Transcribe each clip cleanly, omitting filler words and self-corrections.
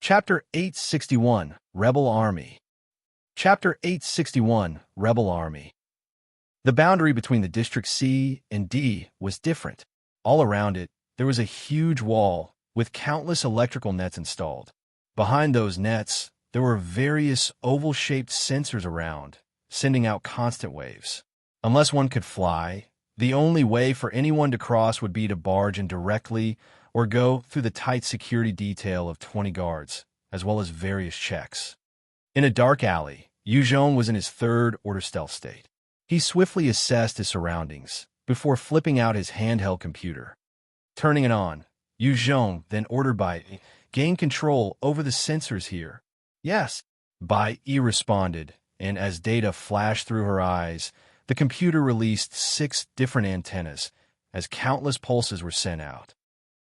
Chapter 861, Rebel Army. Chapter 861, Rebel Army. The boundary between the District C and D was different. All around it, there was a huge wall with countless electrical nets installed. Behind those nets, there were various oval-shaped sensors around, sending out constant waves. Unless one could fly, the only way for anyone to cross would be to barge in directly or go through the tight security detail of 20 guards, as well as various checks. In a dark alley, Zhong was in his third-order stealth state. He swiftly assessed his surroundings before flipping out his handheld computer. Turning it on, Zhong then ordered Bai, "Gain control over the sensors here." "Yes," Bai responded, and as data flashed through her eyes, the computer released 6 different antennas as countless pulses were sent out.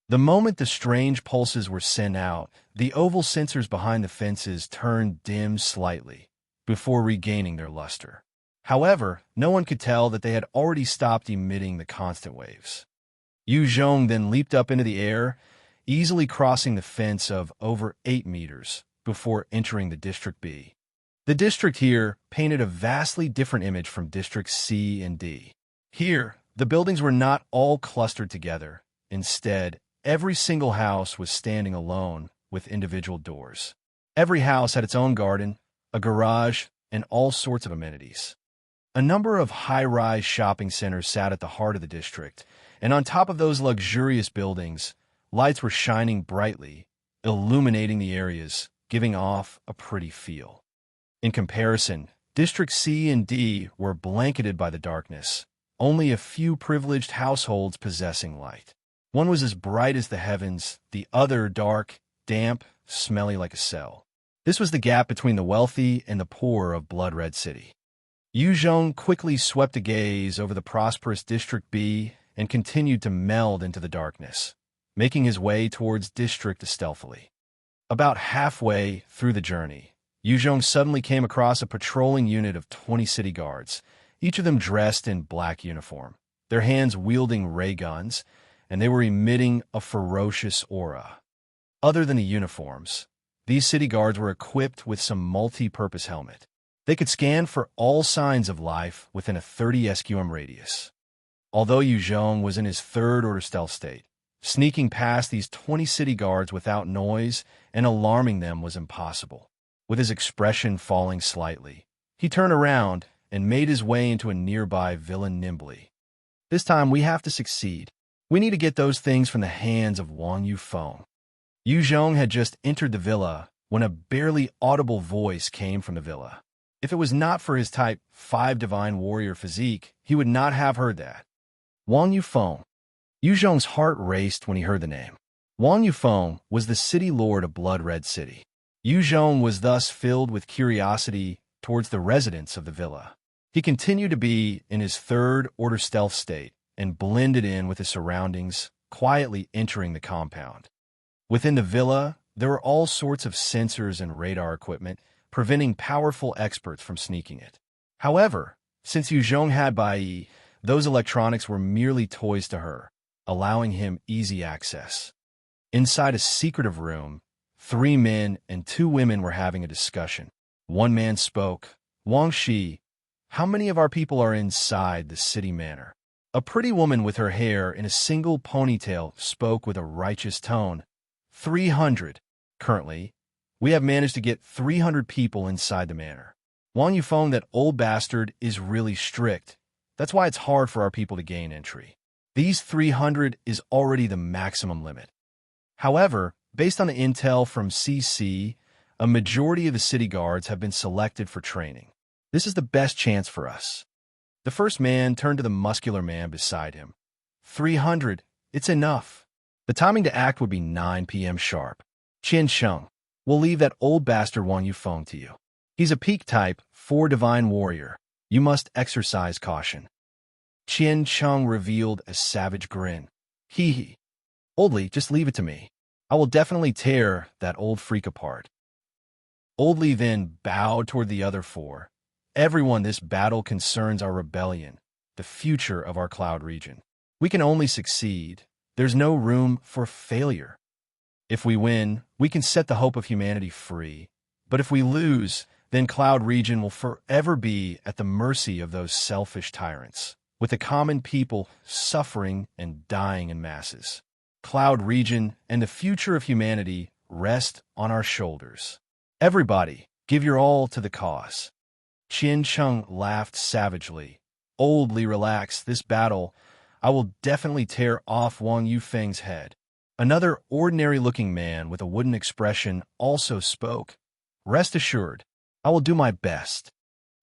The moment the strange pulses were sent out, the oval sensors behind the fences turned dim slightly before regaining their luster. However, no one could tell that they had already stopped emitting the constant waves. Zhong then leaped up into the air, easily crossing the fence of over 8 meters before entering the District B. The district here painted a vastly different image from Districts C and D. Here, the buildings were not all clustered together. Instead, every single house was standing alone with individual doors. Every house had its own garden, a garage, and all sorts of amenities. A number of high-rise shopping centers sat at the heart of the district, and on top of those luxurious buildings, lights were shining brightly, illuminating the areas, giving off a pretty feel. In comparison, Districts C and D were blanketed by the darkness, only a few privileged households possessing light. One was as bright as the heavens, the other dark, damp, smelly like a cell. This was the gap between the wealthy and the poor of Blood Red City. Zhong quickly swept a gaze over the prosperous District B and continued to meld into the darkness, making his way towards District stealthily. About halfway through the journey, Zhong suddenly came across a patrolling unit of 20 city guards, each of them dressed in black uniform, their hands wielding ray guns, and they were emitting a ferocious aura. Other than the uniforms, these city guards were equipped with some multi-purpose helmet. They could scan for all signs of life within a 30 SQM radius. Although Zhong was in his third-order stealth state, sneaking past these 20 city guards without noise and alarming them was impossible. With his expression falling slightly, he turned around and made his way into a nearby villa nimbly. "This time we have to succeed. We need to get those things from the hands of Wang Yufeng." Zhong had just entered the villa when a barely audible voice came from the villa. If it was not for his Type 5 Divine Warrior physique, he would not have heard that. Wang Yufeng. Zhong's heart raced when he heard the name. Wang Yufeng was the city lord of Blood Red City. Zhong was thus filled with curiosity towards the residents of the villa. He continued to be in his third-order stealth state and blended in with his surroundings, quietly entering the compound. Within the villa, there were all sorts of sensors and radar equipment, preventing powerful experts from sneaking it. However, since Zhong had Bai, those electronics were merely toys to her, allowing him easy access. Inside a secretive room, 3 men and 2 women were having a discussion. One man spoke. "Wang Shi, how many of our people are inside the city manor?" A pretty woman with her hair in a single ponytail spoke with a righteous tone. 300. Currently, we have managed to get 300 people inside the manor. Wang Yufeng, that old bastard, is really strict. That's why it's hard for our people to gain entry. These 300 is already the maximum limit. However, based on the intel from CC, a majority of the city guards have been selected for training. This is the best chance for us. The first man turned to the muscular man beside him. 300, it's enough. The timing to act would be 9 p.m. sharp. Qiong, we'll leave that old bastard Wang Yufeng to you. He's a peak Type 4 Divine Warrior. You must exercise caution. Qiong revealed a savage grin. Hee hee. Oldly, just leave it to me. I will definitely tear that old freak apart. Oldly then bowed toward the other 4. Everyone, this battle concerns our rebellion, the future of our cloud region. We can only succeed. There's no room for failure. If we win, we can set the hope of humanity free. But if we lose, then Cloud Region will forever be at the mercy of those selfish tyrants, with the common people suffering and dying in masses. Cloud Region and the future of humanity rest on our shoulders. Everybody, give your all to the cause. Qiong laughed savagely. Oldly relaxed, this battle, I will definitely tear off Wang Yufeng's head. Another ordinary-looking man with a wooden expression also spoke. Rest assured, I will do my best.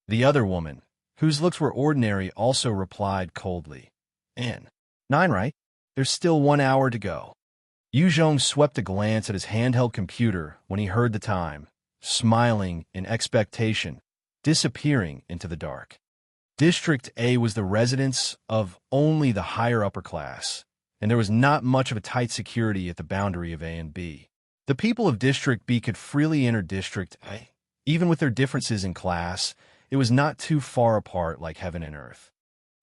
The other woman, whose looks were ordinary, also replied coldly. 9, right? There's still 1 hour to go. Zhong swept a glance at his handheld computer when he heard the time, smiling in expectation, disappearing into the dark. District A was the residence of only the higher upper class, and there was not much of a tight security at the boundary of A and B. The people of District B could freely enter District A. Even with their differences in class, it was not too far apart like heaven and earth.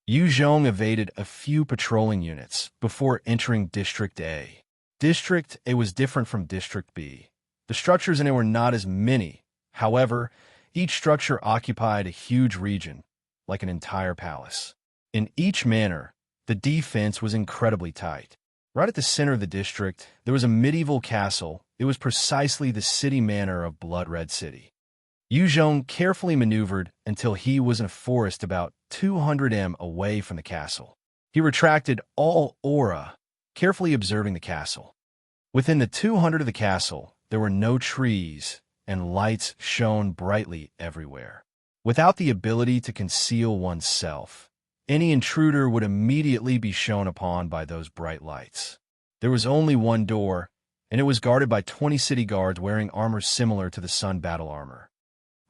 Zhong evaded a few patrolling units before entering District A. District A was different from District B. The structures in it were not as many. However, each structure occupied a huge region, like an entire palace. In each manner, the defense was incredibly tight. Right at the center of the district, there was a medieval castle. It was precisely the city manor of Blood Red City. Zhong carefully maneuvered until he was in a forest about 200 m away from the castle. He retracted all aura, carefully observing the castle. Within the 200 of the castle, there were no trees, and lights shone brightly everywhere. Without the ability to conceal oneself, any intruder would immediately be shown upon by those bright lights. There was only one door, and it was guarded by 20 city guards wearing armor similar to the Sun battle armor.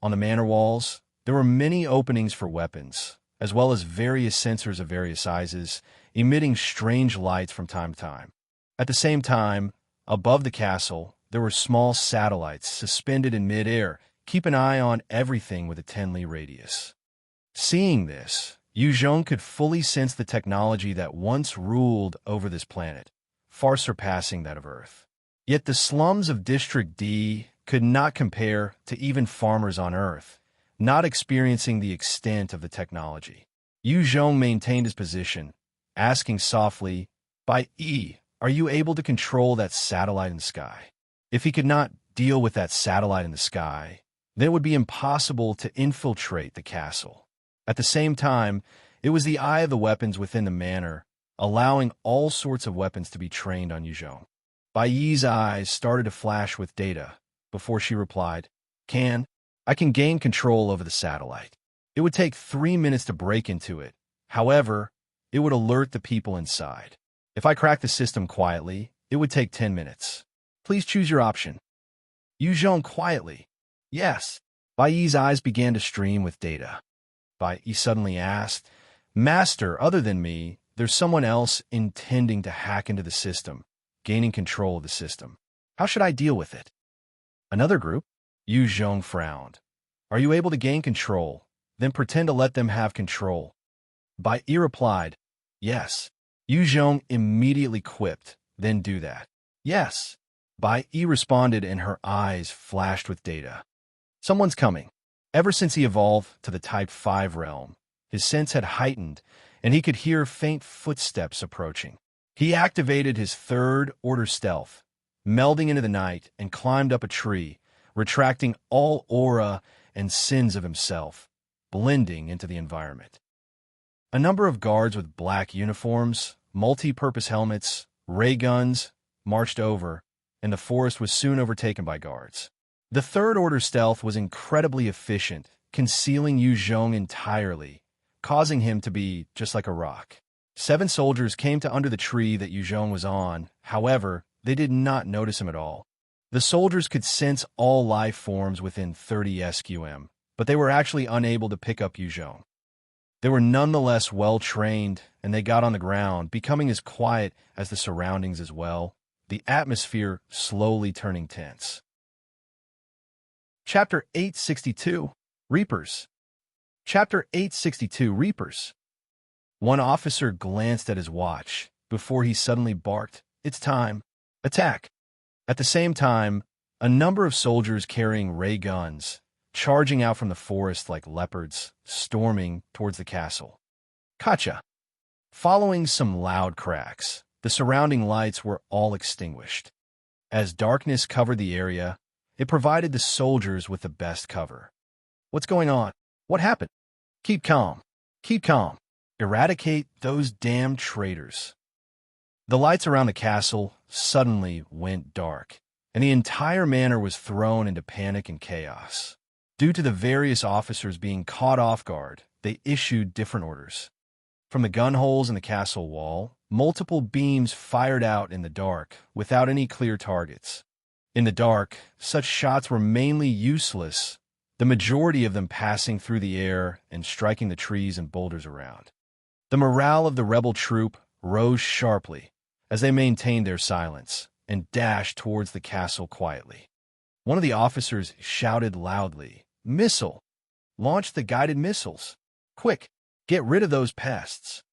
On the manor walls, there were many openings for weapons, as well as various sensors of various sizes, emitting strange lights from time to time. At the same time, above the castle, there were small satellites suspended in mid-air. Keep an eye on everything with a 10-li radius. Seeing this, Zhong could fully sense the technology that once ruled over this planet, far surpassing that of Earth. Yet the slums of District D could not compare to even farmers on Earth, not experiencing the extent of the technology. Zhong maintained his position, asking softly, "By E, are you able to control that satellite in the sky?" If he could not deal with that satellite in the sky, then it would be impossible to infiltrate the castle. At the same time, it was the eye of the weapons within the manor, allowing all sorts of weapons to be trained on Zhong. Bai Yi's eyes started to flash with data before she replied, I can gain control over the satellite. It would take 3 minutes to break into it. However, it would alert the people inside. If I crack the system quietly, it would take 10 minutes. Please choose your option. Zhong quietly. Yes. Bai Yi's eyes began to stream with data. Bai Yi suddenly asked, Master, other than me, there's someone else intending to hack into the system, gaining control of the system. How should I deal with it? Another group? Zhong frowned. Are you able to gain control? Then pretend to let them have control. Bai Yi replied, Yes. Zhong immediately quipped, Then do that. Yes. Bai Yi responded and her eyes flashed with data. Someone's coming. Ever since he evolved to the Type 5 realm, his sense had heightened, and he could hear faint footsteps approaching. He activated his third-order stealth, melding into the night, and climbed up a tree, retracting all aura and sins of himself, blending into the environment. A number of guards with black uniforms, multi-purpose helmets, ray guns, marched over, and the forest was soon overtaken by guards. The third-order stealth was incredibly efficient, concealing Zhong entirely, causing him to be just like a rock. 7 soldiers came to under the tree that Zhong was on. However, they did not notice him at all. The soldiers could sense all life forms within 30 SQM, but they were actually unable to pick up Zhong. They were nonetheless well-trained, and they got on the ground, becoming as quiet as the surroundings as well, the atmosphere slowly turning tense. Chapter 862, Reapers. Chapter 862, Reapers. One officer glanced at his watch before he suddenly barked, It's time. Attack. At the same time, a number of soldiers carrying ray guns, charging out from the forest like leopards, storming towards the castle. Gotcha! Following some loud cracks, the surrounding lights were all extinguished. As darkness covered the area, it provided the soldiers with the best cover. What's going on? What happened? Keep calm. Keep calm. Eradicate those damn traitors. The lights around the castle suddenly went dark, and the entire manor was thrown into panic and chaos. Due to the various officers being caught off guard, they issued different orders. From the gun holes in the castle wall, multiple beams fired out in the dark without any clear targets. In the dark, such shots were mainly useless, the majority of them passing through the air and striking the trees and boulders around. The morale of the rebel troop rose sharply as they maintained their silence and dashed towards the castle quietly. One of the officers shouted loudly, "Missile! Launch the guided missiles! Quick, get rid of those pests!"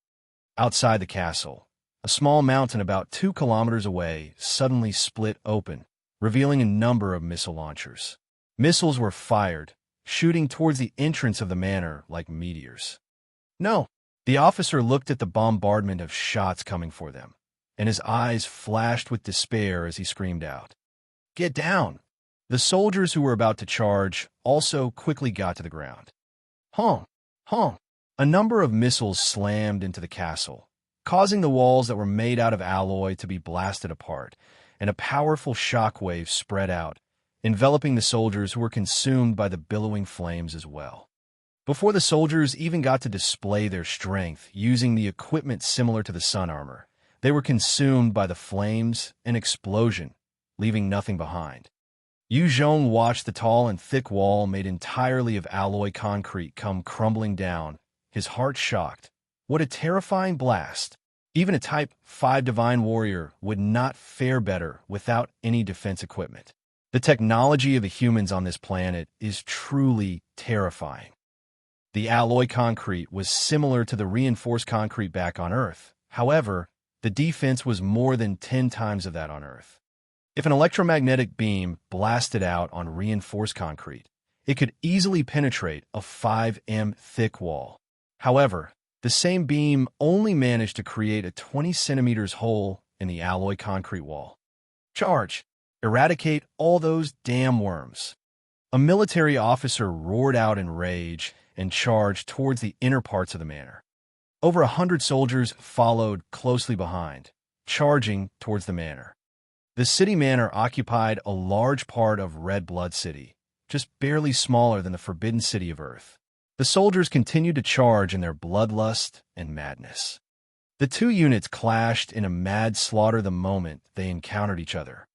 Outside the castle, a small mountain about 2 kilometers away suddenly split open, revealing a number of missile launchers. Missiles were fired, shooting towards the entrance of the manor like meteors. No! The officer looked at the bombardment of shots coming for them, and his eyes flashed with despair as he screamed out, "Get down!" The soldiers who were about to charge also quickly got to the ground. Honk! Honk! A number of missiles slammed into the castle, causing the walls that were made out of alloy to be blasted apart, and a powerful shockwave spread out, enveloping the soldiers who were consumed by the billowing flames as well. Before the soldiers even got to display their strength using the equipment similar to the sun armor, they were consumed by the flames and explosion, leaving nothing behind. Zhong watched the tall and thick wall made entirely of alloy concrete come crumbling down, his heart shocked. What a terrifying blast! Even a Type 5 Divine Warrior would not fare better without any defense equipment. The technology of the humans on this planet is truly terrifying. The alloy concrete was similar to the reinforced concrete back on Earth. However, the defense was more than 10 times of that on Earth. If an electromagnetic beam blasted out on reinforced concrete, it could easily penetrate a 5 m thick wall. However, the same beam only managed to create a 20 centimeters hole in the alloy concrete wall. Charge! Eradicate all those damn worms! A military officer roared out in rage and charged towards the inner parts of the manor. Over 100 soldiers followed closely behind, charging towards the manor. The city manor occupied a large part of Red Blood City, just barely smaller than the Forbidden City of Earth. The soldiers continued to charge in their bloodlust and madness. The two units clashed in a mad slaughter the moment they encountered each other.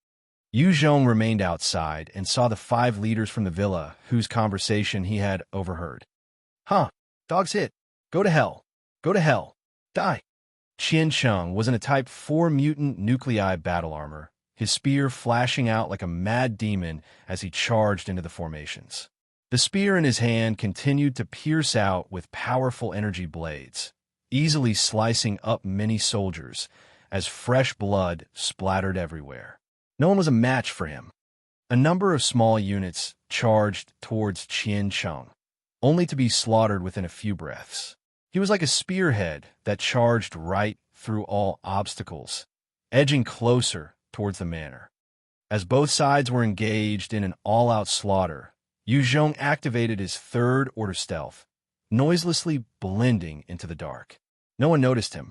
Zhong remained outside and saw the 5 leaders from the villa whose conversation he had overheard. "Huh, dog's hit. Go to hell. Go to hell. Die." Qiong was in a Type 4 mutant nuclei battle armor, his spear flashing out like a mad demon as he charged into the formations. The spear in his hand continued to pierce out with powerful energy blades, easily slicing up many soldiers as fresh blood splattered everywhere. No one was a match for him. A number of small units charged towards Qiong, only to be slaughtered within a few breaths. He was like a spearhead that charged right through all obstacles, edging closer towards the manor. As both sides were engaged in an all-out slaughter, Zhong activated his third-order stealth, noiselessly blending into the dark. No one noticed him.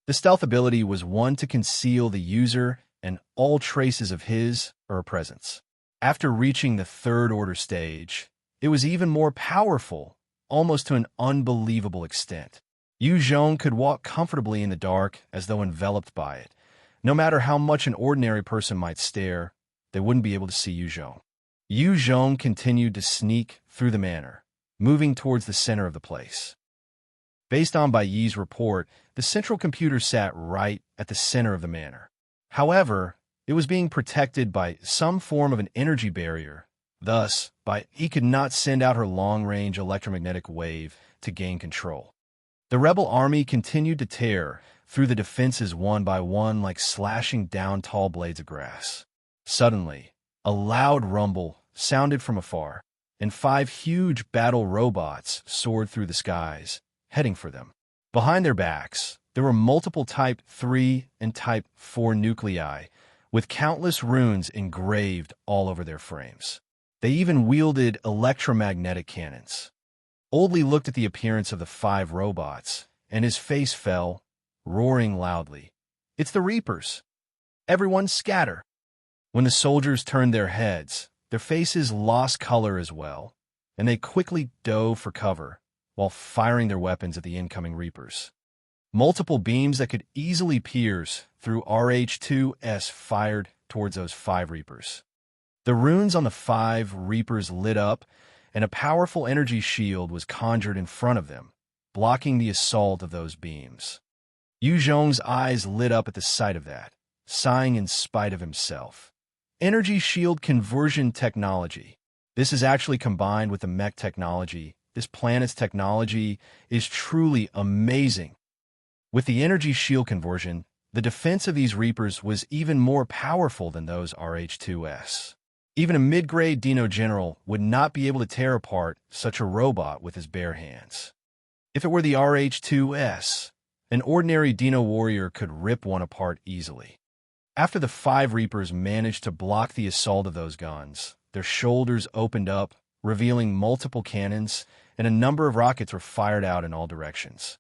The stealth ability was one to conceal the user and all traces of his or her presence. After reaching the third-order stage, it was even more powerful, almost to an unbelievable extent. Zhong could walk comfortably in the dark as though enveloped by it. No matter how much an ordinary person might stare, they wouldn't be able to see Zhong. Zhong continued to sneak through the manor, moving towards the center of the place. Based on Bai Yi's report, the central computer sat right at the center of the manor. However, it was being protected by some form of an energy barrier. Thus, Bai Yi could not send out her long-range electromagnetic wave to gain control. The rebel army continued to tear through the defenses one by one like slashing down tall blades of grass. Suddenly, a loud rumble sounded from afar, and 5 huge battle robots soared through the skies, heading for them. Behind their backs, there were multiple Type 3 and Type 4 nuclei, with countless runes engraved all over their frames. They even wielded electromagnetic cannons. Oldley looked at the appearance of the 5 robots, and his face fell, roaring loudly. "It's the Reapers! Everyone scatter!" When the soldiers turned their heads, their faces lost color as well, and they quickly dove for cover while firing their weapons at the incoming Reapers. Multiple beams that could easily pierce through RH-2S fired towards those 5 Reapers. The runes on the 5 Reapers lit up, and a powerful energy shield was conjured in front of them, blocking the assault of those beams. Zhong's eyes lit up at the sight of that, sighing in spite of himself. Energy shield conversion technology. This is actually combined with the mech technology. This planet's technology is truly amazing. With the energy shield conversion, the defense of these Reapers was even more powerful than those RH-2S. Even a mid-grade Dino General would not be able to tear apart such a robot with his bare hands. If it were the RH-2S, an ordinary Dino warrior could rip one apart easily. After the 5 Reapers managed to block the assault of those guns, their shoulders opened up, revealing multiple cannons, and a number of rockets were fired out in all directions.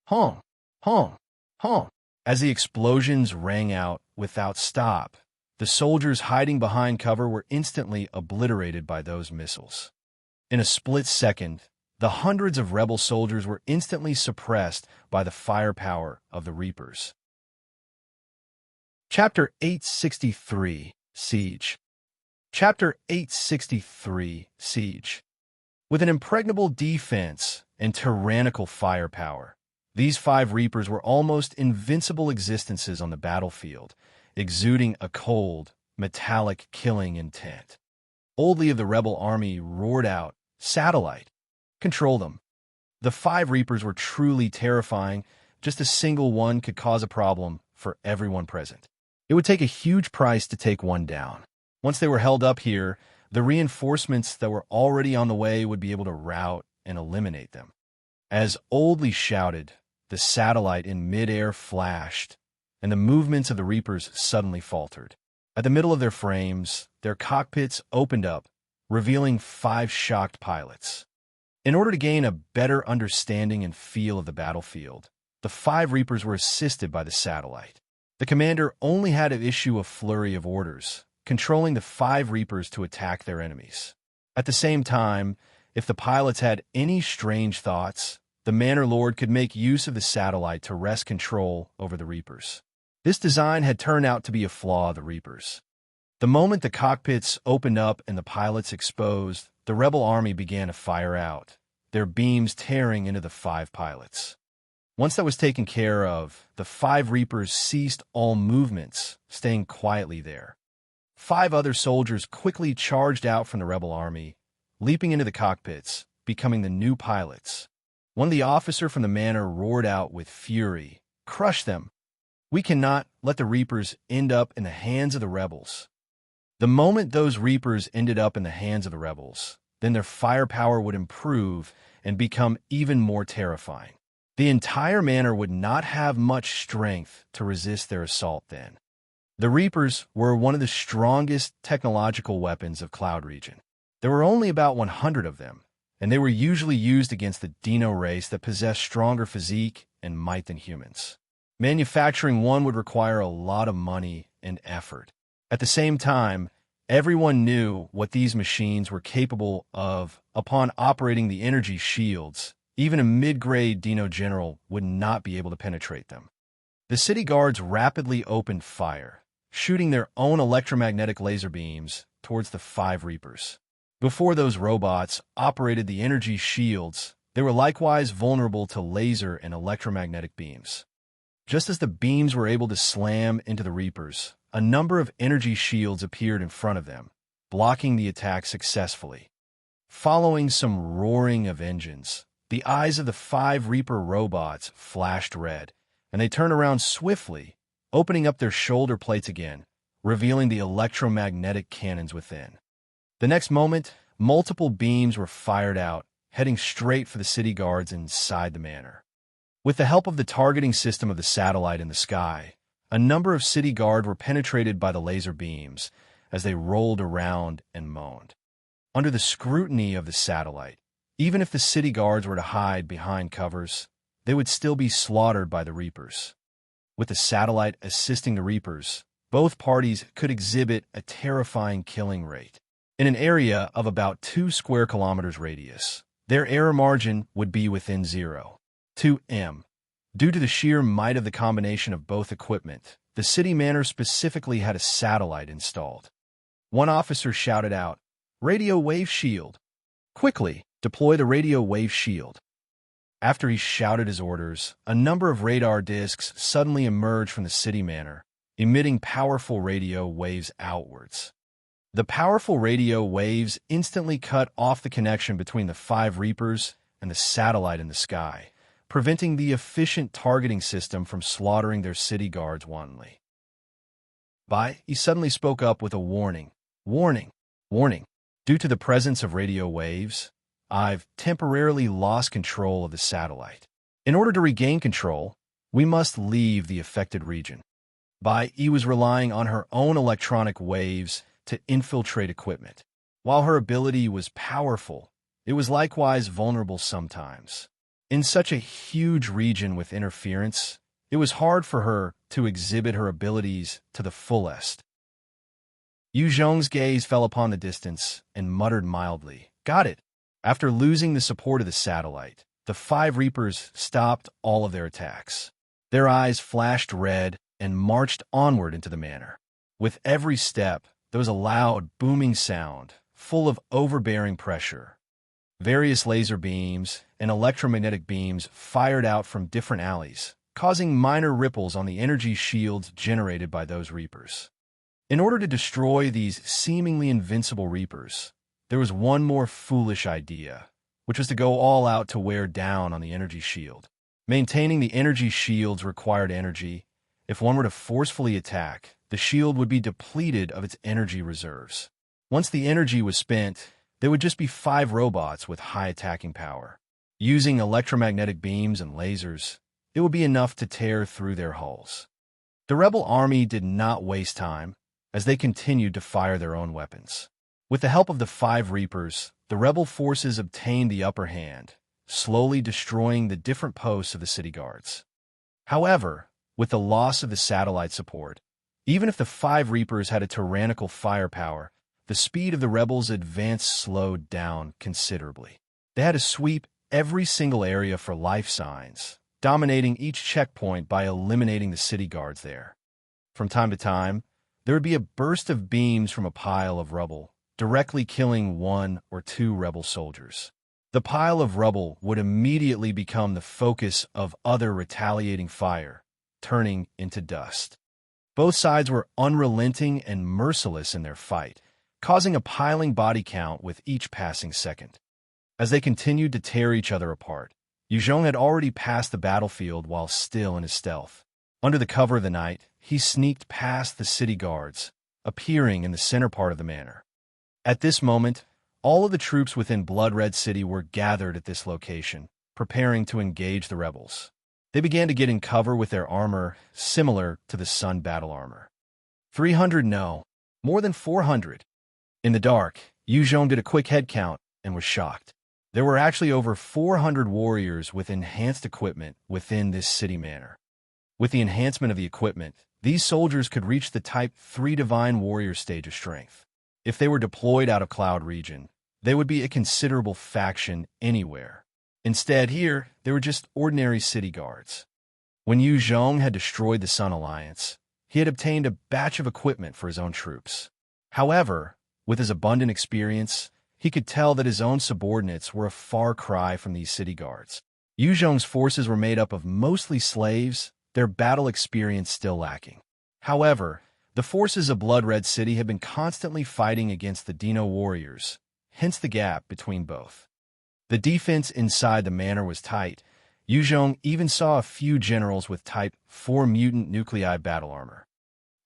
Hong! Hong! Hong! As the explosions rang out without stop, the soldiers hiding behind cover were instantly obliterated by those missiles. In a split second, the hundreds of rebel soldiers were instantly suppressed by the firepower of the Reapers. Chapter 863, Siege. Chapter 863, Siege. With an impregnable defense and tyrannical firepower, these 5 Reapers were almost invincible existences on the battlefield, exuding a cold, metallic killing intent. Oldley of the rebel army roared out, "Satellite! Control them!" The 5 Reapers were truly terrifying. Just a single one could cause a problem for everyone present. It would take a huge price to take one down. Once they were held up here, the reinforcements that were already on the way would be able to rout and eliminate them. As Oldley shouted, the satellite in midair flashed, and the movements of the Reapers suddenly faltered. At the middle of their frames, their cockpits opened up, revealing 5 shocked pilots. In order to gain a better understanding and feel of the battlefield, the 5 Reapers were assisted by the satellite. The commander only had to issue a flurry of orders, controlling the 5 Reapers to attack their enemies. At the same time, if the pilots had any strange thoughts, the Manor Lord could make use of the satellite to wrest control over the Reapers. This design had turned out to be a flaw of the Reapers. The moment the cockpits opened up and the pilots exposed, the rebel army began to fire out, their beams tearing into the 5 pilots. Once that was taken care of, the 5 Reapers ceased all movements, staying quietly there. 5 other soldiers quickly charged out from the rebel army, leaping into the cockpits, becoming the new pilots. One of the officers from the manor roared out with fury, "Crush them! We cannot let the Reapers end up in the hands of the rebels." The moment those Reapers ended up in the hands of the rebels, then their firepower would improve and become even more terrifying. The entire manor would not have much strength to resist their assault then. The Reapers were one of the strongest technological weapons of Cloud Region. There were only about 100 of them, and they were usually used against the Dino race that possessed stronger physique and might than humans. Manufacturing one would require a lot of money and effort. At the same time, everyone knew what these machines were capable of upon operating the energy shields. Even a mid-grade Dino General would not be able to penetrate them. The city guards rapidly opened fire, shooting their own electromagnetic laser beams towards the 5 Reapers. Before those robots operated the energy shields, they were likewise vulnerable to laser and electromagnetic beams. Just as the beams were able to slam into the Reapers, a number of energy shields appeared in front of them, blocking the attack successfully. Following some roaring of engines, the eyes of the 5 Reaper robots flashed red, and they turned around swiftly, opening up their shoulder plates again, revealing the electromagnetic cannons within. The next moment, multiple beams were fired out, heading straight for the city guards inside the manor. With the help of the targeting system of the satellite in the sky, a number of city guard were penetrated by the laser beams as they rolled around and moaned. Under the scrutiny of the satellite, even if the city guards were to hide behind covers, they would still be slaughtered by the Reapers. With the satellite assisting the Reapers, both parties could exhibit a terrifying killing rate. In an area of about 2 square kilometers radius, their error margin would be within 0.2 m. Due to the sheer might of the combination of both equipment, the city manor specifically had a satellite installed. One officer shouted out, "Radio wave shield! Quickly, deploy the radio wave shield!" After he shouted his orders, a number of radar discs suddenly emerged from the city manor, emitting powerful radio waves outwards. The powerful radio waves instantly cut off the connection between the 5 Reapers and the satellite in the sky, preventing the efficient targeting system from slaughtering their city guards wantonly. He suddenly spoke up with a warning. "Warning! Warning! Due to the presence of radio waves, I've temporarily lost control of the satellite. In order to regain control, we must leave the affected region." He was relying on her own electronic waves to infiltrate equipment. While her ability was powerful, it was likewise vulnerable sometimes. In such a huge region with interference, it was hard for her to exhibit her abilities to the fullest. Zhong's gaze fell upon the distance and muttered mildly, "Got it." After losing the support of the satellite, the 5 Reapers stopped all of their attacks. Their eyes flashed red and marched onward into the manor. With every step, there was a loud, booming sound, full of overbearing pressure. Various laser beams and electromagnetic beams fired out from different alleys, causing minor ripples on the energy shields generated by those Reapers. In order to destroy these seemingly invincible Reapers, there was one more foolish idea, which was to go all out to wear down on the energy shield. Maintaining the energy shields required energy. If one were to forcefully attack, the shield would be depleted of its energy reserves. Once the energy was spent, there would just be 5 robots with high attacking power. Using electromagnetic beams and lasers, it would be enough to tear through their hulls. The rebel army did not waste time, as they continued to fire their own weapons. With the help of the 5 Reapers, the rebel forces obtained the upper hand, slowly destroying the different posts of the city guards. However, with the loss of the satellite support, even if the 5 Reapers had a tyrannical firepower, the speed of the rebels' advance slowed down considerably. They had to sweep every single area for life signs, dominating each checkpoint by eliminating the city guards there. From time to time, there would be a burst of beams from a pile of rubble, directly killing 1 or 2 rebel soldiers. The pile of rubble would immediately become the focus of other retaliating fire, turning into dust. Both sides were unrelenting and merciless in their fight, causing a piling body count with each passing second. As they continued to tear each other apart, Zhong had already passed the battlefield while still in his stealth. Under the cover of the night, he sneaked past the city guards, appearing in the center part of the manor. At this moment, all of the troops within Blood Red City were gathered at this location, preparing to engage the rebels. They began to get in cover with their armor, similar to the Sun battle armor. 300 no, more than 400. In the dark, Zhong did a quick head count and was shocked. There were actually over 400 warriors with enhanced equipment within this city manor. With the enhancement of the equipment, these soldiers could reach the Type 3 Divine Warrior stage of strength. If they were deployed out of Cloud Region, they would be a considerable faction anywhere. Instead, here, they were just ordinary city guards. When Zhong had destroyed the Sun Alliance, he had obtained a batch of equipment for his own troops. However, with his abundant experience, he could tell that his own subordinates were a far cry from these city guards. Zhong's forces were made up of mostly slaves, their battle experience still lacking. However, the forces of Blood Red City had been constantly fighting against the Dino warriors, hence the gap between both. The defense inside the manor was tight. Zhong even saw a few generals with Type 4 mutant nuclei battle armor.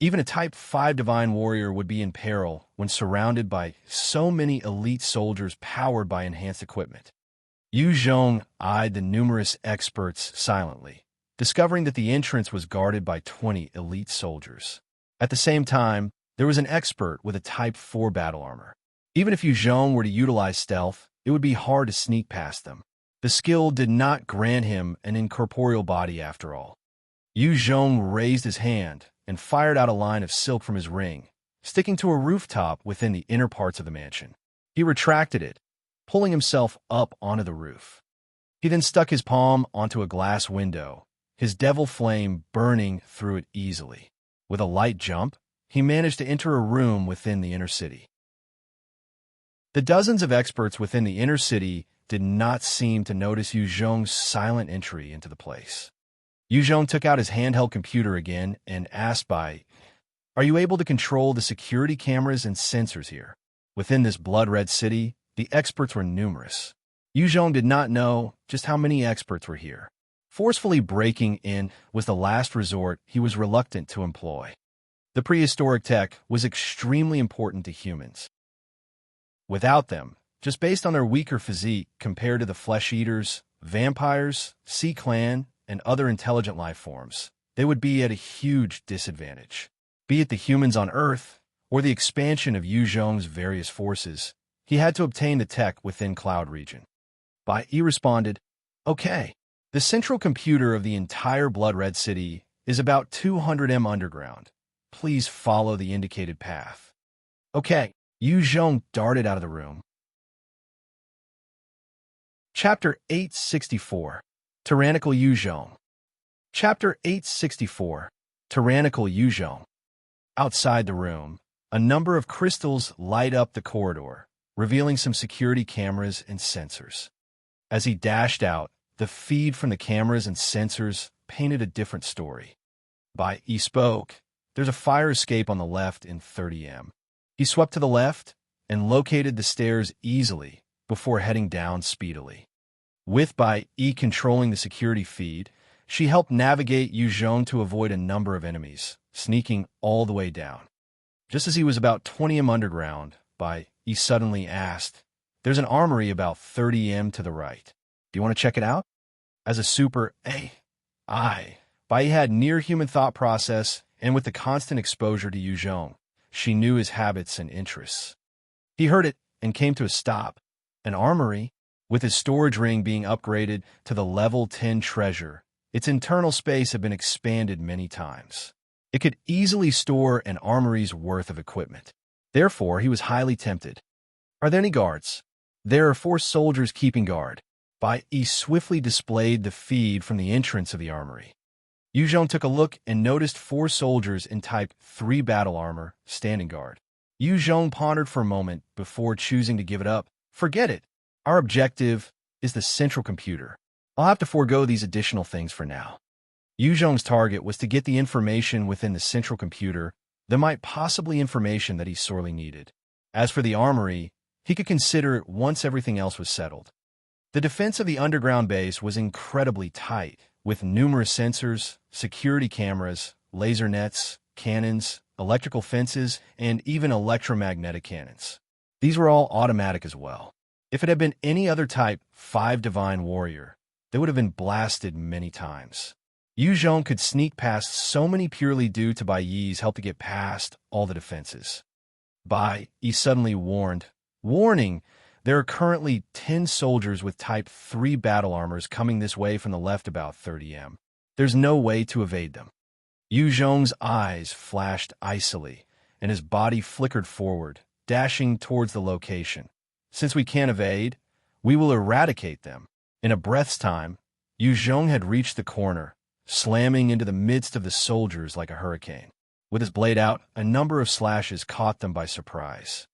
Even a Type 5 Divine Warrior would be in peril when surrounded by so many elite soldiers powered by enhanced equipment. Zhong eyed the numerous experts silently, discovering that the entrance was guarded by 20 elite soldiers. At the same time, there was an expert with a Type 4 battle armor. Even if Zhong were to utilize stealth, it would be hard to sneak past them. The skill did not grant him an incorporeal body after all. Zhong raised his hand and fired out a line of silk from his ring, sticking to a rooftop within the inner parts of the mansion. He retracted it, pulling himself up onto the roof. He then stuck his palm onto a glass window, his devil flame burning through it easily. With a light jump, he managed to enter a room within the inner city. The dozens of experts within the inner city did not seem to notice Zhong's silent entry into the place. Zhong took out his handheld computer again and asked "Are you able to control the security cameras and sensors here?" Within this blood-red city, the experts were numerous. Zhong did not know just how many experts were here. Forcefully breaking in was the last resort he was reluctant to employ. The prehistoric tech was extremely important to humans. Without them, just based on their weaker physique compared to the flesh-eaters, vampires, sea clan, and other intelligent life forms, they would be at a huge disadvantage. Be it the humans on Earth or the expansion of Zhong's various forces, he had to obtain the tech within Cloud region. He responded, "Okay. The central computer of the entire Blood-Red City is about 200 m underground. Please follow the indicated path." "Okay." Zhong darted out of the room. Chapter 864. Tyrannical Zhong. Chapter 864. Tyrannical Zhong. Outside the room, a number of crystals light up the corridor, revealing some security cameras and sensors. As he dashed out, the feed from the cameras and sensors painted a different story. He spoke, "There's a fire escape on the left in 30 m." He swept to the left and located the stairs easily before heading down speedily. With controlling the security feed, she helped navigate Zhong to avoid a number of enemies, sneaking all the way down. Just as he was about 20 m underground, he suddenly asked, "There's an armory about 30 m to the right. Do you want to check it out?" As a super He had near-human thought process, and with the constant exposure to Zhong, she knew his habits and interests. He heard it and came to a stop. An armory, with his storage ring being upgraded to the level 10 treasure, its internal space had been expanded many times. It could easily store an armory's worth of equipment. Therefore, he was highly tempted. "Are there any guards?" "There are 4 soldiers keeping guard." He swiftly displayed the feed from the entrance of the armory. Zhong took a look and noticed 4 soldiers in Type 3 battle armor standing guard. Zhong pondered for a moment before choosing to give it up. "Forget it. Our objective is the central computer. I'll have to forego these additional things for now." Zhong's target was to get the information within the central computer, possibly information that he sorely needed. As for the armory, he could consider it once everything else was settled. The defense of the underground base was incredibly tight, with numerous sensors, security cameras, laser nets, cannons, electrical fences, and even electromagnetic cannons. These were all automatic as well. If it had been any other Type 5 Divine Warrior, they would have been blasted many times. Zhong could sneak past so many purely due to Bai Yi's help to get past all the defenses. Bai Yi suddenly warned, "Warning! There are currently 10 soldiers with Type 3 battle armors coming this way from the left about 30 m. There's no way to evade them." Zhong's eyes flashed icily, and his body flickered forward, dashing towards the location. "Since we can't evade, we will eradicate them." In a breath's time, Zhong had reached the corner, slamming into the midst of the soldiers like a hurricane. With his blade out, a number of slashes caught them by surprise.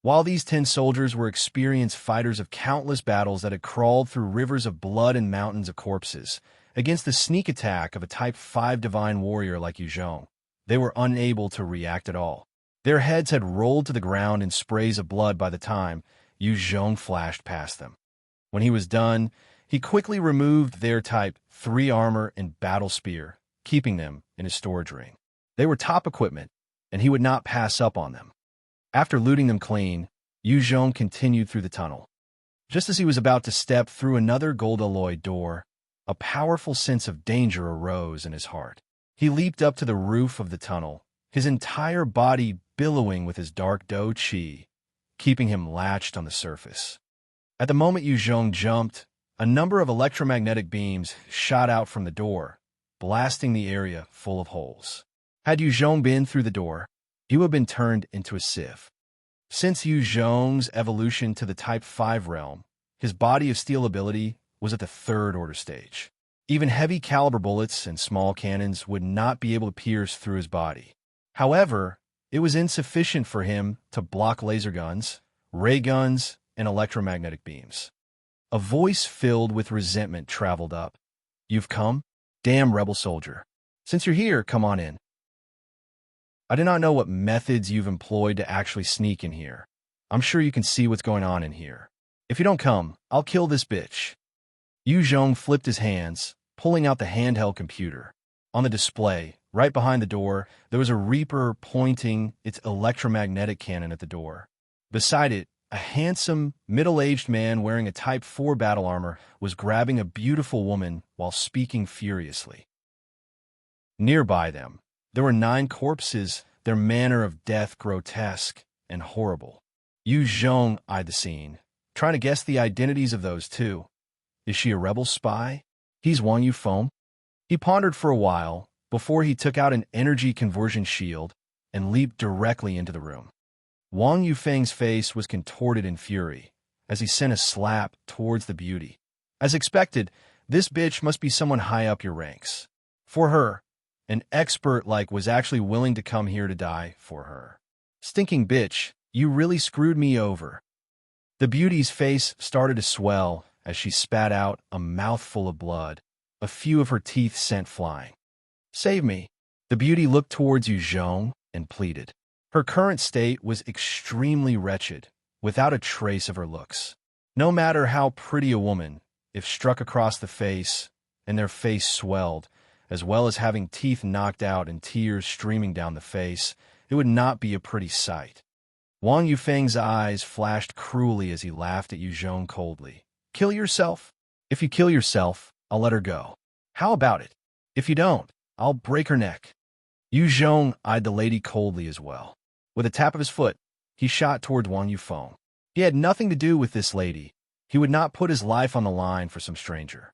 While these 10 soldiers were experienced fighters of countless battles that had crawled through rivers of blood and mountains of corpses, against the sneak attack of a Type 5 Divine Warrior like Zhong, they were unable to react at all. Their heads had rolled to the ground in sprays of blood by the time Zhong flashed past them. When he was done, he quickly removed their Type 3 armor and battle spear, keeping them in his storage ring. They were top equipment, and he would not pass up on them. After looting them clean, Zhong continued through the tunnel. Just as he was about to step through another gold-alloyed door, a powerful sense of danger arose in his heart. He leaped up to the roof of the tunnel, his entire body billowing with his dark dough qi, keeping him latched on the surface. At the moment Zhong jumped, a number of electromagnetic beams shot out from the door, blasting the area full of holes. Had Zhong been through the door, he would have been turned into a sieve. Since Zhong's evolution to the Type 5 realm, his body of steel ability was at the third order stage. Even heavy caliber bullets and small cannons would not be able to pierce through his body. However, it was insufficient for him to block laser guns, ray guns, and electromagnetic beams. A voice filled with resentment traveled up. "You've come? Damn rebel soldier. Since you're here, come on in. I do not know what methods you've employed to actually sneak in here. I'm sure you can see what's going on in here. If you don't come, I'll kill this bitch." Zhong flipped his hands, pulling out the handheld computer. On the display, right behind the door, there was a Reaper pointing its electromagnetic cannon at the door. Beside it, a handsome, middle-aged man wearing a Type 4 battle armor was grabbing a beautiful woman while speaking furiously. Nearby them, there were 9 corpses, their manner of death grotesque and horrible. Zhong eyed the scene, trying to guess the identities of those 2. Is she a rebel spy? He's Wang Yufeng? He pondered for a while before he took out an energy conversion shield and leaped directly into the room. Wang Yufeng's face was contorted in fury as he sent a slap towards the beauty. As expected, this bitch must be someone high up your ranks. For her, an expert was actually willing to come here to die for her. Stinking bitch, you really screwed me over. The beauty's face started to swell as she spat out a mouthful of blood, a few of her teeth sent flying. Save me. The beauty looked towards Zhong and pleaded. Her current state was extremely wretched, without a trace of her looks. No matter how pretty a woman, if struck across the face, and their face swelled, as well as having teeth knocked out and tears streaming down the face, it would not be a pretty sight. Wang Yufeng's eyes flashed cruelly as he laughed at Zhong coldly. Kill yourself? If you kill yourself, I'll let her go. How about it? If you don't, I'll break her neck. Zhong eyed the lady coldly as well. With a tap of his foot, he shot towards Wang Yufeng. He had nothing to do with this lady. He would not put his life on the line for some stranger.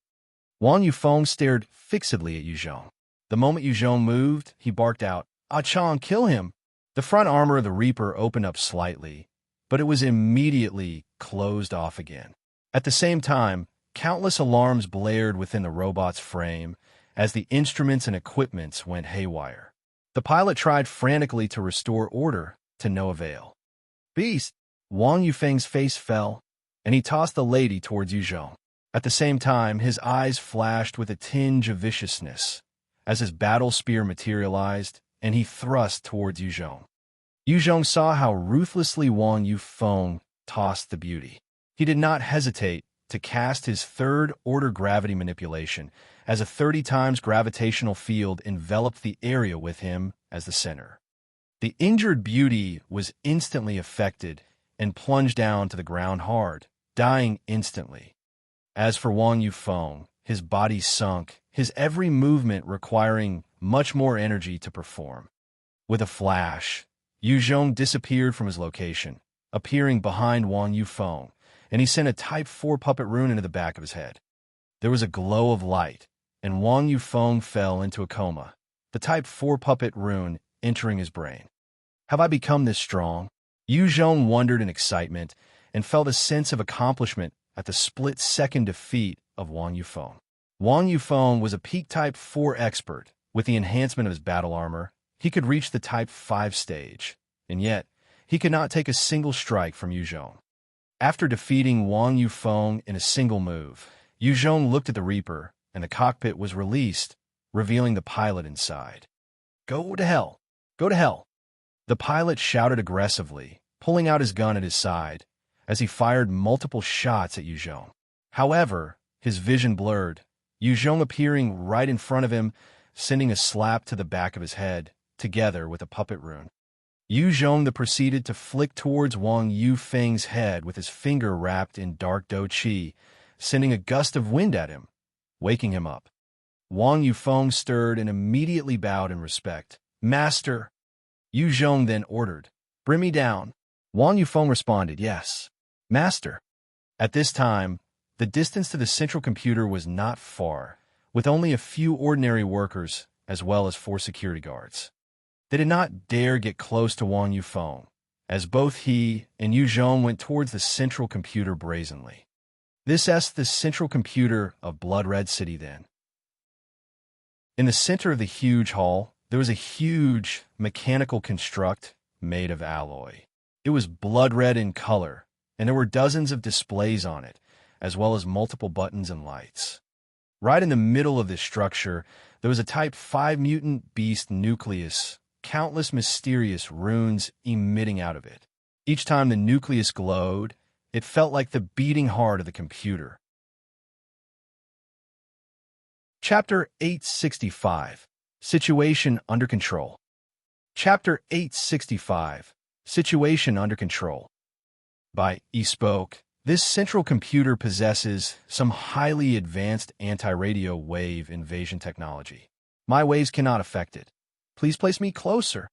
Wang Yufeng stared fixedly at Zhong. The moment Zhong moved, he barked out, "Ah Qiong, kill him!" The front armor of the Reaper opened up slightly, but it was immediately closed off again. At the same time, countless alarms blared within the robot's frame as the instruments and equipments went haywire. The pilot tried frantically to restore order, to no avail. Beast! Wang Yufeng's face fell, and he tossed the lady towards Zhong. At the same time, his eyes flashed with a tinge of viciousness as his battle spear materialized, and he thrust towards Zhong. Zhong saw how ruthlessly Wang Yufeng tossed the beauty. He did not hesitate to cast his third-order gravity manipulation, as a 30 times gravitational field enveloped the area with him as the center. The injured beauty was instantly affected and plunged down to the ground hard, dying instantly. As for Wang Yufeng, his body sunk, his every movement requiring much more energy to perform. With a flash, Zhong disappeared from his location, appearing behind Wang Yufeng, and he sent a Type 4 puppet rune into the back of his head. There was a glow of light, and Wang Yufeng fell into a coma, the Type 4 puppet rune entering his brain. Have I become this strong? Zhong wondered in excitement and felt a sense of accomplishment at the split-second defeat of Wang Yufeng. Wang Yufeng was a peak Type 4 expert. With the enhancement of his battle armor, he could reach the Type 5 stage, and yet he could not take a single strike from Zhong. After defeating Wang Yufeng in a single move, Zhong looked at the Reaper, and the cockpit was released, revealing the pilot inside. Go to hell! Go to hell! The pilot shouted aggressively, pulling out his gun at his side, as he fired multiple shots at Zhong. However, his vision blurred, Zhong appearing right in front of him, sending a slap to the back of his head, together with a puppet rune. Zhong then proceeded to flick towards Wang Yufeng's head with his finger wrapped in dark dough qi, sending a gust of wind at him, waking him up. Wang Yufeng stirred and immediately bowed in respect. "Master!" Zhong then ordered. "Bring me down." Wang Yufeng responded, "Yes, master." At this time, the distance to the central computer was not far, with only a few ordinary workers as well as 4 security guards. They did not dare get close to Wang Yufeng, as both he and Zhong went towards the central computer brazenly. This is the central computer of Blood Red City then. In the center of the huge hall, there was a huge mechanical construct made of alloy. It was blood red in color, and there were dozens of displays on it, as well as multiple buttons and lights. Right in the middle of this structure, there was a Type 5 mutant beast nucleus, countless mysterious runes emitting out of it. Each time the nucleus glowed, it felt like the beating heart of the computer. Chapter 865. Situation Under Control. Chapter 865. Situation Under Control. By Spoke. This central computer possesses some highly advanced anti-radio wave invasion technology. My waves cannot affect it. Please place me closer.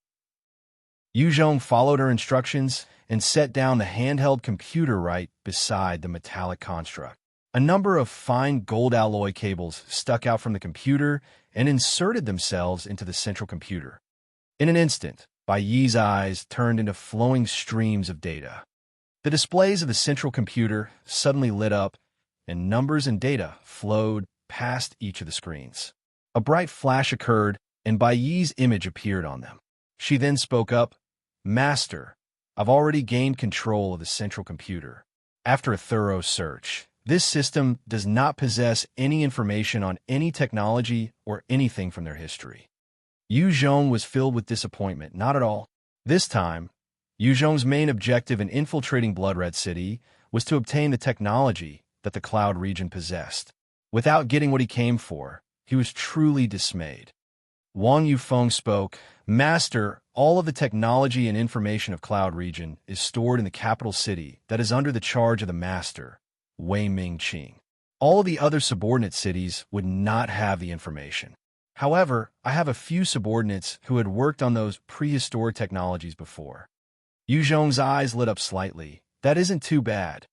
Zhong followed her instructions and set down the handheld computer right beside the metallic construct. A number of fine gold alloy cables stuck out from the computer and inserted themselves into the central computer. In an instant, Bai Yi's eyes turned into flowing streams of data. The displays of the central computer suddenly lit up, and numbers and data flowed past each of the screens. A bright flash occurred, and Bai Yi's image appeared on them. She then spoke up, "Master, I've already gained control of the central computer. After a thorough search, this system does not possess any information on any technology or anything from their history." Zhong was filled with disappointment. Not at all. This time, Zhong's main objective in infiltrating Blood Red City was to obtain the technology that the Cloud region possessed. Without getting what he came for, he was truly dismayed. Wang Yufeng spoke, "Master, all of the technology and information of Cloud region is stored in the capital city that is under the charge of the Master, Wei Ming Qing. All of the other subordinate cities would not have the information. However, I have a few subordinates who had worked on those prehistoric technologies before." Zhong's eyes lit up slightly. That isn't too bad.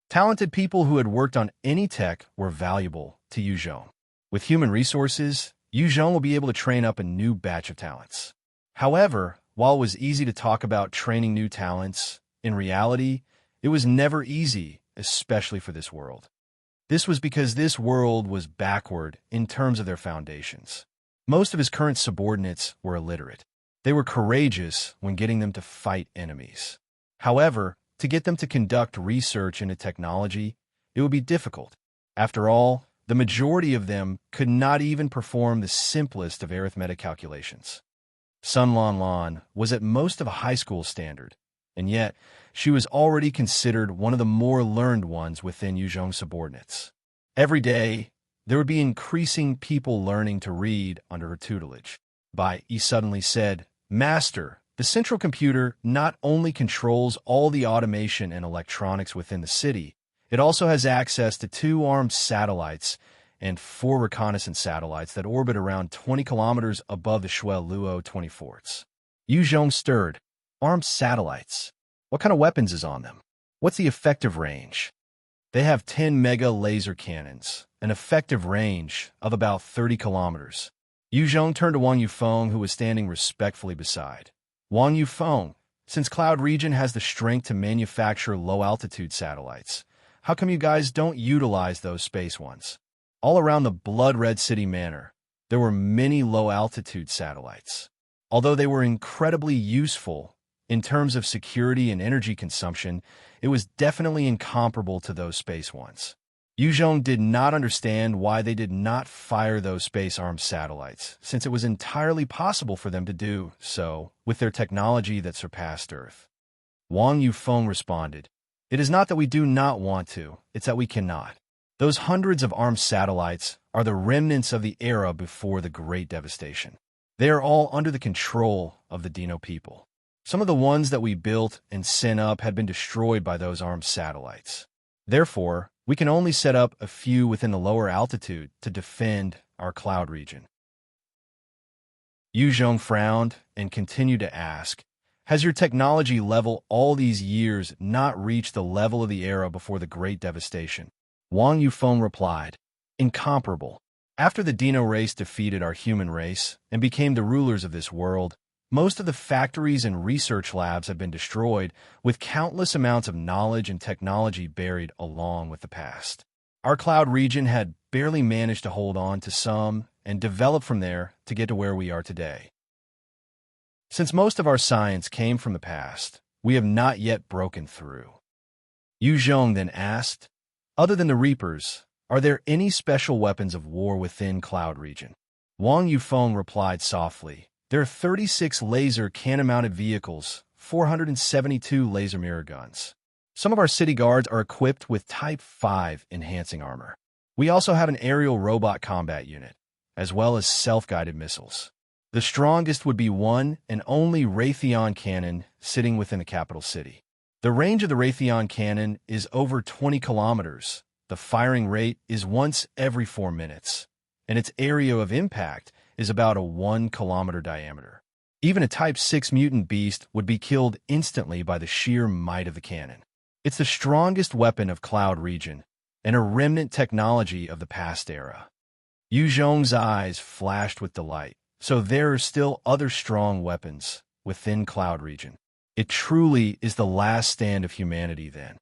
Talented people who had worked on any tech were valuable to Zhong. With human resources, Zhong will be able to train up a new batch of talents. However, while it was easy to talk about training new talents, in reality, it was never easy, especially for this world. This was because this world was backward in terms of their foundations. Most of his current subordinates were illiterate. They were courageous when getting them to fight enemies. However, to get them to conduct research into technology, it would be difficult. After all, the majority of them could not even perform the simplest of arithmetic calculations. Sun Lan Lan was at most of a high school standard, and yet she was already considered one of the more learned ones within Zhong's subordinates. Every day, there would be increasing people learning to read under her tutelage. Bai Yi suddenly said, "Master, the central computer not only controls all the automation and electronics within the city, it also has access to 2 armed satellites and 4 reconnaissance satellites that orbit around 20 kilometers above the Shuel Luo 20 forts." Zhong stirred. "Armed satellites? What kind of weapons is on them? What's the effective range?" "They have 10 mega laser cannons, an effective range of about 30 kilometers. Zhong turned to Wang Yufeng, who was standing respectfully beside. "Wang Yufeng, since Cloud region has the strength to manufacture low-altitude satellites, how come you guys don't utilize those space ones?" All around the Blood Red City Manor, there were many low-altitude satellites. Although they were incredibly useful in terms of security and energy consumption, it was definitely incomparable to those space ones. Zhong did not understand why they did not fire those space-armed satellites, since it was entirely possible for them to do so with their technology that surpassed Earth. Wang Yufeng responded, "It is not that we do not want to, it's that we cannot. Those hundreds of armed satellites are the remnants of the era before the Great Devastation. They are all under the control of the Dino people. Some of the ones that we built and sent up had been destroyed by those armed satellites. Therefore, we can only set up a few within the lower altitude to defend our cloud region. Zhong frowned and continued to ask, has your technology level all these years not reached the level of the era before the Great Devastation? Wang Yufeng replied, incomparable. After the Dino race defeated our human race and became the rulers of this world, most of the factories and research labs have been destroyed, with countless amounts of knowledge and technology buried along with the past. Our cloud region had barely managed to hold on to some and develop from there to get to where we are today. Since most of our science came from the past, we have not yet broken through. Zhong then asked, other than the Reapers, are there any special weapons of war within Cloud Region? Wang Yufeng replied softly, there are 36 laser cannon-mounted vehicles, 472 laser mirror guns. Some of our city guards are equipped with Type 5 enhancing armor. We also have an aerial robot combat unit, as well as self-guided missiles. The strongest would be one and only Raytheon cannon sitting within the capital city. The range of the Raytheon cannon is over 20 kilometers. The firing rate is once every 4 minutes, and its area of impact is about a 1-kilometer diameter. Even a Type 6 mutant beast would be killed instantly by the sheer might of the cannon. It's the strongest weapon of Cloud Region, and a remnant technology of the past era. Zhong's eyes flashed with delight. So there are still other strong weapons within Cloud Region. It truly is the last stand of humanity then.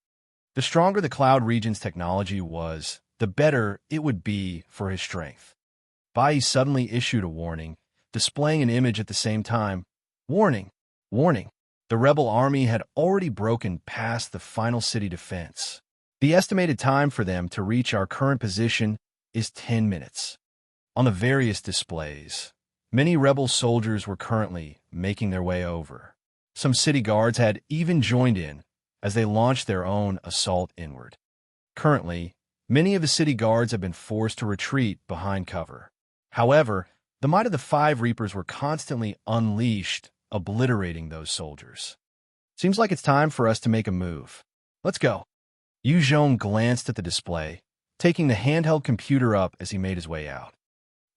The stronger the Cloud Region's technology was, the better it would be for his strength. Bai suddenly issued a warning, displaying an image at the same time. Warning! Warning! The rebel army had already broken past the final city defense. The estimated time for them to reach our current position is 10 minutes. On the various displays, many rebel soldiers were currently making their way over. Some city guards had even joined in as they launched their own assault inward. Currently, many of the city guards have been forced to retreat behind cover. However, the might of the 5 Reapers were constantly unleashed, obliterating those soldiers. Seems like it's time for us to make a move. Let's go. Zhong glanced at the display, taking the handheld computer up as he made his way out.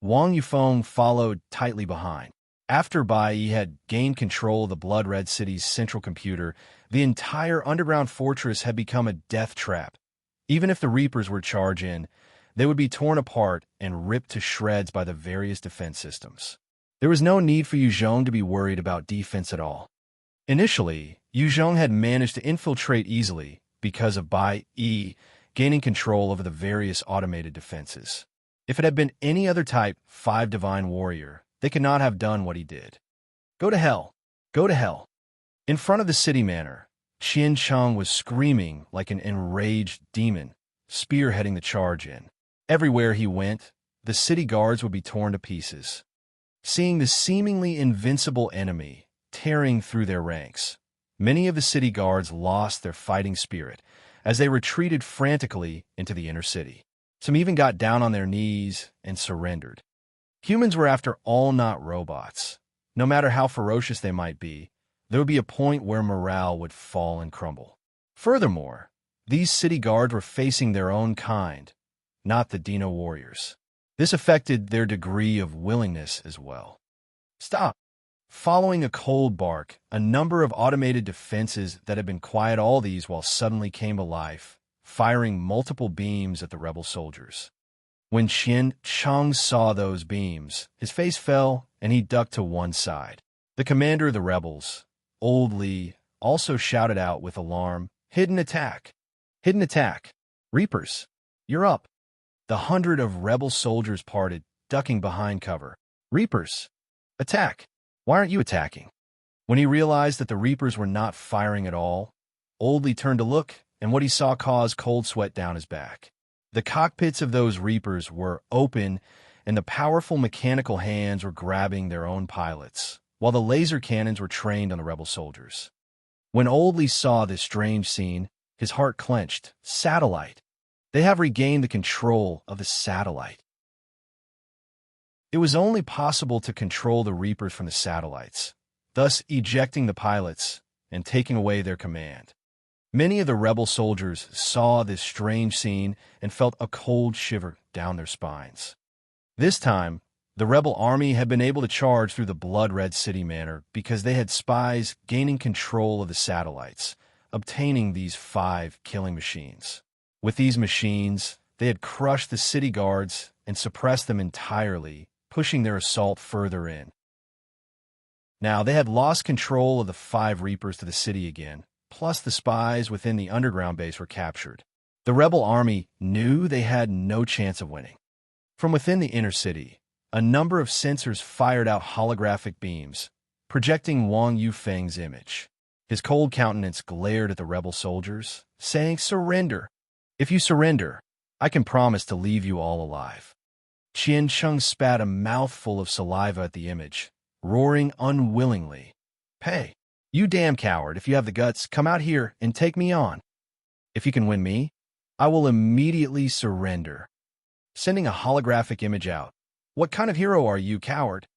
Wang Yufeng followed tightly behind. After Bai had gained control of the Blood-Red City's central computer, the entire underground fortress had become a death trap. Even if the Reapers were to charge in, they would be torn apart and ripped to shreds by the various defense systems. There was no need for Zhong to be worried about defense at all. Initially, Zhong had managed to infiltrate easily because of Bai gaining control over the various automated defenses. If it had been any other Type 5 Divine Warrior, they could not have done what he did. Go to hell! Go to hell! In front of the city manor, Qiong was screaming like an enraged demon, spearheading the charge in. Everywhere he went, the city guards would be torn to pieces. Seeing the seemingly invincible enemy tearing through their ranks, many of the city guards lost their fighting spirit as they retreated frantically into the inner city. Some even got down on their knees and surrendered. Humans were, after all, not robots. No matter how ferocious they might be, there would be a point where morale would fall and crumble. Furthermore, these city guards were facing their own kind, not the Dino warriors. This affected their degree of willingness as well. Stop! Following a cold bark, a number of automated defenses that had been quiet all these while suddenly came to life, firing multiple beams at the rebel soldiers. When Qiong saw those beams, his face fell and he ducked to one side. The commander of the rebels, Old Li, also shouted out with alarm, "Hidden attack! Hidden attack! Reapers, you're up!" The 100 of rebel soldiers parted, ducking behind cover. Reapers, attack! Why aren't you attacking? When he realized that the Reapers were not firing at all, Old Li turned to look, and what he saw caused cold sweat down his back. The cockpits of those Reapers were open, and the powerful mechanical hands were grabbing their own pilots, while the laser cannons were trained on the rebel soldiers. When Old Li saw this strange scene, his heart clenched. Satellite! They have regained the control of the satellite. It was only possible to control the Reapers from the satellites, thus ejecting the pilots and taking away their command. Many of the rebel soldiers saw this strange scene and felt a cold shiver down their spines. This time, the rebel army had been able to charge through the blood-red city manor because they had spies gaining control of the satellites, obtaining these 5 killing machines. With these machines, they had crushed the city guards and suppressed them entirely, pushing their assault further in. Now, they had lost control of the 5 Reapers to the city again, plus the spies within the underground base were captured. The rebel army knew they had no chance of winning. From within the inner city, a number of sensors fired out holographic beams, projecting Wang Yufeng's image. His cold countenance glared at the rebel soldiers, saying, "Surrender. If you surrender, I can promise to leave you all alive." Qiong spat a mouthful of saliva at the image, roaring unwillingly, "Hey, you damn coward, if you have the guts, come out here and take me on. If you can win me, I will immediately surrender." Sending a holographic image out. "What kind of hero are you, coward?"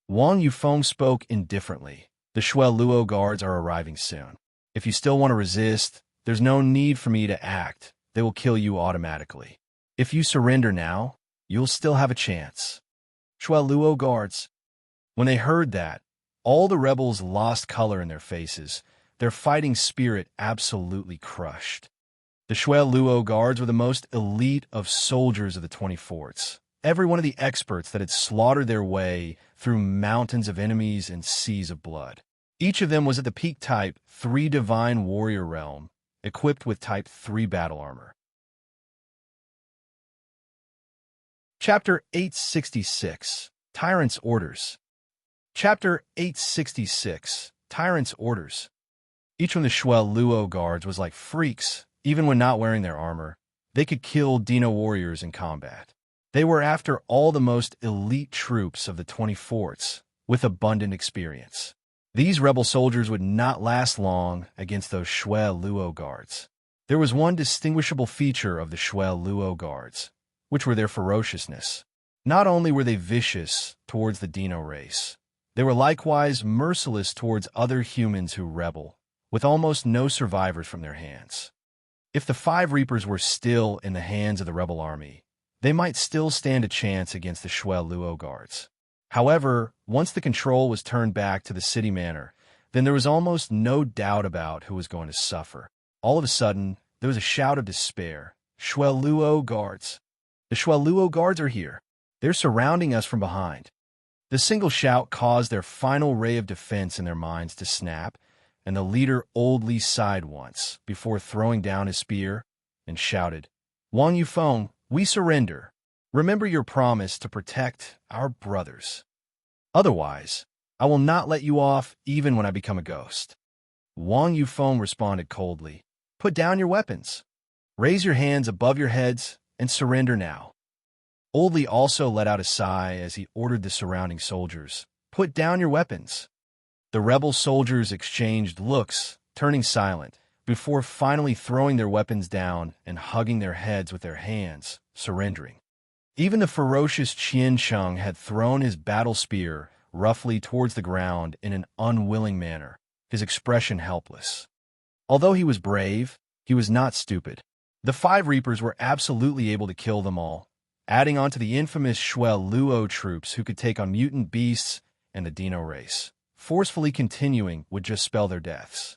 Wang Yufeng spoke indifferently. "The Shui Luo guards are arriving soon. If you still want to resist, there's no need for me to act. They will kill you automatically. If you surrender now, you'll still have a chance." Shui Luo guards. When they heard that, all the rebels lost color in their faces, their fighting spirit absolutely crushed. The Shui Luo guards were the most elite of soldiers of the 20 forts. Every one of the experts that had slaughtered their way through mountains of enemies and seas of blood. Each of them was at the peak Type 3 Divine Warrior realm, equipped with Type 3 battle armor. Chapter 866, Tyrant's Orders. Chapter 866, Tyrant's Orders. Each one of the Shui Luo guards was like freaks. Even when not wearing their armor, they could kill Dino warriors in combat. They were after all the most elite troops of the 20 forts, with abundant experience. These rebel soldiers would not last long against those Shui Luo guards. There was one distinguishable feature of the Shui Luo guards, which were their ferociousness. Not only were they vicious towards the Dino race, they were likewise merciless towards other humans who rebel, with almost no survivors from their hands. If the 5 Reapers were still in the hands of the rebel army, they might still stand a chance against the Shui Luo guards. However, once the control was turned back to the city manor, then there was almost no doubt about who was going to suffer. All of a sudden, there was a shout of despair. "Shui Luo guards! The Shui Luo guards are here! They're surrounding us from behind!" The single shout caused their final ray of defense in their minds to snap, and the leader oldly sighed once before throwing down his spear and shouted, "Wang Yufeng, we surrender. Remember your promise to protect our brothers. Otherwise, I will not let you off even when I become a ghost." Wang Yufeng responded coldly, "Put down your weapons. Raise your hands above your heads and surrender now." Oldly also let out a sigh as he ordered the surrounding soldiers, "Put down your weapons." The rebel soldiers exchanged looks, turning silent, before finally throwing their weapons down and hugging their heads with their hands, surrendering. Even the ferocious Qiong had thrown his battle spear roughly towards the ground in an unwilling manner, his expression helpless. Although he was brave, he was not stupid. The 5 Reapers were absolutely able to kill them all, adding on to the infamous Shui Luo troops who could take on mutant beasts and the Dino race. Forcefully continuing would just spell their deaths.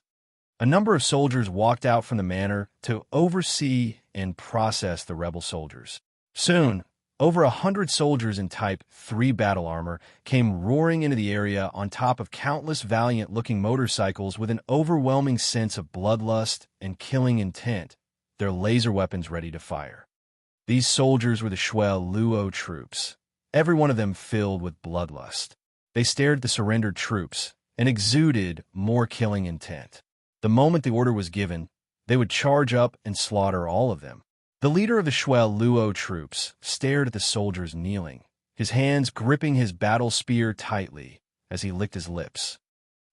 A number of soldiers walked out from the manor to oversee and process the rebel soldiers. Soon, over 100 soldiers in Type 3 battle armor came roaring into the area on top of countless valiant-looking motorcycles with an overwhelming sense of bloodlust and killing intent, their laser weapons ready to fire. These soldiers were the Shui Luo troops, every one of them filled with bloodlust. They stared at the surrendered troops and exuded more killing intent. The moment the order was given, they would charge up and slaughter all of them. The leader of the Shui Luo troops stared at the soldiers kneeling, his hands gripping his battle spear tightly as he licked his lips.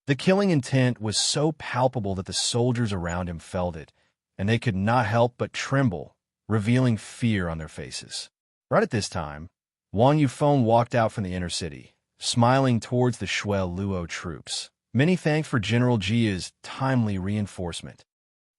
The killing intent was so palpable that the soldiers around him felt it, and they could not help but tremble, revealing fear on their faces. Right at this time, Wang Yufeng walked out from the inner city, smiling towards the Shui Luo troops. Many thanked for General Jia's timely reinforcement.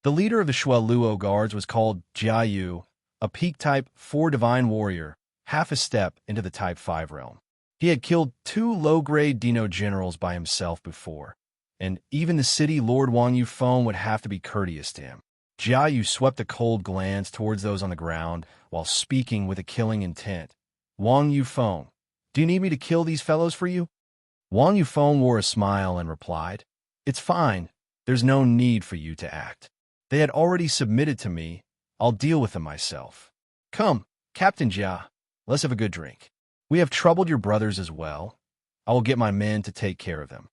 The leader of the Shui Luo guards was called Jia Yu, a peak Type 4 divine warrior, half a step into the Type 5 realm. He had killed 2 low-grade Dino generals by himself before, and even the city Lord Wang Yufeng would have to be courteous to him. Jia Yu swept a cold glance towards those on the ground while speaking with a killing intent. Wang Yufeng, do you need me to kill these fellows for you? Wang Yufeng wore a smile and replied, It's fine. There's no need for you to act. They had already submitted to me. I'll deal with them myself. Come, Captain Jia, let's have a good drink. We have troubled your brothers as well. I will get my men to take care of them.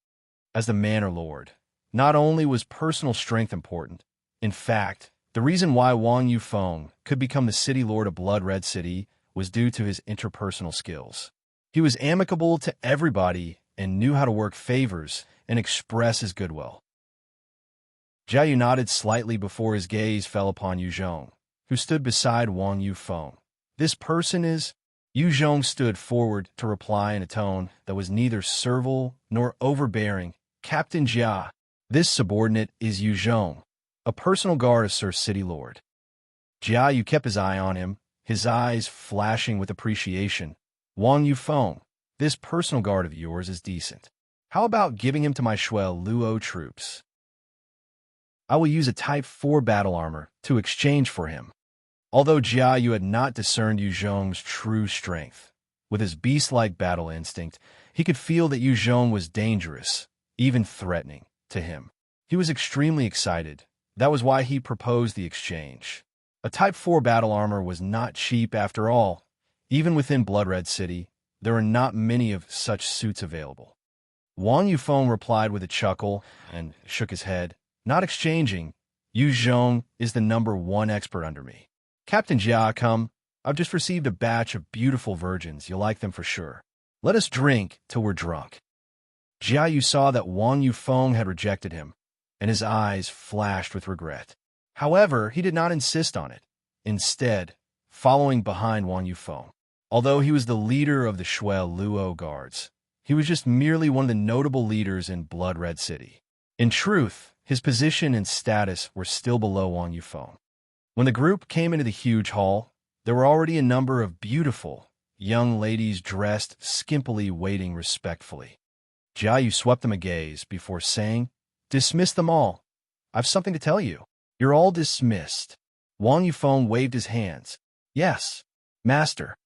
As the Manor Lord, not only was personal strength important, in fact, the reason why Wang Yufeng could become the city lord of Blood Red City was due to his interpersonal skills. He was amicable to everybody and knew how to work favors and express his goodwill. Jia Yu nodded slightly before his gaze fell upon Yu Zhong, who stood beside Wang Yufeng. This person is... Yu Zhong stood forward to reply in a tone that was neither servile nor overbearing. Captain Jia, this subordinate is Yu Zhong, a personal guard of Sir City Lord. Jia Yu kept his eye on him, his eyes flashing with appreciation. Wang Yufeng, this personal guard of yours is decent. How about giving him to my Shui Luo troops? I will use a Type 4 battle armor to exchange for him. Although Jia Yu had not discerned Yu Zhong's true strength, with his beast-like battle instinct, he could feel that Yu Zhong was dangerous, even threatening, to him. He was extremely excited. That was why he proposed the exchange. A Type 4 battle armor was not cheap after all. Even within Blood Red City, there are not many of such suits available. Wang Yufeng replied with a chuckle and shook his head. Not exchanging. Yu Zhong is the #1 expert under me. Captain Jia, come. I've just received a batch of beautiful virgins. You'll like them for sure. Let us drink till we're drunk. Jia Yu saw that Wang Yufeng had rejected him, and his eyes flashed with regret. However, he did not insist on it. Instead, following behind Wang Yufeng. Although he was the leader of the Shui Luo guards, he was just merely one of the notable leaders in Blood Red City. In truth, his position and status were still below Wang Yufeng. When the group came into the huge hall, there were already a number of beautiful, young ladies dressed skimpily waiting respectfully. Jia Yu swept them a gaze before saying, Dismiss them all. I've something to tell you. You're all dismissed. Wang Yufeng waved his hands. Yes, master.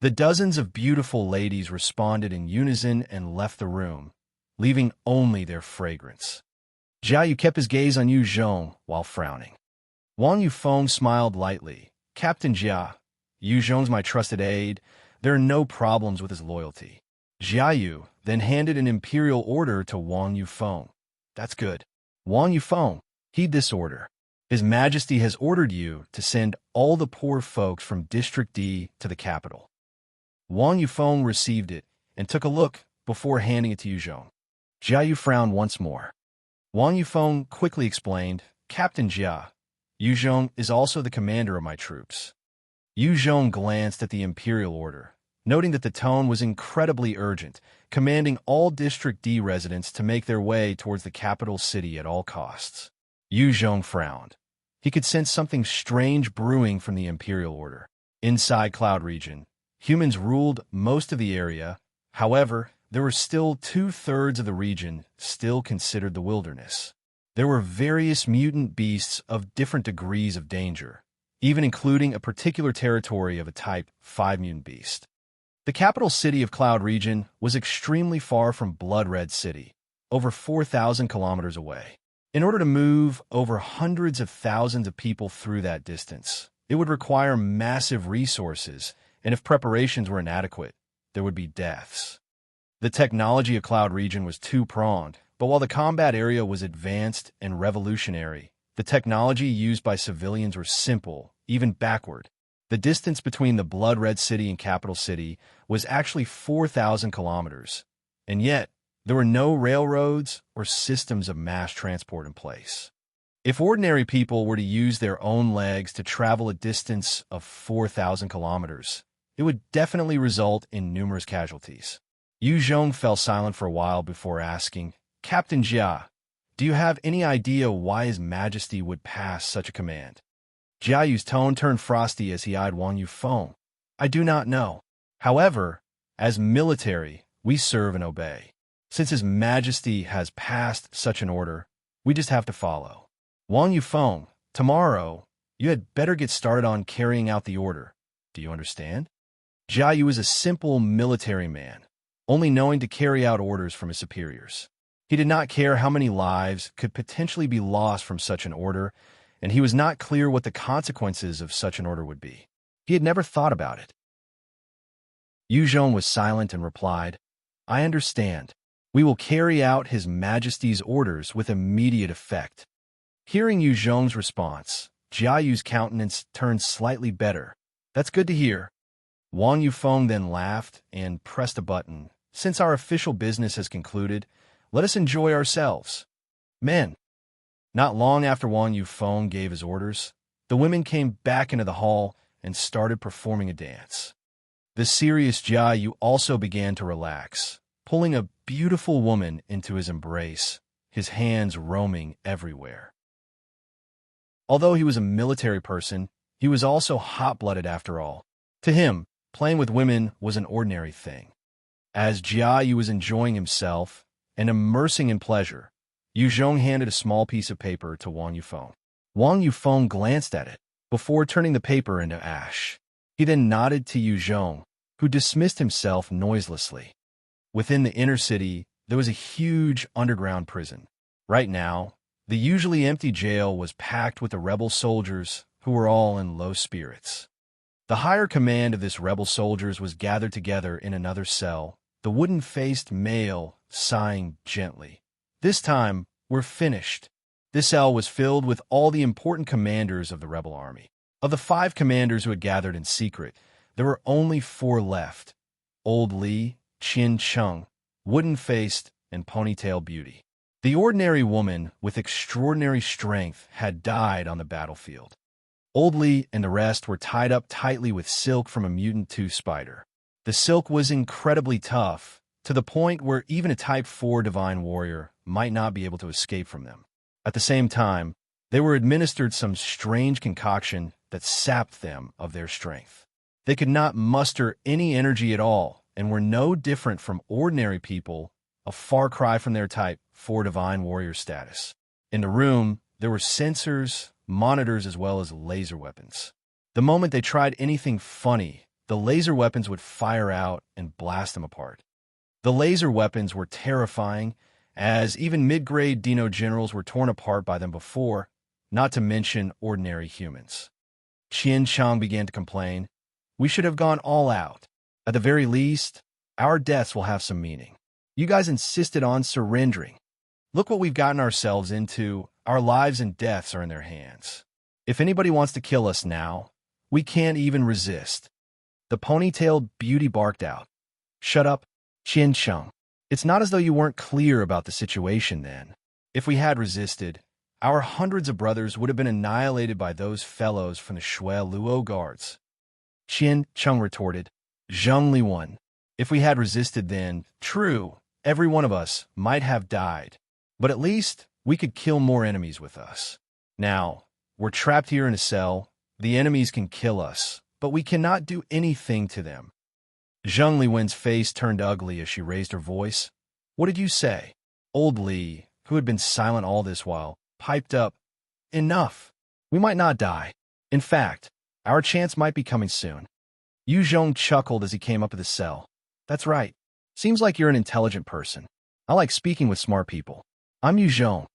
The dozens of beautiful ladies responded in unison and left the room, leaving only their fragrance. Jia Yu kept his gaze on Yu Zhong while frowning. Wang Yufeng smiled lightly. Captain Jia, Yu Zhong's my trusted aide. There are no problems with his loyalty. Jia Yu then handed an imperial order to Wang Yufeng. That's good. Wang Yufeng, heed this order. His Majesty has ordered you to send all the poor folks from District D to the capital. Wang Yufeng received it and took a look before handing it to Yu Zhong. Jia Yu frowned once more. Wang Yufeng quickly explained, Captain Jia, Yu Zhong is also the commander of my troops. Yu Zhong glanced at the imperial order, noting that the tone was incredibly urgent, commanding all District D residents to make their way towards the capital city at all costs. Yu Zhong frowned. He could sense something strange brewing from the imperial order. Inside Cloud Region, humans ruled most of the area. However, there were still 2/3 of the region still considered the wilderness. There were various mutant beasts of different degrees of danger, even including a particular territory of a Type 5 mutant beast. The capital city of Cloud Region was extremely far from Blood Red City, over 4,000 kilometers away. In order to move over hundreds of thousands of people through that distance, it would require massive resources, and if preparations were inadequate, there would be deaths. The technology of Cloud Region was two-pronged, but while the combat area was advanced and revolutionary, the technology used by civilians were simple, even backward. The distance between the Blood Red City and Capital City was actually 4,000 kilometers, and yet there were no railroads or systems of mass transport in place. If ordinary people were to use their own legs to travel a distance of 4,000 kilometers, it would definitely result in numerous casualties. Zhong fell silent for a while before asking, Captain Jia, do you have any idea why His Majesty would pass such a command? Jiayu's tone turned frosty as he eyed Wang Yufeng. I do not know. However, as military, we serve and obey. Since His Majesty has passed such an order, we just have to follow. Wang Yufeng, tomorrow, you had better get started on carrying out the order. Do you understand? Jiayu is a simple military man, only knowing to carry out orders from his superiors. He did not care how many lives could potentially be lost from such an order, and he was not clear what the consequences of such an order would be. He had never thought about it. Zhong was silent and replied, I understand. We will carry out His Majesty's orders with immediate effect. Hearing Zhong's response, Jiayu's countenance turned slightly better. That's good to hear. Wang Yufeng then laughed and pressed a button. Since our official business has concluded, let us enjoy ourselves. Men. Not long after Wang Yufeng gave his orders, the women came back into the hall and started performing a dance. The serious Jiayu also began to relax, pulling a beautiful woman into his embrace, his hands roaming everywhere. Although he was a military person, he was also hot-blooded after all. To him, playing with women was an ordinary thing. As Jiayu was enjoying himself and immersing in pleasure, Zhong handed a small piece of paper to Wang Yufeng. Wang Yufeng glanced at it before turning the paper into ash. He then nodded to Zhong, who dismissed himself noiselessly. Within the inner city, there was a huge underground prison. Right now, the usually empty jail was packed with the rebel soldiers who were all in low spirits. The higher command of this rebel soldiers was gathered together in another cell, the wooden-faced male sighing gently. This time, we're finished. This cell was filled with all the important commanders of the rebel army. Of the 5 commanders who had gathered in secret, there were only 4 left: Old Li, Qiong, wooden-faced, and ponytail beauty. The ordinary woman with extraordinary strength had died on the battlefield. Old Li and the rest were tied up tightly with silk from a mutant tooth spider. The silk was incredibly tough, to the point where even a Type 4 divine warrior might not be able to escape from them. At the same time, they were administered some strange concoction that sapped them of their strength. They could not muster any energy at all and were no different from ordinary people, a far cry from their Type 4 divine warrior status. In the room, there were sensors, monitors, as well as laser weapons. The moment they tried anything funny, the laser weapons would fire out and blast them apart. The laser weapons were terrifying, as even mid-grade Dino generals were torn apart by them before, not to mention ordinary humans. Qiong began to complain. We should have gone all out. At the very least, our deaths will have some meaning. You guys insisted on surrendering. Look what we've gotten ourselves into. Our lives and deaths are in their hands. If anybody wants to kill us now, we can't even resist. The ponytailed beauty barked out. Shut up, Qiong. It's not as though you weren't clear about the situation then. If we had resisted, our hundreds of brothers would have been annihilated by those fellows from the Shui Luo guards. Qiong retorted. Zhong Li won. If we had resisted then, true, every one of us might have died. But at least we could kill more enemies with us. Now, we're trapped here in a cell. The enemies can kill us, but we cannot do anything to them. Zhong Liwen's face turned ugly as she raised her voice. What did you say? Old Li, who had been silent all this while, piped up. Enough. We might not die. In fact, our chance might be coming soon. Zhong chuckled as he came up to the cell. That's right. Seems like you're an intelligent person. I like speaking with smart people. I'm Zhong.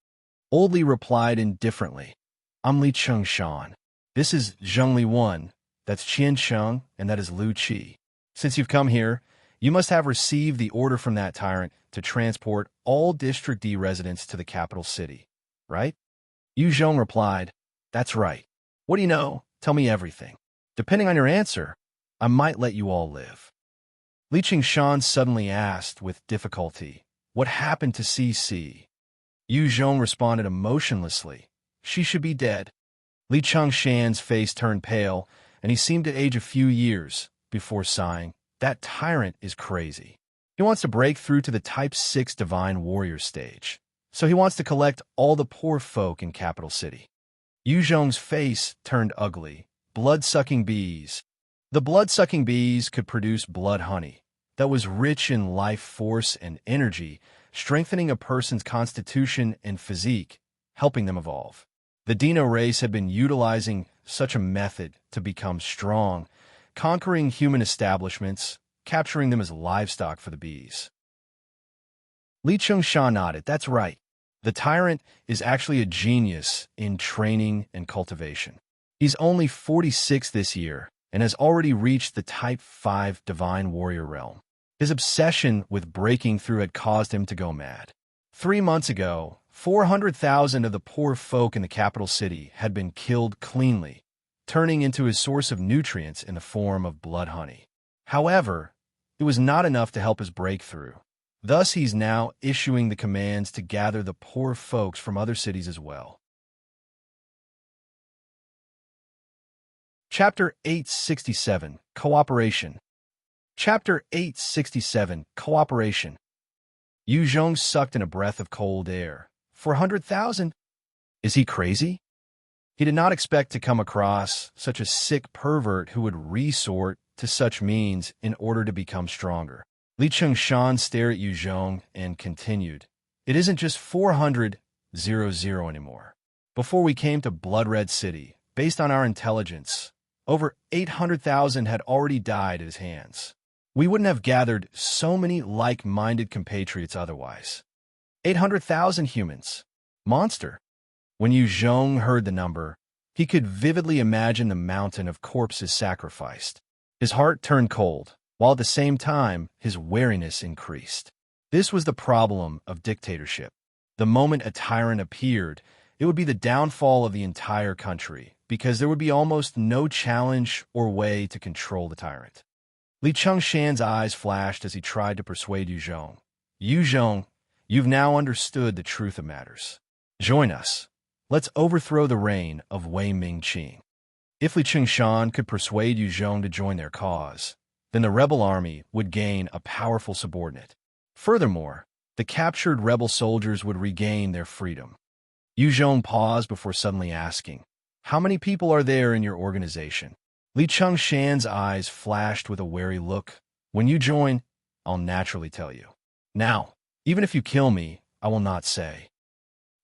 Old Li replied indifferently. I'm Li Chengshan. This is Zhong Li 1. That's Qiong, and that is Lu Qi. Since you've come here, you must have received the order from that tyrant to transport all District D residents to the capital city, right? Zhong replied, That's right. What do you know? Tell me everything. Depending on your answer, I might let you all live. Li Chengshan suddenly asked with difficulty, What happened to CC? Zhong responded emotionlessly, She should be dead. Li Chengshan's face turned pale, and he seemed to age a few years, before sighing, "That Tyrant is crazy. He wants to break through to the Type 6 Divine Warrior stage. So he wants to collect all the poor folk in Capital City." Zhong's face turned ugly. Blood-sucking bees. The blood-sucking bees could produce blood honey that was rich in life force and energy, strengthening a person's constitution and physique, helping them evolve. The Dino race had been utilizing such a method to become strong, conquering human establishments, capturing them as livestock for the bees. Qiong nodded. "That's right. The Tyrant is actually a genius in training and cultivation. He's only 46 this year and has already reached the Type 5 Divine Warrior realm. His obsession with breaking through had caused him to go mad. 3 months ago, 400,000 of the poor folk in the capital city had been killed cleanly, turning into his source of nutrients in the form of blood honey. However, it was not enough to help his breakthrough. Thus, he's now issuing the commands to gather the poor folks from other cities as well." Chapter 867, Cooperation. Chapter 867, Cooperation. Zhong sucked in a breath of cold air. 400,000? Is he crazy? He did not expect to come across such a sick pervert who would resort to such means in order to become stronger. Qiong stared at Zhong and continued, "It isn't just 400,000 anymore. Before we came to Blood Red City, based on our intelligence, over 800,000 had already died at his hands. We wouldn't have gathered so many like-minded compatriots otherwise. 800,000 humans. Monster." When Zhong heard the number, he could vividly imagine the mountain of corpses sacrificed. His heart turned cold, while at the same time, his wariness increased. This was the problem of dictatorship. The moment a tyrant appeared, it would be the downfall of the entire country, because there would be almost no challenge or way to control the tyrant. Qiong's eyes flashed as he tried to persuade Zhong. "Zhong, you've now understood the truth of matters. Join us. Let's overthrow the reign of Wei Mingqing." If Qiong could persuade Zhong to join their cause, then the rebel army would gain a powerful subordinate. Furthermore, the captured rebel soldiers would regain their freedom. Zhong paused before suddenly asking, "How many people are there in your organization?" Qiong's eyes flashed with a wary look. "When you join, I'll naturally tell you. Now, even if you kill me, I will not say."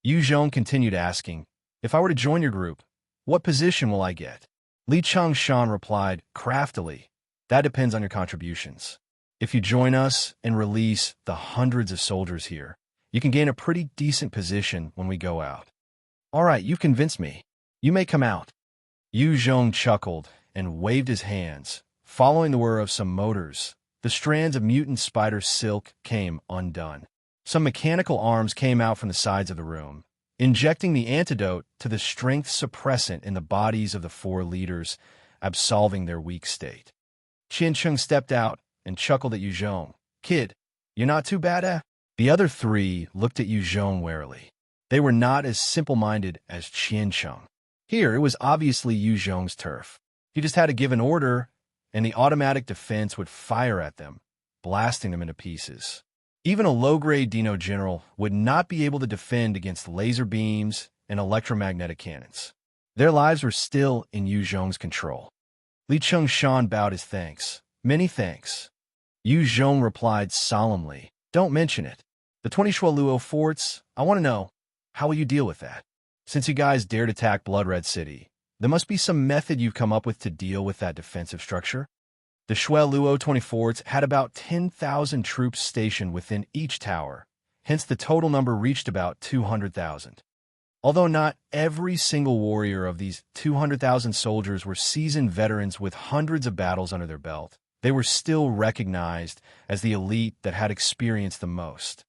Zhong continued asking, "If I were to join your group, what position will I get?" Qiong replied craftily, "That depends on your contributions. If you join us and release the hundreds of soldiers here, you can gain a pretty decent position when we go out." "All right, you've convinced me. You may come out." Zhong chuckled and waved his hands. Following the whir of some motors, the strands of mutant spider silk came undone. Some mechanical arms came out from the sides of the room, injecting the antidote to the strength suppressant in the bodies of the 4 leaders, absolving their weak state. Qiong stepped out and chuckled at Zhong. "Kid, you're not too bad, eh?" The other 3 looked at Zhong warily. They were not as simple-minded as Qiong. Here, it was obviously Zhong's turf. He just had to give an order, and the automatic defense would fire at them, blasting them into pieces. Even a low-grade Dino general would not be able to defend against laser beams and electromagnetic cannons. Their lives were still in Zhong's control. Qiong bowed his thanks. "Many thanks." Zhong replied solemnly, "Don't mention it. The 20 Shualuo forts, I want to know, how will you deal with that? Since you guys dared attack Blood Red City, there must be some method you've come up with to deal with that defensive structure." The Shualuo 20 forts had about 10,000 troops stationed within each tower, hence the total number reached about 200,000. Although not every single warrior of these 200,000 soldiers were seasoned veterans with hundreds of battles under their belt, they were still recognized as the elite that had experienced the most.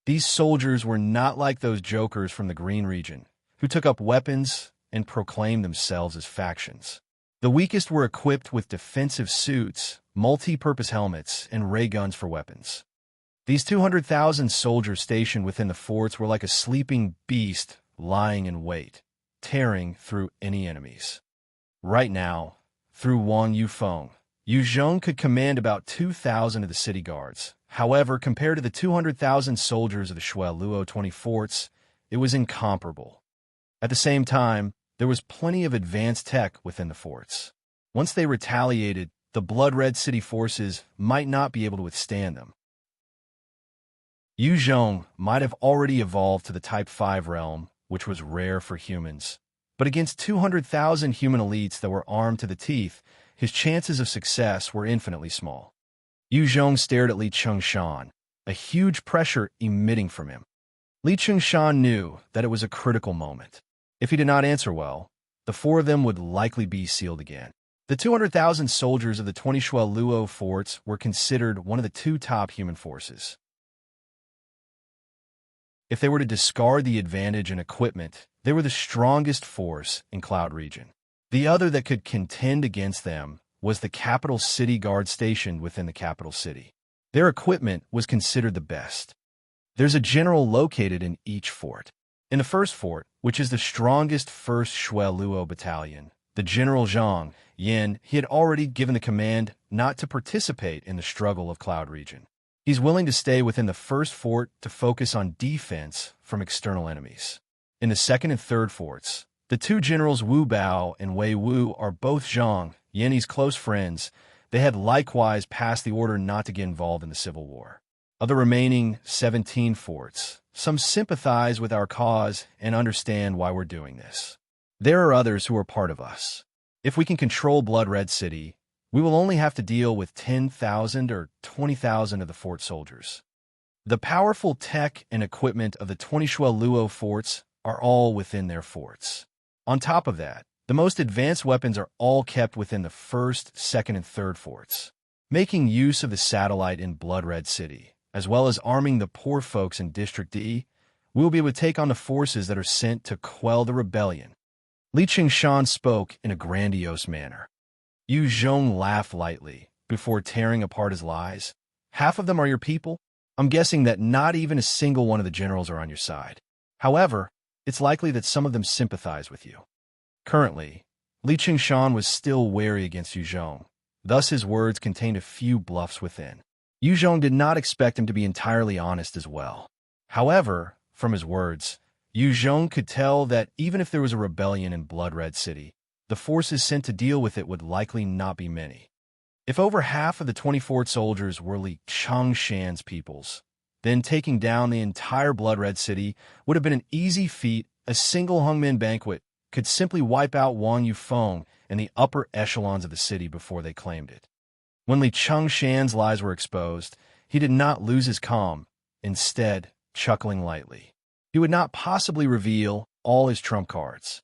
These soldiers were not like those jokers from the Green region, who took up weapons and proclaimed themselves as factions. The weakest were equipped with defensive suits, multi-purpose helmets, and ray guns for weapons. These 200,000 soldiers stationed within the forts were like a sleeping beast lying in wait, tearing through any enemies. Right now, through Wang Yufeng, Zhong could command about 2,000 of the city guards. However, compared to the 200,000 soldiers of the Shui Luo 20 forts, it was incomparable. At the same time, there was plenty of advanced tech within the forts. Once they retaliated, the blood-red city forces might not be able to withstand them. Zhong might have already evolved to the Type 5 realm, which was rare for humans. But against 200,000 human elites that were armed to the teeth, his chances of success were infinitely small. Zhong stared at Li Chengshan, a huge pressure emitting from him. Li Chengshan knew that it was a critical moment. If he did not answer well, the four of them would likely be sealed again. The 200,000 soldiers of the 20 Shui Luo forts were considered one of the two top human forces. If they were to discard the advantage in equipment, they were the strongest force in Cloud Region. The other that could contend against them was the capital city guard stationed within the capital city. Their equipment was considered the best. There's a general located in each fort. In the first fort, which is the strongest 1st Shui Luo battalion, the General Zhong, he had already given the command not to participate in the struggle of Cloud Region. He's willing to stay within the first fort to focus on defense from external enemies. In the second and third forts, the two generals Wu Bao and Wei Wu are both Zhong, Yanni's close friends. They had likewise passed the order not to get involved in the civil war. Of the remaining 17 forts, some sympathize with our cause and understand why we're doing this. There are others who are part of us. If we can control Blood Red City, we will only have to deal with 10,000 or 20,000 of the fort soldiers. The powerful tech and equipment of the 20 Shui Luo forts are all within their forts. On top of that, the most advanced weapons are all kept within the first, second, and third forts. Making use of the satellite in Blood Red City, as well as arming the poor folks in District D, we will be able to take on the forces that are sent to quell the rebellion. Li Chengshan spoke in a grandiose manner. Zhong laughed lightly before tearing apart his lies. Half of them are your people? I'm guessing that not even a single one of the generals are on your side. However, it's likely that some of them sympathize with you. Currently, Li Chengshan was still wary against Zhong, thus his words contained a few bluffs within. Zhong did not expect him to be entirely honest as well. However, from his words, Zhong could tell that even if there was a rebellion in Blood Red City, the forces sent to deal with it would likely not be many. If over half of the 20 fort soldiers were Li Chengshan's peoples, then taking down the entire Blood Red City would have been an easy feat. A single Hungmin banquet could simply wipe out Wang Yufeng and the upper echelons of the city before they claimed it. When Li Chengshan's lies were exposed, he did not lose his calm, instead chuckling lightly. He would not possibly reveal all his trump cards.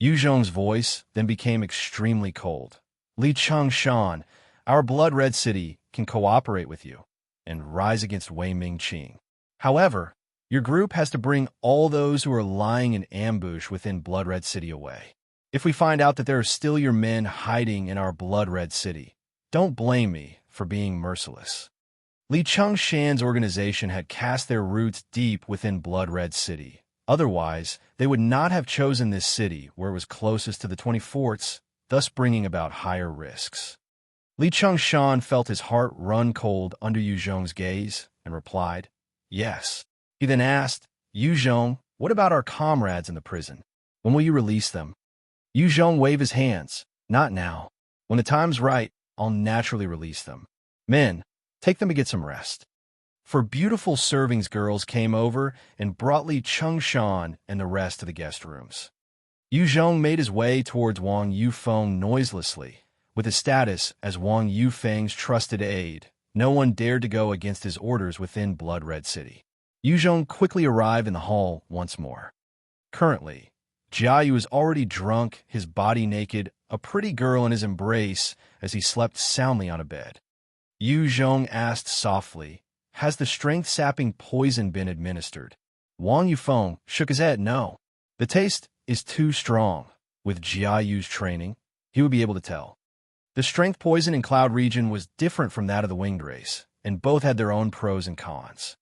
Zhong's voice then became extremely cold. Li Chengshan, our Blood Red City can cooperate with you and rise against Wei Mingqing. However, your group has to bring all those who are lying in ambush within Blood Red City away. If we find out that there are still your men hiding in our Blood Red City, don't blame me for being merciless. Li Chengshan's organization had cast their roots deep within Blood Red City. Otherwise, they would not have chosen this city where it was closest to the 20 forts, thus bringing about higher risks. Li Chengshan felt his heart run cold under Zhong's gaze and replied, "Yes." He then asked, "Zhong, what about our comrades in the prison? When will you release them?" Zhong waved his hands. "Not now. When the time's right, I'll naturally release them. Men, take them to get some rest." For beautiful servings girls came over and brought Li Chengshan and the rest to the guest rooms. Zhong made his way towards Wang Yufeng noiselessly. With his status as Wang Yufeng's trusted aide, no one dared to go against his orders within Blood Red City. Zhong quickly arrived in the hall once more. Currently, Jiayu is already drunk, his body naked, a pretty girl in his embrace as he slept soundly on a bed. Zhong asked softly, "Has the strength-sapping poison been administered?" Wang Yufeng shook his head. "No. The taste is too strong. With Jiayu's training, he would be able to tell." The strength poison in Cloud Region was different from that of the winged race, and both had their own pros and cons.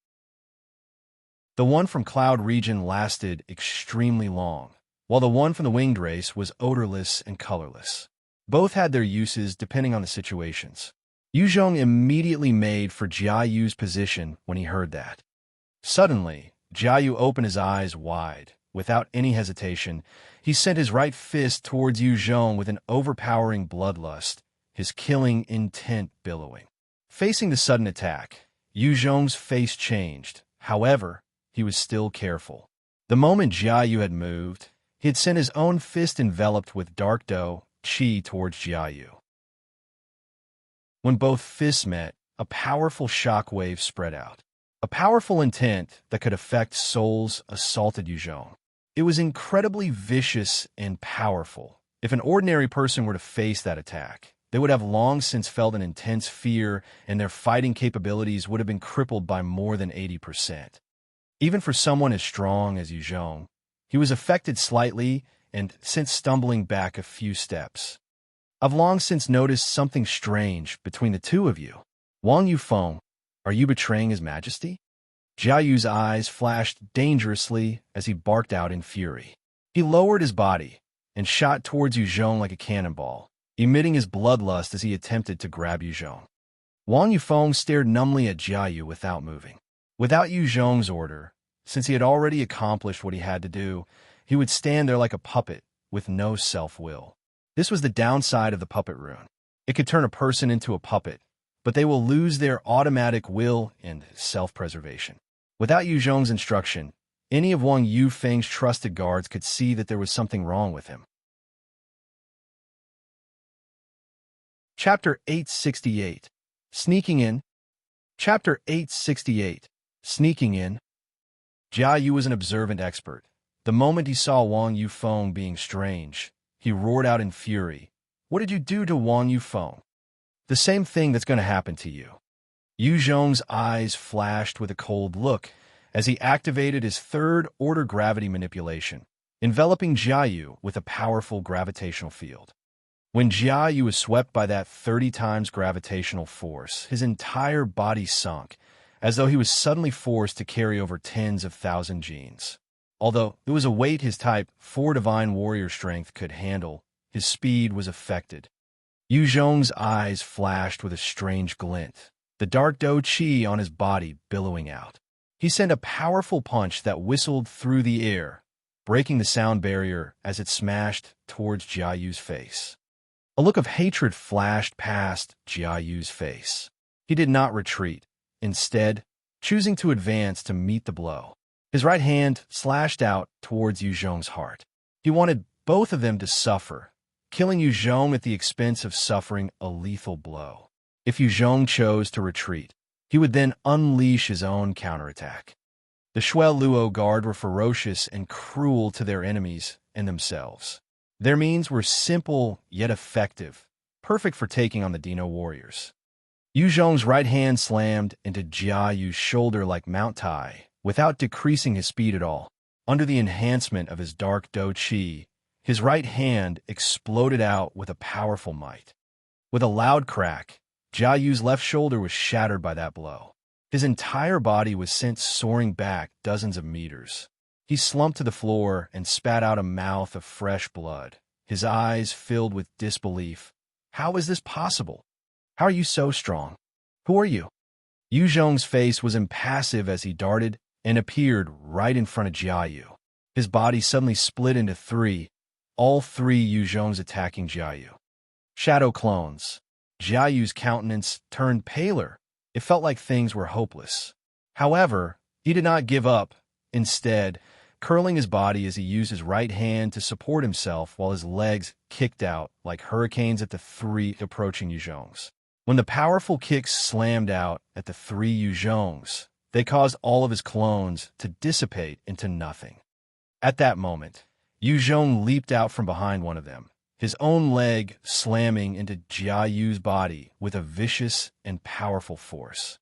The one from Cloud Region lasted extremely long, while the one from the winged race was odorless and colorless. Both had their uses depending on the situations. Zhong immediately made for Jiayu's position when he heard that. Suddenly, Jiayu opened his eyes wide. Without any hesitation, he sent his right fist towards Zhong with an overpowering bloodlust, his killing intent billowing. Facing the sudden attack, Zhong's face changed. However, he was still careful. The moment Jiayu had moved, he had sent his own fist enveloped with dark dough, qi towards Jiayu. When both fists met, a powerful shockwave spread out. A powerful intent that could affect souls assaulted Zhong. It was incredibly vicious and powerful. If an ordinary person were to face that attack, they would have long since felt an intense fear, and their fighting capabilities would have been crippled by more than 80%. Even for someone as strong as Zhong, he was affected slightly and sent stumbling back a few steps. I've long since noticed something strange between the two of you. Wang Yufeng, are you betraying His Majesty? Jiayu's eyes flashed dangerously as he barked out in fury. He lowered his body and shot towards Zhong like a cannonball, emitting his bloodlust as he attempted to grab Zhong. Wang Yufeng stared numbly at Jiayu without moving. Without Zhong's order, since he had already accomplished what he had to do, he would stand there like a puppet with no self-will. This was the downside of the puppet rune. It could turn a person into a puppet, but they will lose their automatic will and self-preservation. Without Zhong's instruction, any of Wang Yufeng's trusted guards could see that there was something wrong with him. Chapter 868. Sneaking In. Chapter 868. Sneaking In. Jiayu was an observant expert. The moment he saw Wang Yufeng being strange, he roared out in fury. What did you do to Wang Yufeng? The same thing that's going to happen to you. Zhong's eyes flashed with a cold look as he activated his third-order gravity manipulation, enveloping Jiayu with a powerful gravitational field. When Jiayu was swept by that 30 times gravitational force, his entire body sunk, as though he was suddenly forced to carry over tens of thousand genes. Although it was a weight his Type 4 Divine Warrior strength could handle, his speed was affected. Zhong's eyes flashed with a strange glint, the dark dough qi on his body billowing out. He sent a powerful punch that whistled through the air, breaking the sound barrier as it smashed towards Jiayu's face. A look of hatred flashed past Jiayu's face. He did not retreat, instead, choosing to advance to meet the blow. His right hand slashed out towards Zhong's heart. He wanted both of them to suffer, killing Zhong at the expense of suffering a lethal blow. If Zhong chose to retreat, he would then unleash his own counterattack. The Shuai Luo Guard were ferocious and cruel to their enemies and themselves. Their means were simple yet effective, perfect for taking on the Dino warriors. Zhong's right hand slammed into Jiayu's shoulder like Mount Tai, without decreasing his speed at all. Under the enhancement of his dark dough qi, his right hand exploded out with a powerful might. With a loud crack, Jiayu's left shoulder was shattered by that blow. His entire body was sent soaring back dozens of meters. He slumped to the floor and spat out a mouth of fresh blood, his eyes filled with disbelief. How is this possible? How are you so strong? Who are you? Zhong's face was impassive as he darted and appeared right in front of Jiayu. His body suddenly split into three, all three Zhong's attacking Jiayu. Shadow clones. Jiayu's countenance turned paler. It felt like things were hopeless. However, he did not give up. Instead, curling his body as he used his right hand to support himself while his legs kicked out like hurricanes at the three approaching Zhongs. When the powerful kicks slammed out at the three Zhongs, they caused all of his clones to dissipate into nothing. At that moment, Zhong leaped out from behind one of them, his own leg slamming into Jiayu's body with a vicious and powerful force.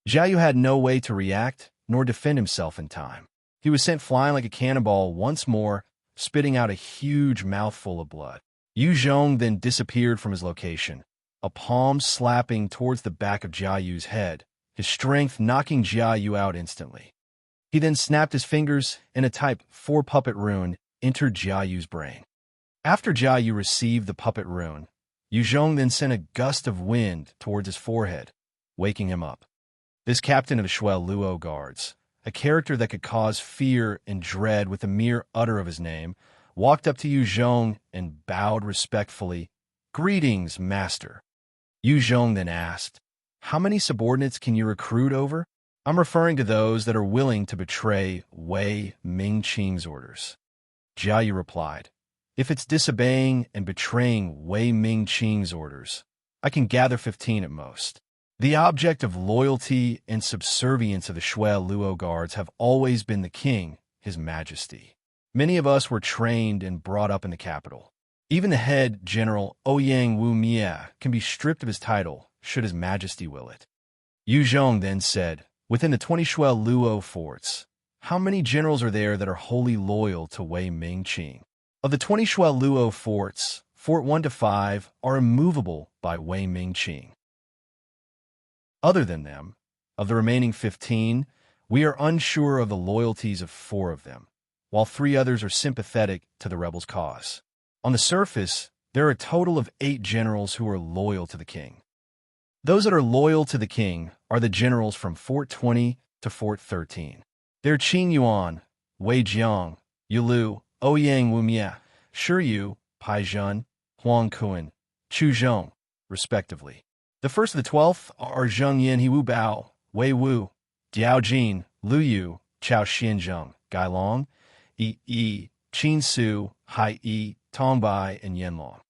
Jiayu had no way to react nor defend himself in time. He was sent flying like a cannonball once more, spitting out a huge mouthful of blood. Zhong then disappeared from his location, a palm slapping towards the back of Jiayu's head, his strength knocking Jiayu out instantly. He then snapped his fingers, and a Type 4 puppet rune entered Jiayu's brain. After Jiayu received the puppet rune, Zhong then sent a gust of wind towards his forehead, waking him up. This captain of the Shuai Luo guards, a character that could cause fear and dread with the mere utter of his name, walked up to Zhong and bowed respectfully. "Greetings, master." Zhong then asked, "How many subordinates can you recruit over?" "I'm referring to those that are willing to betray Wei Mingqing's orders." Jiayu replied, "If it's disobeying and betraying Wei Mingqing's orders, I can gather 15 at most." The object of loyalty and subservience of the Shuai Luo guards have always been the king, his majesty. Many of us were trained and brought up in the capital. Even the head general Ouyang Wu Mia can be stripped of his title, should his majesty will it. Zhong then said, "Within the 20 Shuai Luo forts, how many generals are there that are wholly loyal to Wei Mingqing?" Of the 20 Shuai Luo forts, Fort 1 to 5 are immovable by Wei Mingqing. Other than them, of the remaining 15, we are unsure of the loyalties of 4 of them, while 3 others are sympathetic to the rebels' cause. On the surface, there are a total of 8 generals who are loyal to the king. Those that are loyal to the king are the generals from Fort 20 to Fort 13. They're Qin Yuan, Wei Jiang, Yulu, Ouyang Wumia, Shiyu, Pai Zhun, Huang Kuan, Chu Zhong, respectively. The first of the 12th are Zheng Yin He Wu Bao, Wei Wu, Diao Jin, Lu Yu, Chao Xianzheng, Gai Long, Yi, Qin Su, Hai Yi, Tong Bai, and Yanlong.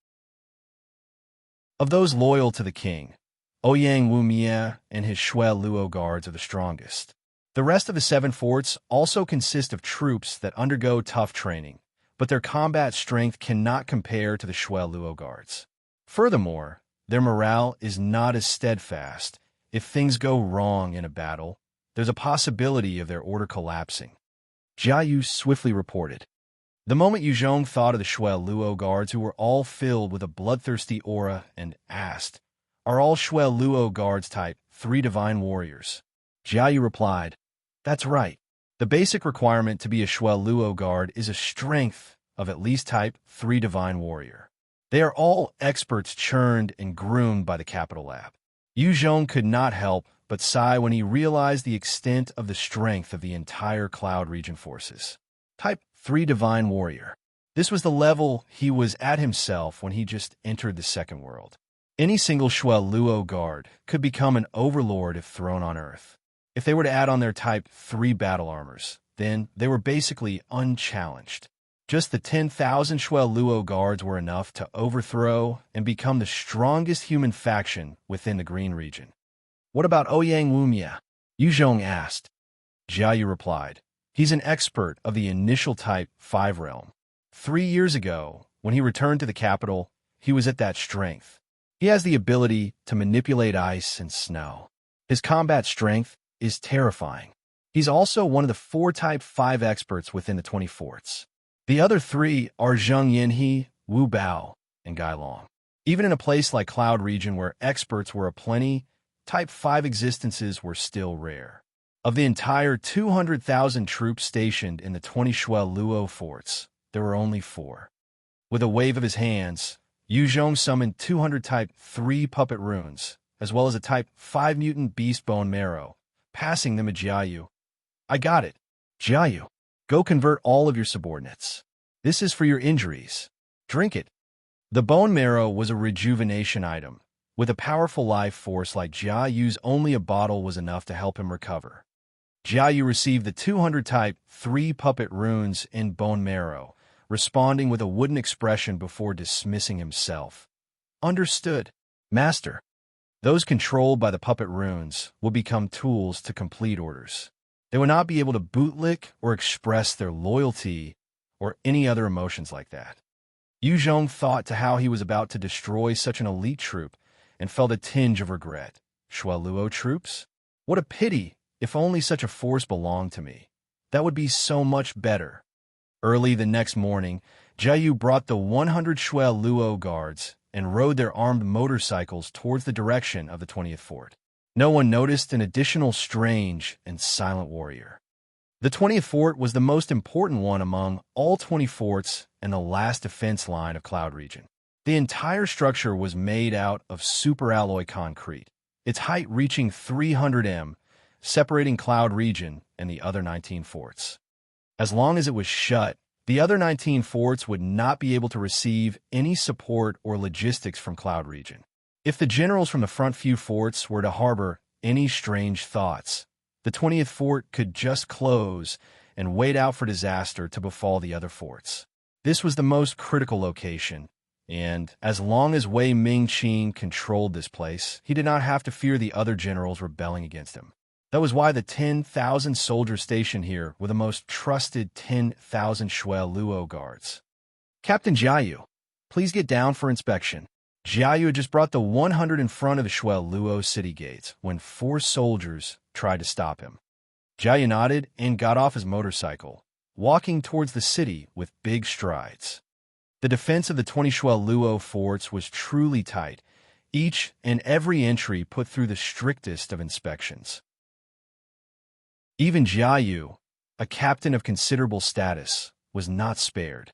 Of those loyal to the king, Ouyang Wu Mia and his Shuai Luo guards are the strongest. The rest of the 7 forts also consist of troops that undergo tough training, but their combat strength cannot compare to the Shuai Luo guards. Furthermore, their morale is not as steadfast. If things go wrong in a battle, there's a possibility of their order collapsing. Jiayu swiftly reported. The moment Zhong thought of the Shuai Luo guards, who were all filled with a bloodthirsty aura, and asked, "Are all Shuai Luo guards type 3 divine warriors?" Jiayu replied, "That's right. The basic requirement to be a Shuai Luo guard is a strength of at least type 3 divine warrior. They are all experts churned and groomed by the Capital Lab." Zhong could not help but sigh when he realized the extent of the strength of the entire Cloud Region forces. Type 3 divine warrior. This was the level he was at himself when he just entered the second world. Any single Shuai Luo guard could become an overlord if thrown on Earth. If they were to add on their Type 3 battle armors, then they were basically unchallenged. Just the 10,000 Shuai Luo guards were enough to overthrow and become the strongest human faction within the Green region. "What about Ouyang Wumia?" Zhong asked. Jiayu replied, "He's an expert of the initial Type 5 realm. 3 years ago, when he returned to the capital, he was at that strength. He has the ability to manipulate ice and snow. His combat strength is terrifying. He's also one of the 4 Type 5 experts within the 20 forts. The other 3 are Zheng Yinhe, Wu Bao, and Gai Long. Even in a place like Cloud Region where experts were aplenty, Type 5 existences were still rare. Of the entire 200,000 troops stationed in the 20 Shuai Luo forts, there were only 4. With a wave of his hands, Zhong summoned 200 Type 3 puppet runes, as well as a Type 5 mutant beast bone marrow, passing them to Jiayu. "I got it. Jiayu, go convert all of your subordinates. This is for your injuries. Drink it." The bone marrow was a rejuvenation item. With a powerful life force like Jiayu's, only a bottle was enough to help him recover. Jiayu received the 200 Type 3 puppet runes in bone marrow, responding with a wooden expression before dismissing himself. "Understood, Master." Those controlled by the puppet runes will become tools to complete orders. They will not be able to bootlick or express their loyalty or any other emotions like that. Zhong thought to how he was about to destroy such an elite troop and felt a tinge of regret. Shuai Luo troops? What a pity! If only such a force belonged to me. That would be so much better. Early the next morning, Jiayu brought the 100 Shuai Luo guards and rode their armed motorcycles towards the direction of the 20th fort. No one noticed an additional strange and silent warrior. The 20th fort was the most important one among all 20 forts and the last defense line of Cloud Region. The entire structure was made out of superalloy concrete, its height reaching 300 m, separating Cloud Region and the other 19 forts. As long as it was shut, the other 19 forts would not be able to receive any support or logistics from Cloud Region. If the generals from the front few forts were to harbor any strange thoughts, the 20th fort could just close and wait out for disaster to befall the other forts. This was the most critical location, and as long as Wei Mingqing controlled this place, he did not have to fear the other generals rebelling against him. That was why the 10,000 soldiers stationed here were the most trusted 10,000 Shui Luo guards. Captain Jiayu, please get down for inspection. Jiayu had just brought the 100 in front of the Shui Luo city gates when 4 soldiers tried to stop him. Jiayu nodded and got off his motorcycle, walking towards the city with big strides. The defense of the 20 Shui Luo forts was truly tight, each and every entry put through the strictest of inspections. Even Jiayu, a captain of considerable status, was not spared.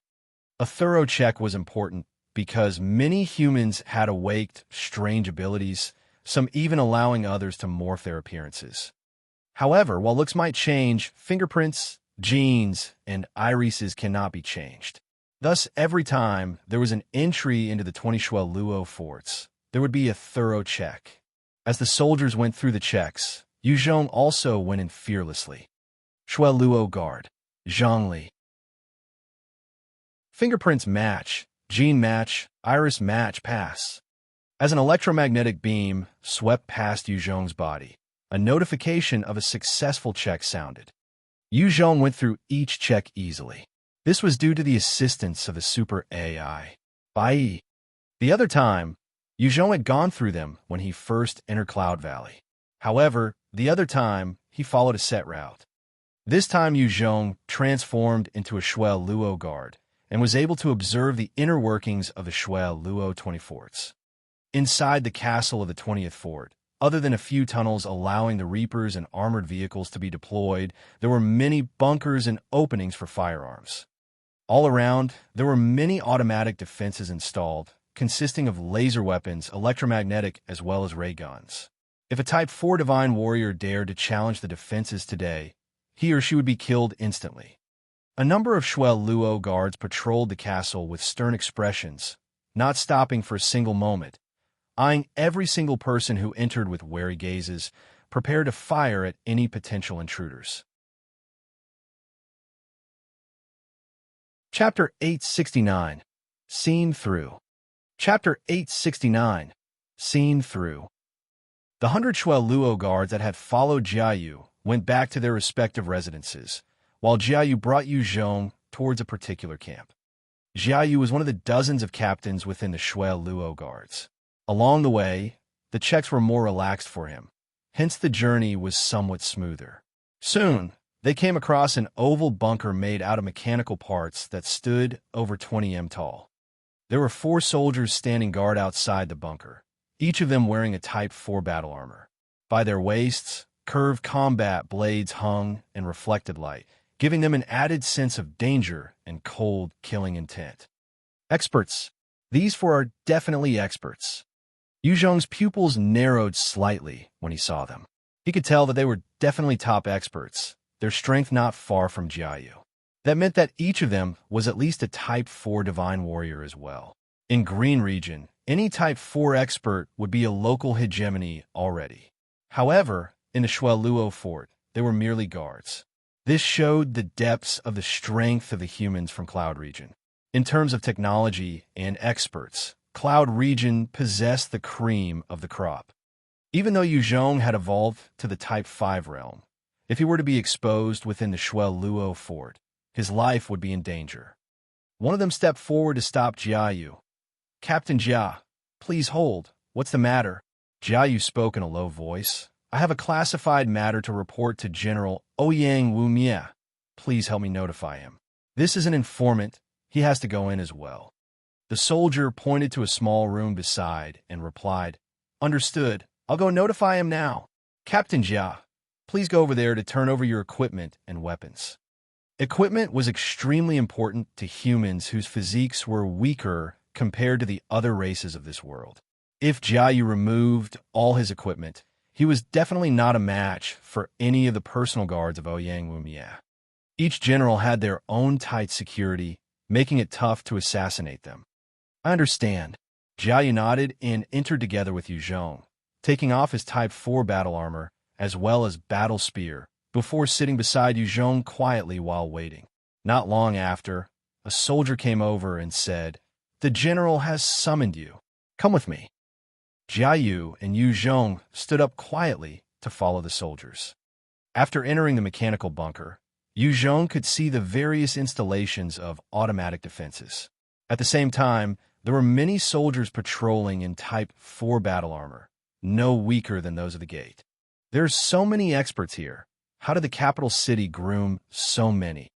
A thorough check was important because many humans had awaked strange abilities, some even allowing others to morph their appearances. However, while looks might change, fingerprints, genes, and irises cannot be changed. Thus, every time there was an entry into the 20 Shui Luo forts, there would be a thorough check. As the soldiers went through the checks, Zhong also went in fearlessly. Shui Luo guard, Zhongli. Fingerprints match, gene match, iris match, pass. As an electromagnetic beam swept past Zhong's body, a notification of a successful check sounded. Zhong went through each check easily. This was due to the assistance of the super AI. Bai. The other time, Zhong had gone through them when he first entered Cloud Valley. However, the other time, he followed a set route. This time Zhong transformed into a Shui Luo guard and was able to observe the inner workings of the Shui Luo 20 forts. Inside the castle of the 20th fort, other than a few tunnels allowing the Reapers and armored vehicles to be deployed, there were many bunkers and openings for firearms. All around, there were many automatic defenses installed, consisting of laser weapons, electromagnetic, as well as ray guns. If a Type 4 Divine Warrior dared to challenge the defenses today, he or she would be killed instantly. A number of Shui Luo guards patrolled the castle with stern expressions, not stopping for a single moment, eyeing every single person who entered with wary gazes, prepared to fire at any potential intruders. Chapter 869. Seen Through. Chapter 869. Seen Through. The 100 Shui Luo guards that had followed Jiayu went back to their respective residences, while Jiayu brought Zhong towards a particular camp. Jiayu was one of the dozens of captains within the Shui Luo guards. Along the way, the checks were more relaxed for him, hence the journey was somewhat smoother. Soon, they came across an oval bunker made out of mechanical parts that stood over 20 m tall. There were 4 soldiers standing guard outside the bunker, each of them wearing a Type 4 battle armor. By their waists, curved combat blades hung and reflected light, giving them an added sense of danger and cold, killing intent. Experts. These 4 are definitely experts. Zhong's pupils narrowed slightly when he saw them. He could tell that they were definitely top experts, their strength not far from Jiayu. That meant that each of them was at least a Type 4 Divine Warrior as well. In Green Region, any Type 4 expert would be a local hegemony already. However, in the Shui Luo fort, they were merely guards. This showed the depths of the strength of the humans from Cloud Region. In terms of technology and experts, Cloud Region possessed the cream of the crop. Even though Zhong had evolved to the Type 5 realm, if he were to be exposed within the Shui Luo fort, his life would be in danger. One of them stepped forward to stop Jiayu. Captain Jia, please hold. What's the matter? Jiayu spoke in a low voice. I have a classified matter to report to General Ouyang Wumie. Please help me notify him. This is an informant. He has to go in as well. The soldier pointed to a small room beside and replied, Understood. I'll go notify him now. Captain Jia, please go over there to turn over your equipment and weapons. Equipment was extremely important to humans whose physiques were weaker compared to the other races of this world. If Jiayu removed all his equipment, he was definitely not a match for any of the personal guards of Ouyang Wumia. Each general had their own tight security, making it tough to assassinate them. I understand. Jiayu nodded and entered together with Zhong, taking off his Type 4 battle armor as well as battle spear, before sitting beside Zhong quietly while waiting. Not long after, a soldier came over and said, "The general has summoned you. Come with me." Jiayu and Zhong stood up quietly to follow the soldiers. After entering the mechanical bunker, Zhong could see the various installations of automatic defenses. At the same time, there were many soldiers patrolling in Type 4 battle armor, no weaker than those of the gate. There's so many experts here. How did the capital city groom so many?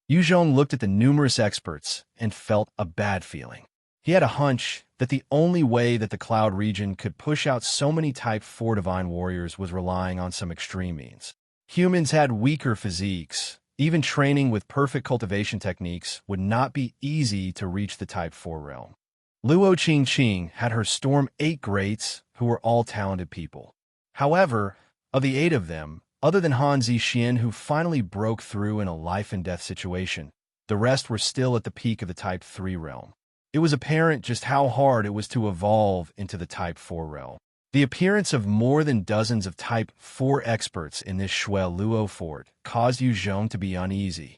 Zhong looked at the numerous experts and felt a bad feeling. He had a hunch that the only way that the Cloud region could push out so many Type 4 divine warriors was relying on some extreme means. Humans had weaker physiques. Even training with perfect cultivation techniques would not be easy to reach the Type 4 realm. Luo Qing had her Storm 8 greats, who were all talented people. However, of the 8 of them, other than Han Zixin, who finally broke through in a life-and-death situation, the rest were still at the peak of the Type 3 realm. It was apparent just how hard it was to evolve into the Type 4 realm. The appearance of more than dozens of Type 4 experts in this Shui Luo fort caused Zhong to be uneasy.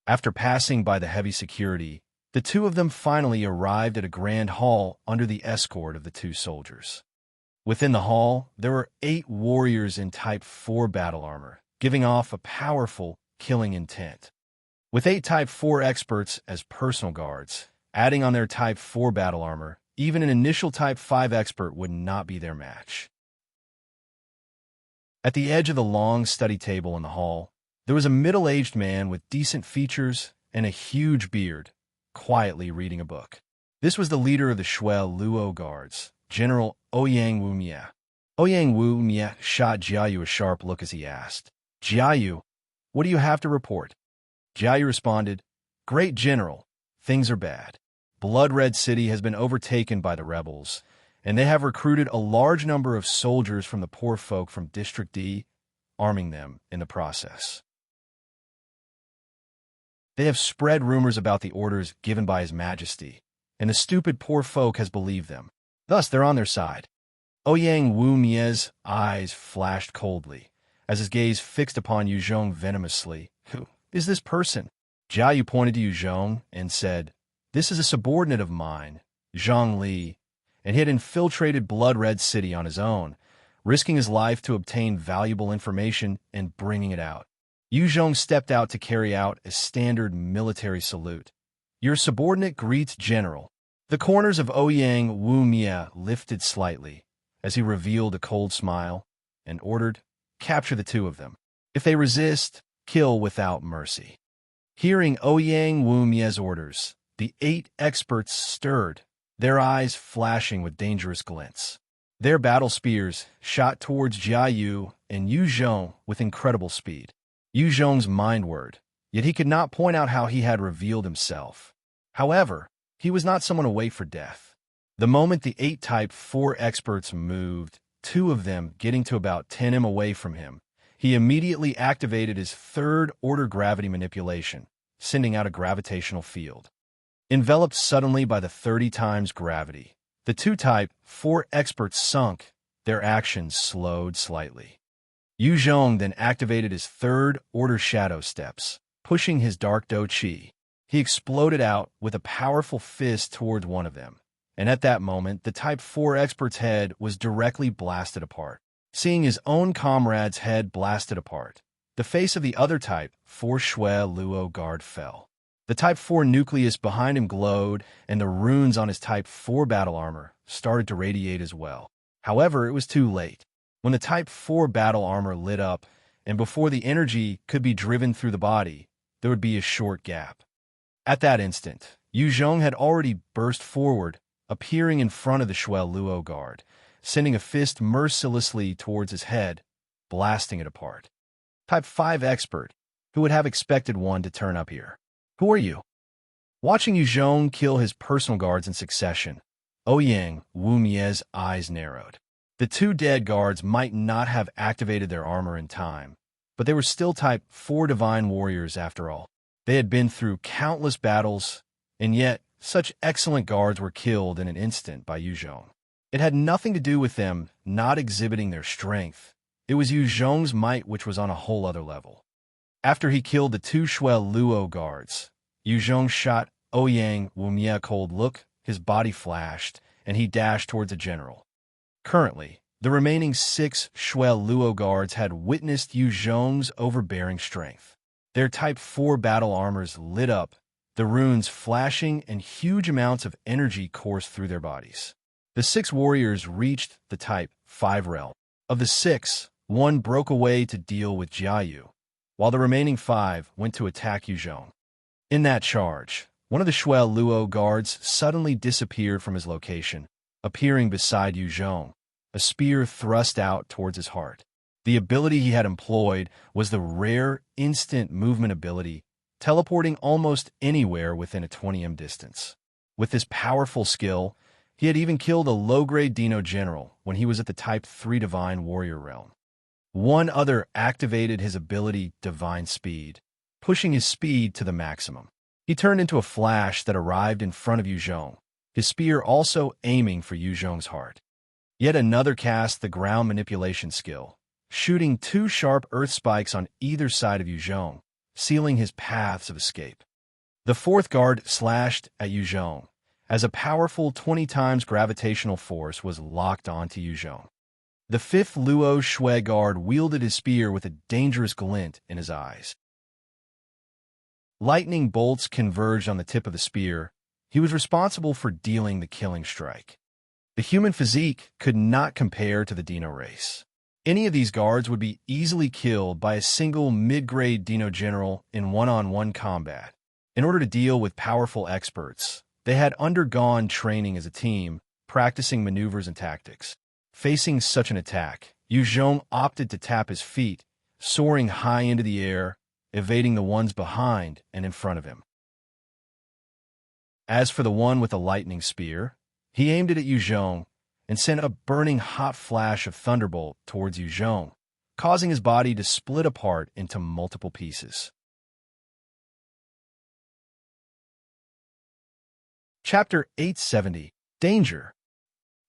After passing by the heavy security, the two of them finally arrived at a grand hall under the escort of the 2 soldiers. Within the hall, there were 8 warriors in Type 4 battle armor, giving off a powerful, killing intent. With 8 Type 4 experts as personal guards, adding on their Type 4 battle armor, even an initial Type 5 expert would not be their match. At the edge of the long study table in the hall, there was a middle-aged man with decent features and a huge beard, quietly reading a book. This was the leader of the Shui Luo guards, General Ouyang Wumia. Ouyang Wumia shot Jiayu a sharp look as he asked, "Jiayu, what do you have to report?" Jiayu responded, "Great General, things are bad. Blood Red City has been overtaken by the rebels, and they have recruited a large number of soldiers from the poor folk from District D, arming them in the process. They have spread rumors about the orders given by His Majesty, and the stupid poor folk has believed them. Thus, they're on their side." Ouyang Wumia's eyes flashed coldly, as his gaze fixed upon Zhong venomously. "Who is this person?" Jiayu pointed to Zhong and said, "This is a subordinate of mine, Zhang Li, and he had infiltrated Blood Red City on his own, risking his life to obtain valuable information and bringing it out." Zhong stepped out to carry out a standard military salute. "Your subordinate greets General." The corners of Ouyang Wumia lifted slightly as he revealed a cold smile and ordered, "Capture the 2 of them. If they resist, kill without mercy." Hearing Ouyang Wumia's orders, the 8 experts stirred, their eyes flashing with dangerous glints. Their battle spears shot towards Jiayu and Zhong with incredible speed. Zhong's mind word, yet he could not point out how he had revealed himself. However, he was not someone to wait for death. The moment the 8 Type 4 experts moved, 2 of them getting to about 10 m away from him, he immediately activated his 3rd-order gravity manipulation, sending out a gravitational field. Enveloped suddenly by the 30 times gravity, the 2 Type 4 experts sunk, their actions slowed slightly. Zhong then activated his 3rd-order shadow steps, pushing his Dark Do Chi. He exploded out with a powerful fist toward one of them, and at that moment, the Type 4 expert's head was directly blasted apart. Seeing his own comrade's head blasted apart, the face of the other Type 4 Shui Luo guard fell. The Type 4 nucleus behind him glowed, and the runes on his Type 4 battle armor started to radiate as well. However, it was too late. When the Type 4 battle armor lit up, and before the energy could be driven through the body, there would be a short gap. At that instant, Zhong had already burst forward, appearing in front of the Shui Luo guard, sending a fist mercilessly towards his head, blasting it apart. Type 5 expert, who would have expected one to turn up here? "Who are you?" Watching Zhong kill his personal guards in succession, Ouyang Wu Mie's eyes narrowed. The two dead guards might not have activated their armor in time, but they were still Type 4 divine warriors after all. They had been through countless battles, and yet such excellent guards were killed in an instant by Zhong. It had nothing to do with them not exhibiting their strength. It was Zhong's might which was on a whole other level. After he killed the two Shui Luo guards, Zhong shot Ouyang Wu Mie a cold look, his body flashed, and he dashed towards the general. Currently, the remaining 6 Shui Luo guards had witnessed Zhong's overbearing strength. Their Type 4 battle armors lit up, the runes flashing, and huge amounts of energy coursed through their bodies. The 6 warriors reached the Type 5 realm. Of the 6, 1 broke away to deal with Jiayu, while the remaining 5 went to attack Zhong. In that charge, one of the Shui Luo guards suddenly disappeared from his location, appearing beside Zhong, a spear thrust out towards his heart. The ability he had employed was the rare instant movement ability, teleporting almost anywhere within a 20m distance. With this powerful skill, he had even killed a low-grade Dino General when he was at the Type 3 Divine Warrior realm. One other activated his ability Divine Speed, pushing his speed to the maximum. He turned into a flash that arrived in front of Zhong, his spear also aiming for Zhong's heart. Yet another cast the ground manipulation skill, shooting 2 sharp earth spikes on either side of Zhong, sealing his paths of escape. The 4th guard slashed at Zhong, as a powerful 20 times gravitational force was locked onto Zhong. The 5th Luo Shui guard wielded his spear with a dangerous glint in his eyes. Lightning bolts converged on the tip of the spear. He was responsible for dealing the killing strike. The human physique could not compare to the Dino race. Any of these guards would be easily killed by a single mid-grade Dino General in one-on-one combat. In order to deal with powerful experts, they had undergone training as a team, practicing maneuvers and tactics. Facing such an attack, Zhong opted to tap his feet, soaring high into the air, evading the ones behind and in front of him. As for the one with the lightning spear, he aimed it at Zhong and sent a burning hot flash of thunderbolt towards Zhong, causing his body to split apart into multiple pieces. Chapter 870, Danger.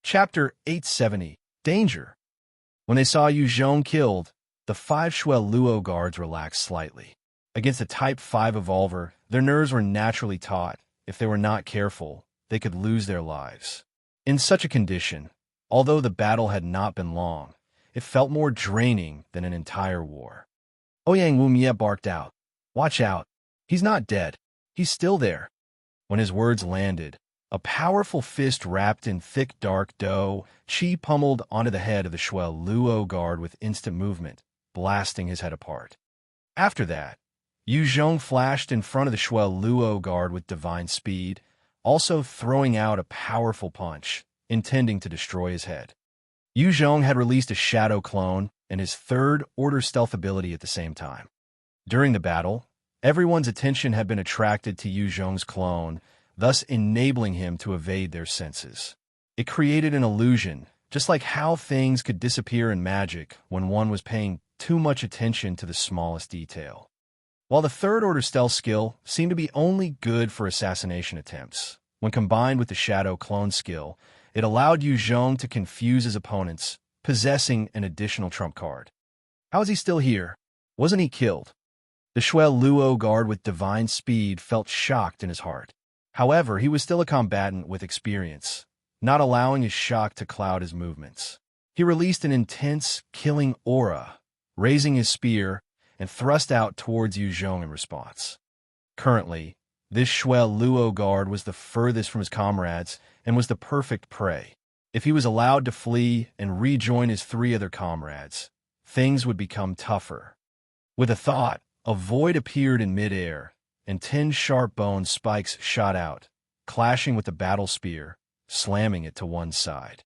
Chapter 870, Danger. When they saw Zhong killed, the 5 Shui Luo guards relaxed slightly. Against a Type 5 evolver, their nerves were naturally taut. If they were not careful, they could lose their lives. In such a condition, although the battle had not been long, it felt more draining than an entire war. Ouyang Wu Mie barked out, "Watch out! He's not dead. He's still there." When his words landed, a powerful fist wrapped in thick dark dough, Qi pummeled onto the head of the Shui Luo guard with instant movement, blasting his head apart. After that, Zhong flashed in front of the Shui Luo guard with divine speed, also throwing out a powerful punch, intending to destroy his head. Zhong had released a shadow clone and his 3rd order stealth ability at the same time. During the battle, everyone's attention had been attracted to Zhong's clone, thus enabling him to evade their senses. It created an illusion, just like how things could disappear in magic when one was paying too much attention to the smallest detail. While the 3rd order stealth skill seemed to be only good for assassination attempts, when combined with the shadow clone skill, it allowed Zhong to confuse his opponents, possessing an additional trump card. How is he still here? Wasn't he killed? The Shui Luo guard with divine speed felt shocked in his heart. However, he was still a combatant with experience, not allowing his shock to cloud his movements. He released an intense, killing aura, raising his spear, and thrust out towards Zhong in response. Currently, this Shui Luo guard was the furthest from his comrades and was the perfect prey. If he was allowed to flee and rejoin his 3 other comrades, things would become tougher. With a thought, a void appeared in midair, and 10 sharp bone spikes shot out, clashing with the battle spear, slamming it to one side.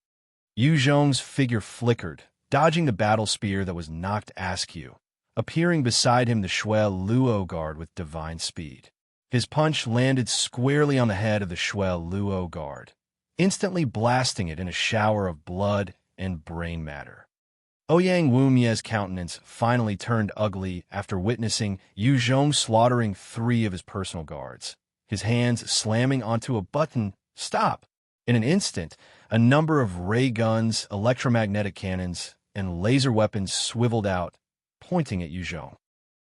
Zhong's figure flickered, dodging the battle spear that was knocked askew, appearing beside him the Shui Luo guard with divine speed. His punch landed squarely on the head of the Shuel Luo guard, instantly blasting it in a shower of blood and brain matter. Ouyang Wumie's countenance finally turned ugly after witnessing Yu Zhong slaughtering 3 of his personal guards, his hands slamming onto a button. Stop! In an instant, a number of ray guns, electromagnetic cannons, and laser weapons swiveled out, pointing at Yu Zhong.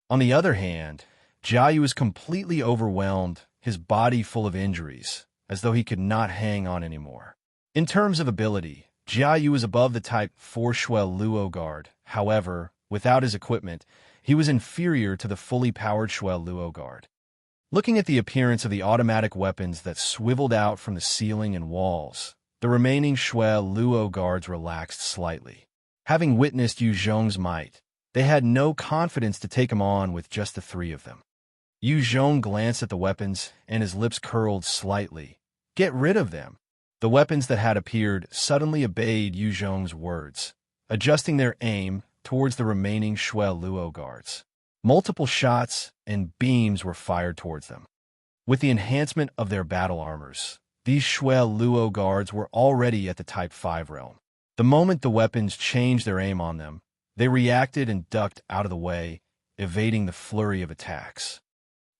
On the other hand, Jiayu was completely overwhelmed, his body full of injuries, as though he could not hang on anymore. In terms of ability, Jiayu was above the Type 4 Shuel Luo guard. However, without his equipment, he was inferior to the fully powered Shuel Luo guard. Looking at the appearance of the automatic weapons that swiveled out from the ceiling and walls, the remaining Shuel Luo guards relaxed slightly. Having witnessed Yu Zhong's might, they had no confidence to take him on with just the 3 of them. Yu Zhong glanced at the weapons, and his lips curled slightly. Get rid of them. The weapons that had appeared suddenly obeyed Yu Zhong's words, adjusting their aim towards the remaining Shuel Luo guards. Multiple shots and beams were fired towards them. With the enhancement of their battle armors, these Shuel Luo guards were already at the Type 5 realm. The moment the weapons changed their aim on them, they reacted and ducked out of the way, evading the flurry of attacks.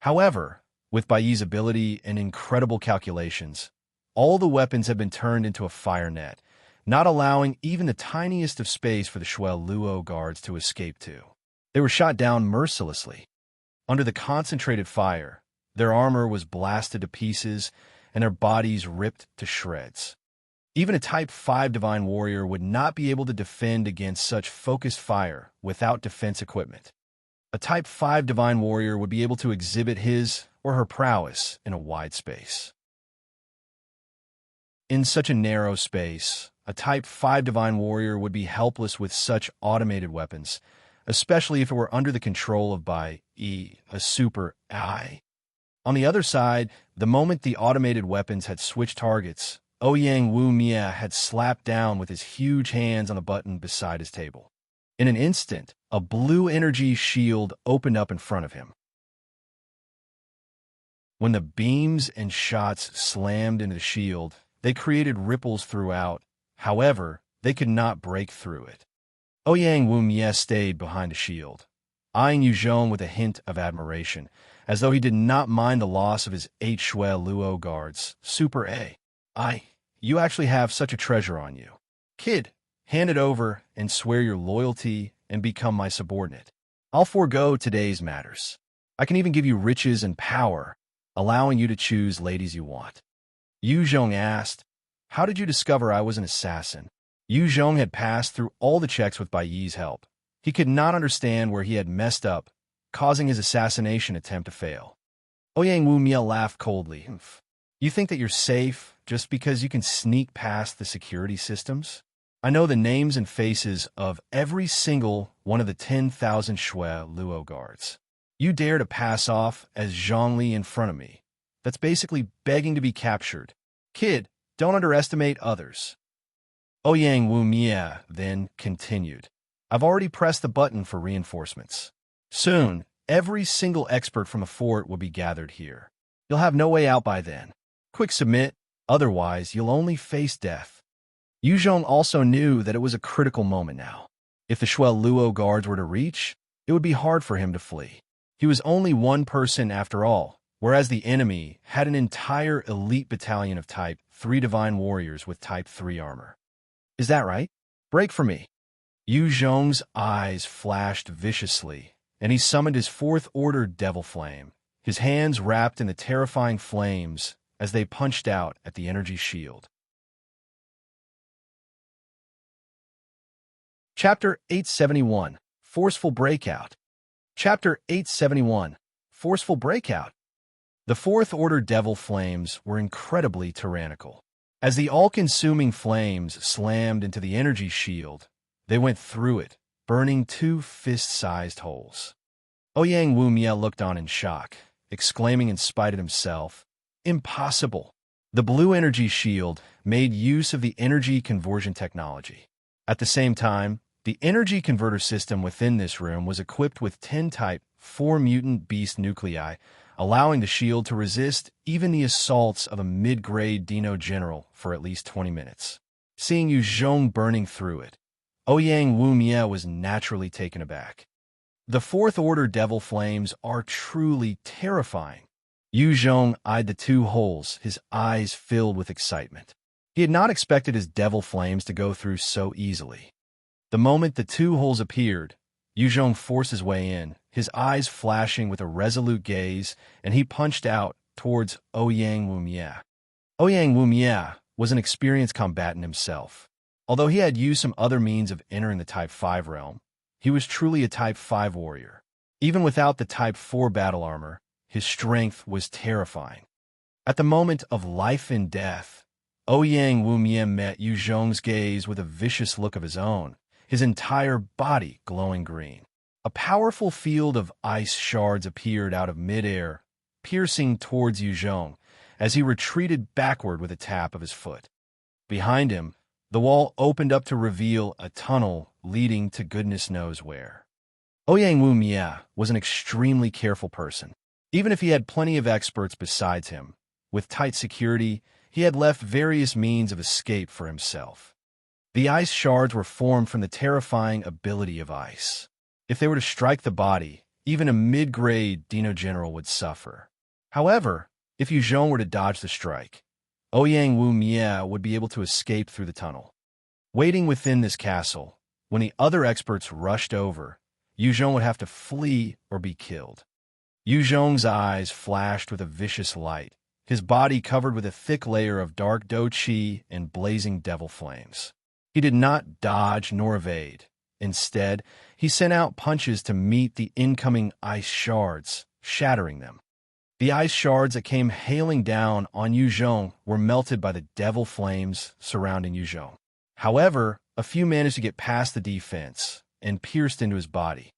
However, with Baiyi's ability and incredible calculations, all the weapons had been turned into a fire net, not allowing even the tiniest of space for the Shuel Luo guards to escape to. They were shot down mercilessly. Under the concentrated fire, their armor was blasted to pieces and their bodies ripped to shreds. Even a Type 5 Divine Warrior would not be able to defend against such focused fire without defense equipment. A Type 5 Divine Warrior would be able to exhibit his or her prowess in a wide space. In such a narrow space, a Type 5 Divine Warrior would be helpless with such automated weapons, especially if it were under the control of Baiyi, a super AI. On the other side, the moment the automated weapons had switched targets, Ouyang Wumie had slapped down with his huge hands on a button beside his table. In an instant, a blue energy shield opened up in front of him. When the beams and shots slammed into the shield, they created ripples throughout. However, they could not break through it. Ouyang Wumie stayed behind the shield, eyeing Yu Zhong with a hint of admiration, as though he did not mind the loss of his 8 Shuel Luo guards. Super A. You actually have such a treasure on you. Kid, hand it over and swear your loyalty and become my subordinate. I'll forego today's matters. I can even give you riches and power, allowing you to choose ladies you want. Yu Zhong asked, how did you discover I was an assassin? Yu Zhong had passed through all the checks with Baiyi's help. He could not understand where he had messed up, causing his assassination attempt to fail. Ouyang Wumie laughed coldly. You think that you're safe just because you can sneak past the security systems? I know the names and faces of every single one of the 10,000 Shuel Luo guards. You dare to pass off as Zhongli in front of me. That's basically begging to be captured. Kid, don't underestimate others. Ouyang Wumie then continued. I've already pressed the button for reinforcements. Soon, every single expert from the fort will be gathered here. You'll have no way out by then. Quick submit, otherwise you'll only face death. Yu Zhong also knew that it was a critical moment now. If the Shuel Luo guards were to reach, it would be hard for him to flee. He was only one person after all, whereas the enemy had an entire elite battalion of Type 3 Divine Warriors with Type 3 armor. Is that right? Break for me. Yu Zhong's eyes flashed viciously, and he summoned his 4th Order Devil Flame, his hands wrapped in the terrifying flames as they punched out at the energy shield. Chapter 871, Forceful Breakout. Chapter 871, Forceful Breakout. The 4th Order Devil Flames were incredibly tyrannical. As the all-consuming flames slammed into the energy shield, they went through it, burning 2 fist-sized holes. Ouyang Wumie looked on in shock, exclaiming in spite of himself, Impossible! The blue energy shield made use of the energy conversion technology. At the same time, the energy converter system within this room was equipped with 10 Type 4 mutant beast nuclei allowing the shield to resist even the assaults of a mid-grade Dino general for at least 20 minutes. Seeing Zhong burning through it, Ouyang Wumie was naturally taken aback. The Fourth Order Devil Flames are truly terrifying. Zhong eyed the two holes, his eyes filled with excitement. He had not expected his Devil Flames to go through so easily. The moment the two holes appeared, Zhong forced his way in, his eyes flashing with a resolute gaze, and he punched out towards Ouyang Wumie. Ouyang Wumie was an experienced combatant himself. Although he had used some other means of entering the Type 5 realm, he was truly a Type 5 warrior. Even without the Type 4 battle armor, his strength was terrifying. At the moment of life and death, Ouyang Wumie met Zhong's gaze with a vicious look of his own, his entire body glowing green. A powerful field of ice shards appeared out of midair, piercing towards Zhong as he retreated backward with a tap of his foot. Behind him, the wall opened up to reveal a tunnel leading to goodness knows where. Ouyang Wumie was an extremely careful person. Even if he had plenty of experts besides him, with tight security, he had left various means of escape for himself. The ice shards were formed from the terrifying ability of ice. If they were to strike the body, even a mid-grade Dino General would suffer. However, if Zhong were to dodge the strike, Ouyang Wumie would be able to escape through the tunnel. Waiting within this castle, when the other experts rushed over, Zhong would have to flee or be killed. Zhong's eyes flashed with a vicious light, his body covered with a thick layer of dark do qi and blazing devil flames. He did not dodge nor evade. Instead, he sent out punches to meet the incoming ice shards, shattering them. The ice shards that came hailing down on Zhong were melted by the devil flames surrounding Zhong. However, a few managed to get past the defense and pierced into his body.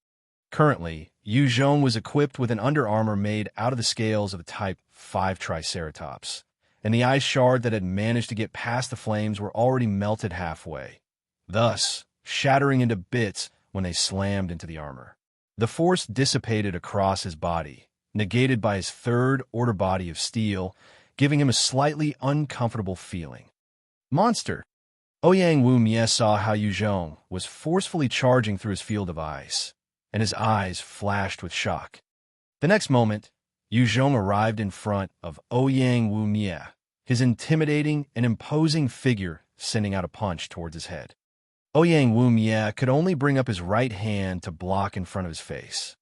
Currently, Zhong was equipped with an underarmor made out of the scales of a Type 5 Triceratops, and the ice shard that had managed to get past the flames were already melted halfway, thus shattering into bits when they slammed into the armor. The force dissipated across his body, negated by his third order body of steel, giving him a slightly uncomfortable feeling. Monster! Ouyang Wumie saw how Zhong was forcefully charging through his field of ice, and his eyes flashed with shock. The next moment, Zhong arrived in front of Ouyang Wumie, his intimidating and imposing figure sending out a punch towards his head. Ouyang Wumie could only bring up his right hand to block in front of his face.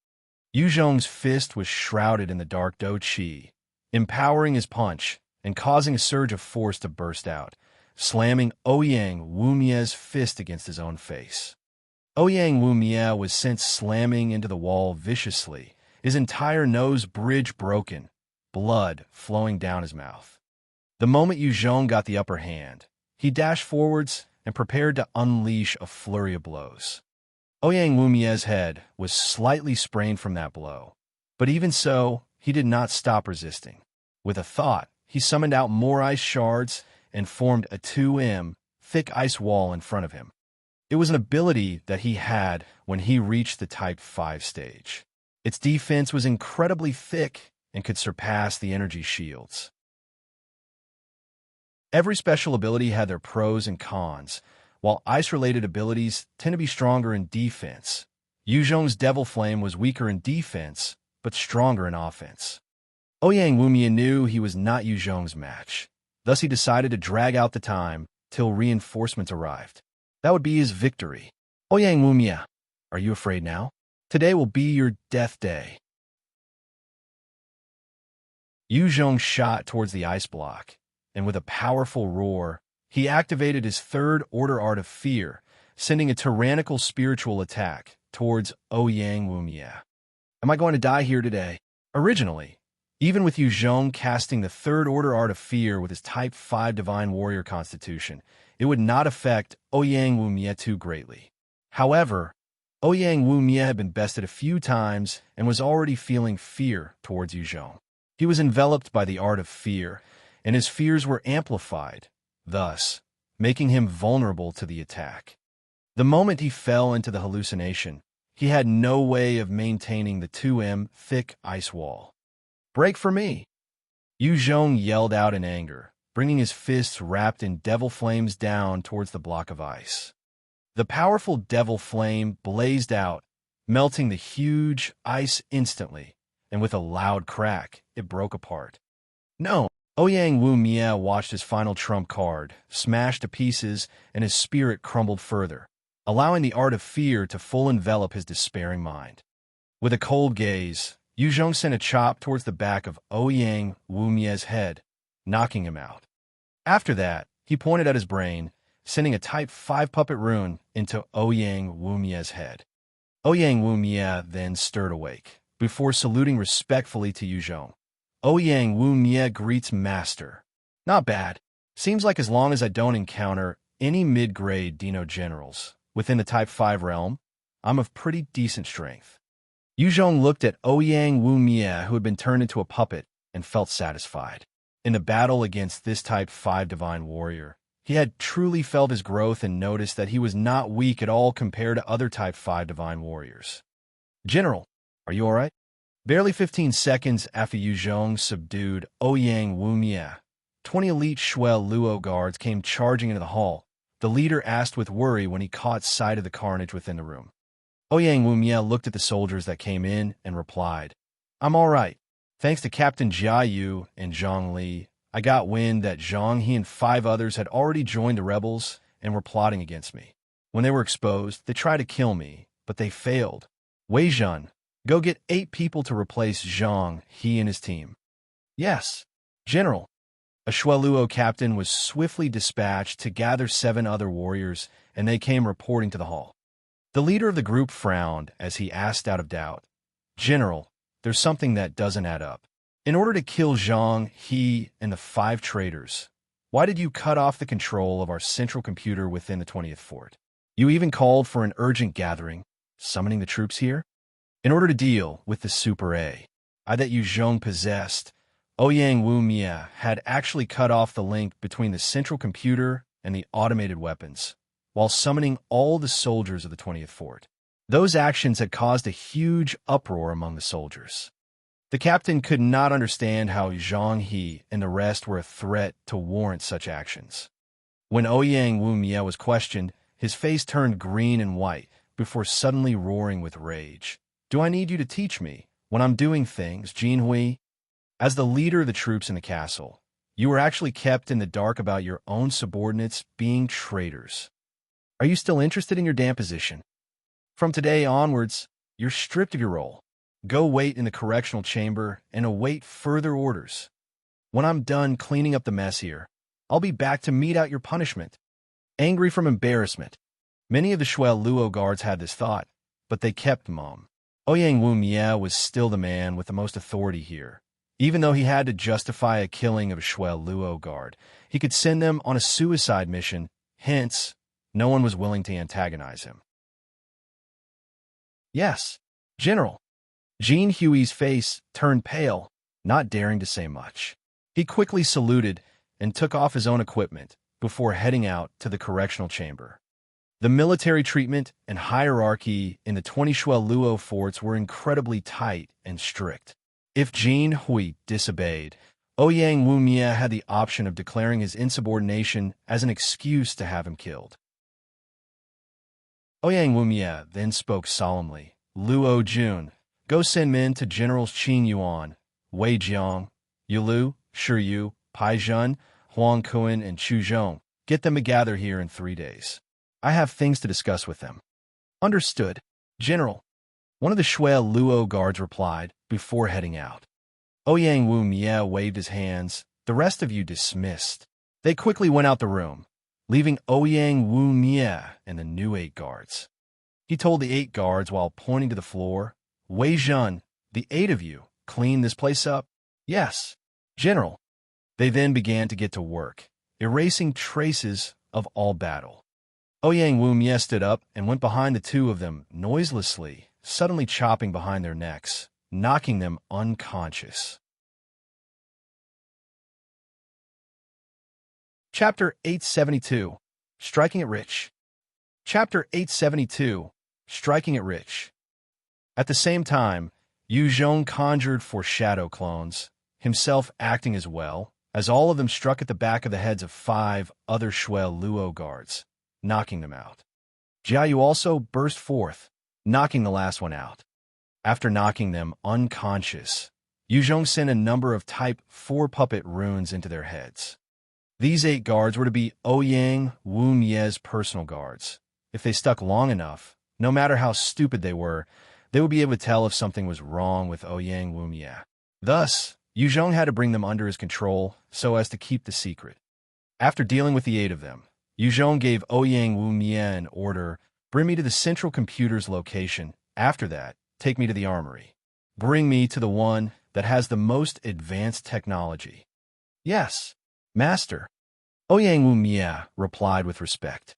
Zhong's fist was shrouded in the dark do qi, empowering his punch and causing a surge of force to burst out, slamming Ouyang Wumie's fist against his own face. Ouyang Wumie was sent slamming into the wall viciously, his entire nose bridge broken, blood flowing down his mouth. The moment Zhong got the upper hand, he dashed forwards and prepared to unleash a flurry of blows. Ouyang Wumie's head was slightly sprained from that blow, but even so, he did not stop resisting. With a thought, he summoned out more ice shards and formed a 2m thick ice wall in front of him. It was an ability that he had when he reached the Type 5 stage. Its defense was incredibly thick and could surpass the energy shields. Every special ability had their pros and cons. While ice-related abilities tend to be stronger in defense, Zhong's Devil Flame was weaker in defense, but stronger in offense. Ouyang Wumie knew he was not Zhong's match. Thus he decided to drag out the time till reinforcements arrived. That would be his victory. Ouyang Wumie, are you afraid now? Today will be your death day. Zhong shot towards the ice block, and with a powerful roar, he activated his third order art of fear, sending a tyrannical spiritual attack towards Ouyang Wumie. Am I going to die here today? Originally, even with Zhong casting the third order art of fear with his Type 5 Divine Warrior constitution, it would not affect Ouyang Wumie too greatly. However, Ouyang Wumie had been bested a few times and was already feeling fear towards Zhong. He was enveloped by the art of fear, and his fears were amplified, thus making him vulnerable to the attack. The moment he fell into the hallucination, he had no way of maintaining the 2m thick ice wall. Break for me! Zhong yelled out in anger, bringing his fists wrapped in devil flames down towards the block of ice. The powerful devil flame blazed out, melting the huge ice instantly, and with a loud crack, it broke apart. No! Ouyang Wu Mia watched his final trump card, smashed to pieces, and his spirit crumbled further, allowing the art of fear to full envelop his despairing mind. With a cold gaze, Zhong sent a chop towards the back of Ouyang Wu Mia's head, knocking him out. After that, he pointed at his brain, sending a Type 5 puppet rune into Ouyang Wu Mia's head. Ouyang Wu Mia then stirred awake, before saluting respectfully to Zhong. Ouyang Wu Mia greets Master. Not bad. Seems like as long as I don't encounter any mid-grade Dino generals within the Type 5 realm, I'm of pretty decent strength. Zhong looked at Ouyang Wu Mia, who had been turned into a puppet, and felt satisfied. In the battle against this Type 5 divine warrior, he had truly felt his growth and noticed that he was not weak at all compared to other Type 5 divine warriors. General, are you all right? Barely 15 seconds after Zhong subdued Ouyang Wu Mia, 20 elite Shuel Luo guards came charging into the hall. The leader asked with worry when he caught sight of the carnage within the room. Ouyang Wu Mia looked at the soldiers that came in and replied, I'm all right. Thanks to Captain Jia Yu and Zhang Li, I got wind that Zhong, he and 5 others had already joined the rebels and were plotting against me. When they were exposed, they tried to kill me, but they failed. Wei Zhun, go get 8 people to replace Zhong, he and his team. Yes, General. A Shueluo captain was swiftly dispatched to gather 7 other warriors, and they came reporting to the hall. The leader of the group frowned as he asked out of doubt, General, there's something that doesn't add up. In order to kill Zhong, he, and the 5 traitors, why did you cut off the control of our central computer within the 20th fort? You even called for an urgent gathering, summoning the troops here? In order to deal with the Super A, that Zhong possessed, Ouyang Wu Mia had actually cut off the link between the central computer and the automated weapons, while summoning all the soldiers of the 20th fort. Those actions had caused a huge uproar among the soldiers. The captain could not understand how Zhang He and the rest were a threat to warrant such actions. When Ouyang Wu Mia was questioned, his face turned green and white before suddenly roaring with rage. Do I need you to teach me when I'm doing things, Jin Hui? As the leader of the troops in the castle, you were actually kept in the dark about your own subordinates being traitors. Are you still interested in your damn position? From today onwards, you're stripped of your role. Go wait in the correctional chamber and await further orders. When I'm done cleaning up the mess here, I'll be back to mete out your punishment. Angry from embarrassment, many of the Shuel Luo guards had this thought, but they kept mum. Ouyang Wu Mia was still the man with the most authority here. Even though he had to justify a killing of a Shuel Luo guard, he could send them on a suicide mission, hence, no one was willing to antagonize him. Yes, General. Jean Huey's face turned pale, not daring to say much. He quickly saluted and took off his own equipment before heading out to the correctional chamber. The military treatment and hierarchy in the 20 Shuel Luo forts were incredibly tight and strict. If Jean Hui disobeyed, Ouyang Wu Mia had the option of declaring his insubordination as an excuse to have him killed. Ouyang Wu Mia then spoke solemnly. Luo Jun, go send men to Generals Qin Yuan, Wei Jiang, Yulu, Shi Yu, Pai Zhun, Huang Kuan, and Chu Zhong. Get them to gather here in 3 days. I have things to discuss with them. Understood, General. One of the Shuel Luo guards replied before heading out. Ouyang Wu Mia waved his hands. The rest of you dismissed. They quickly went out the room, leaving Ouyang Wu Mia and the new 8 guards. He told the 8 guards while pointing to the floor, Wei Zhun, the 8 of you, clean this place up? Yes, General. They then began to get to work, erasing traces of all battle. Ouyang Wu Mia stood up and went behind the 2 of them noiselessly, suddenly chopping behind their necks, knocking them unconscious. Chapter 872, Striking It Rich. Chapter 872, Striking It Rich. At the same time, Zhong conjured for shadow clones, himself acting as well, as all of them struck at the back of the heads of 5 other Shuai Luo guards, knocking them out. Jiayu also burst forth, knocking the last one out. After knocking them unconscious, Zhong sent a number of Type 4 puppet runes into their heads. These 8 guards were to be Ouyang Wu Mie's personal guards. If they stuck long enough, no matter how stupid they would be able to tell if something was wrong with Ouyang Wu Mie. Thus, Zhong had to bring them under his control so as to keep the secret. After dealing with the 8 of them, Zhong gave Ouyang Wu Mie an order, "Bring me to the central computer's location. After that, take me to the armory. Bring me to the one that has the most advanced technology." "Yes, master," Ouyang Wu Mie replied with respect.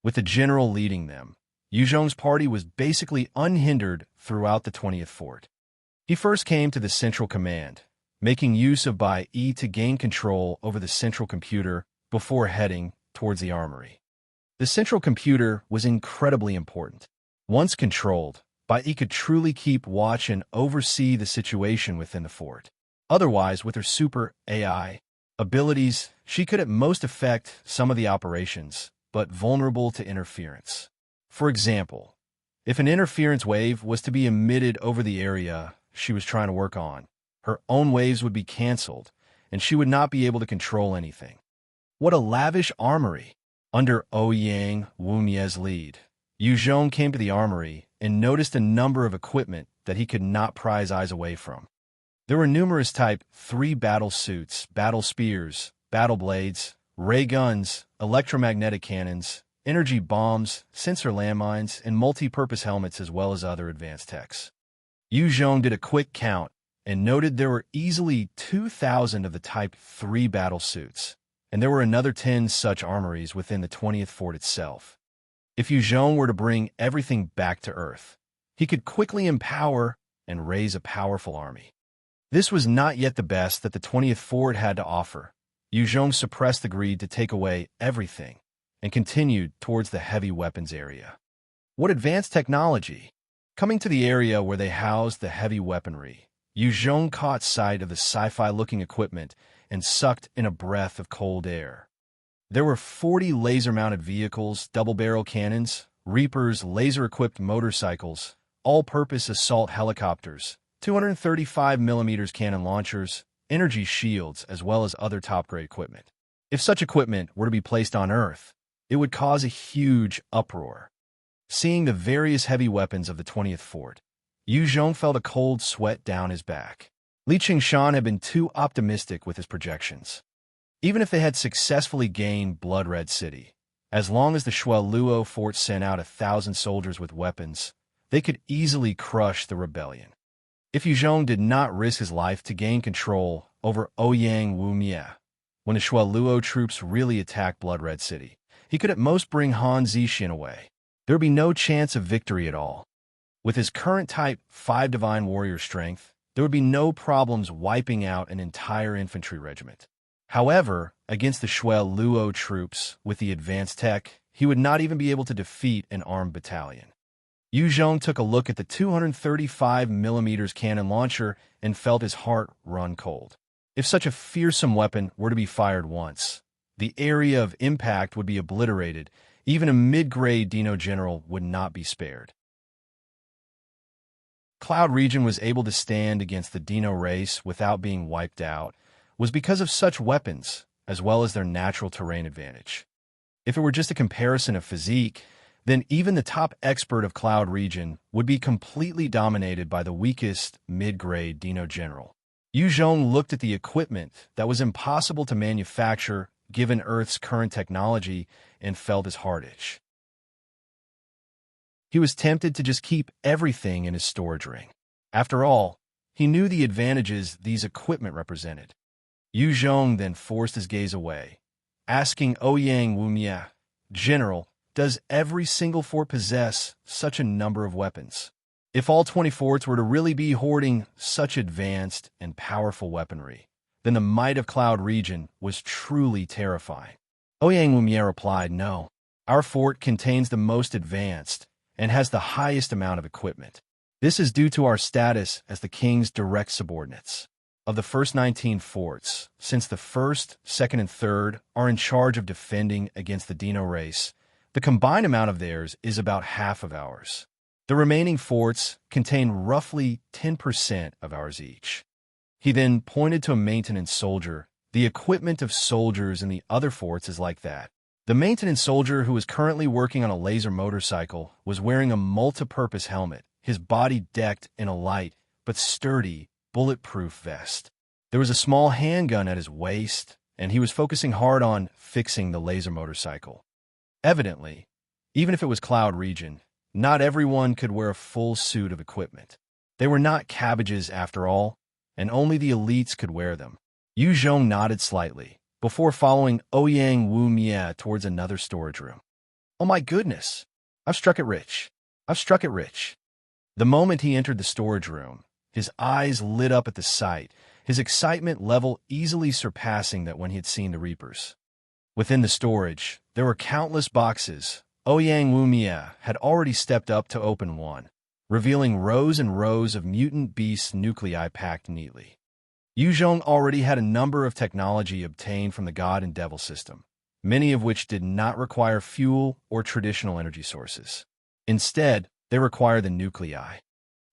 With the general leading them, Zhong's party was basically unhindered throughout the 20th fort. He first came to the central command, making use of Bai Yi to gain control over the central computer before heading towards the armory. The central computer was incredibly important. Once controlled, Bai Yi could truly keep watch and oversee the situation within the fort. Otherwise, with her super AI abilities, she could at most affect some of the operations, but vulnerable to interference. For example, if an interference wave was to be emitted over the area she was trying to work on, her own waves would be cancelled, and she would not be able to control anything. What a lavish armory! Under Ouyang Wu Mie's lead, Zhong came to the armory and noticed a number of equipment that he could not pry his eyes away from. There were numerous Type 3 battle suits, battle spears, battle blades, ray guns, electromagnetic cannons, energy bombs, sensor landmines, and multi-purpose helmets, as well as other advanced techs. Zhong did a quick count and noted there were easily 2,000 of the Type 3 battle suits, and there were another 10 such armories within the 20th fort itself. If Zhong were to bring everything back to Earth, he could quickly empower and raise a powerful army. This was not yet the best that the 20th fort had to offer. Zhong suppressed the greed to take away everything and continued towards the heavy weapons area. What advanced technology! Coming to the area where they housed the heavy weaponry, Zhong caught sight of the sci-fi-looking equipment and sucked in a breath of cold air. There were 40 laser-mounted vehicles, double-barrel cannons, Reapers, laser-equipped motorcycles, all-purpose assault helicopters, 235mm cannon launchers, energy shields, as well as other top-grade equipment. If such equipment were to be placed on Earth, it would cause a huge uproar. Seeing the various heavy weapons of the 20th fort, Zhong felt a cold sweat down his back. Li Qingshan had been too optimistic with his projections. Even if they had successfully gained Blood Red City, as long as the Shuai Luo fort sent out 1,000 soldiers with weapons, they could easily crush the rebellion. If Zhong did not risk his life to gain control over Ouyang Wu Mie, when the Shuai Luo troops really attacked Blood Red City, he could at most bring Han Zixin away. There would be no chance of victory at all. With his current Type 5 Divine Warrior strength, there would be no problems wiping out an entire infantry regiment. However, against the Shuai Luo troops with the advanced tech, he would not even be able to defeat an armed battalion. Zhong took a look at the 235mm cannon launcher and felt his heart run cold. If such a fearsome weapon were to be fired once, the area of impact would be obliterated. Even a mid-grade Dino General would not be spared. Cloud Region was able to stand against the Dino race without being wiped out was because of such weapons, as well as their natural terrain advantage. If it were just a comparison of physique, then even the top expert of Cloud Region would be completely dominated by the weakest mid-grade Dino General. Zhong looked at the equipment that was impossible to manufacture given Earth's current technology and felt his heart itch. He was tempted to just keep everything in his storage ring. After all, he knew the advantages these equipment represented. Zhong then forced his gaze away, asking Ouyang Wu Mie, "General, does every single fort possess such a number of weapons? If all 20 forts were to really be hoarding such advanced and powerful weaponry, then the might of Cloud Region was truly terrifying." Ouyang Wu Mie replied, "No. Our fort contains the most advanced and has the highest amount of equipment. This is due to our status as the king's direct subordinates. Of the first 19 forts, since the first, second, and third are in charge of defending against the Dino race, the combined amount of theirs is about half of ours. The remaining forts contain roughly 10% of ours each. He then pointed to a maintenance soldier. The equipment of soldiers in the other forts is like that. The maintenance soldier, who was currently working on a laser motorcycle, was wearing a multi-purpose helmet, his body decked in a light but sturdy, bulletproof vest. There was a small handgun at his waist, and he was focusing hard on fixing the laser motorcycle. Evidently, even if it was Cloud Region, not everyone could wear a full suit of equipment. They were not cabbages after all, and only the elites could wear them. Zhong nodded slightly, before following Ouyang Wu Mie towards another storage room. Oh my goodness! I've struck it rich. I've struck it rich. The moment he entered the storage room, his eyes lit up at the sight, his excitement level easily surpassing that when he had seen the Reapers. Within the storage, there were countless boxes. Ouyang Wu Mie had already stepped up to open one, revealing rows and rows of mutant beast nuclei packed neatly. Zhong already had a number of technology obtained from the God and Devil system, many of which did not require fuel or traditional energy sources. Instead, they require the nuclei.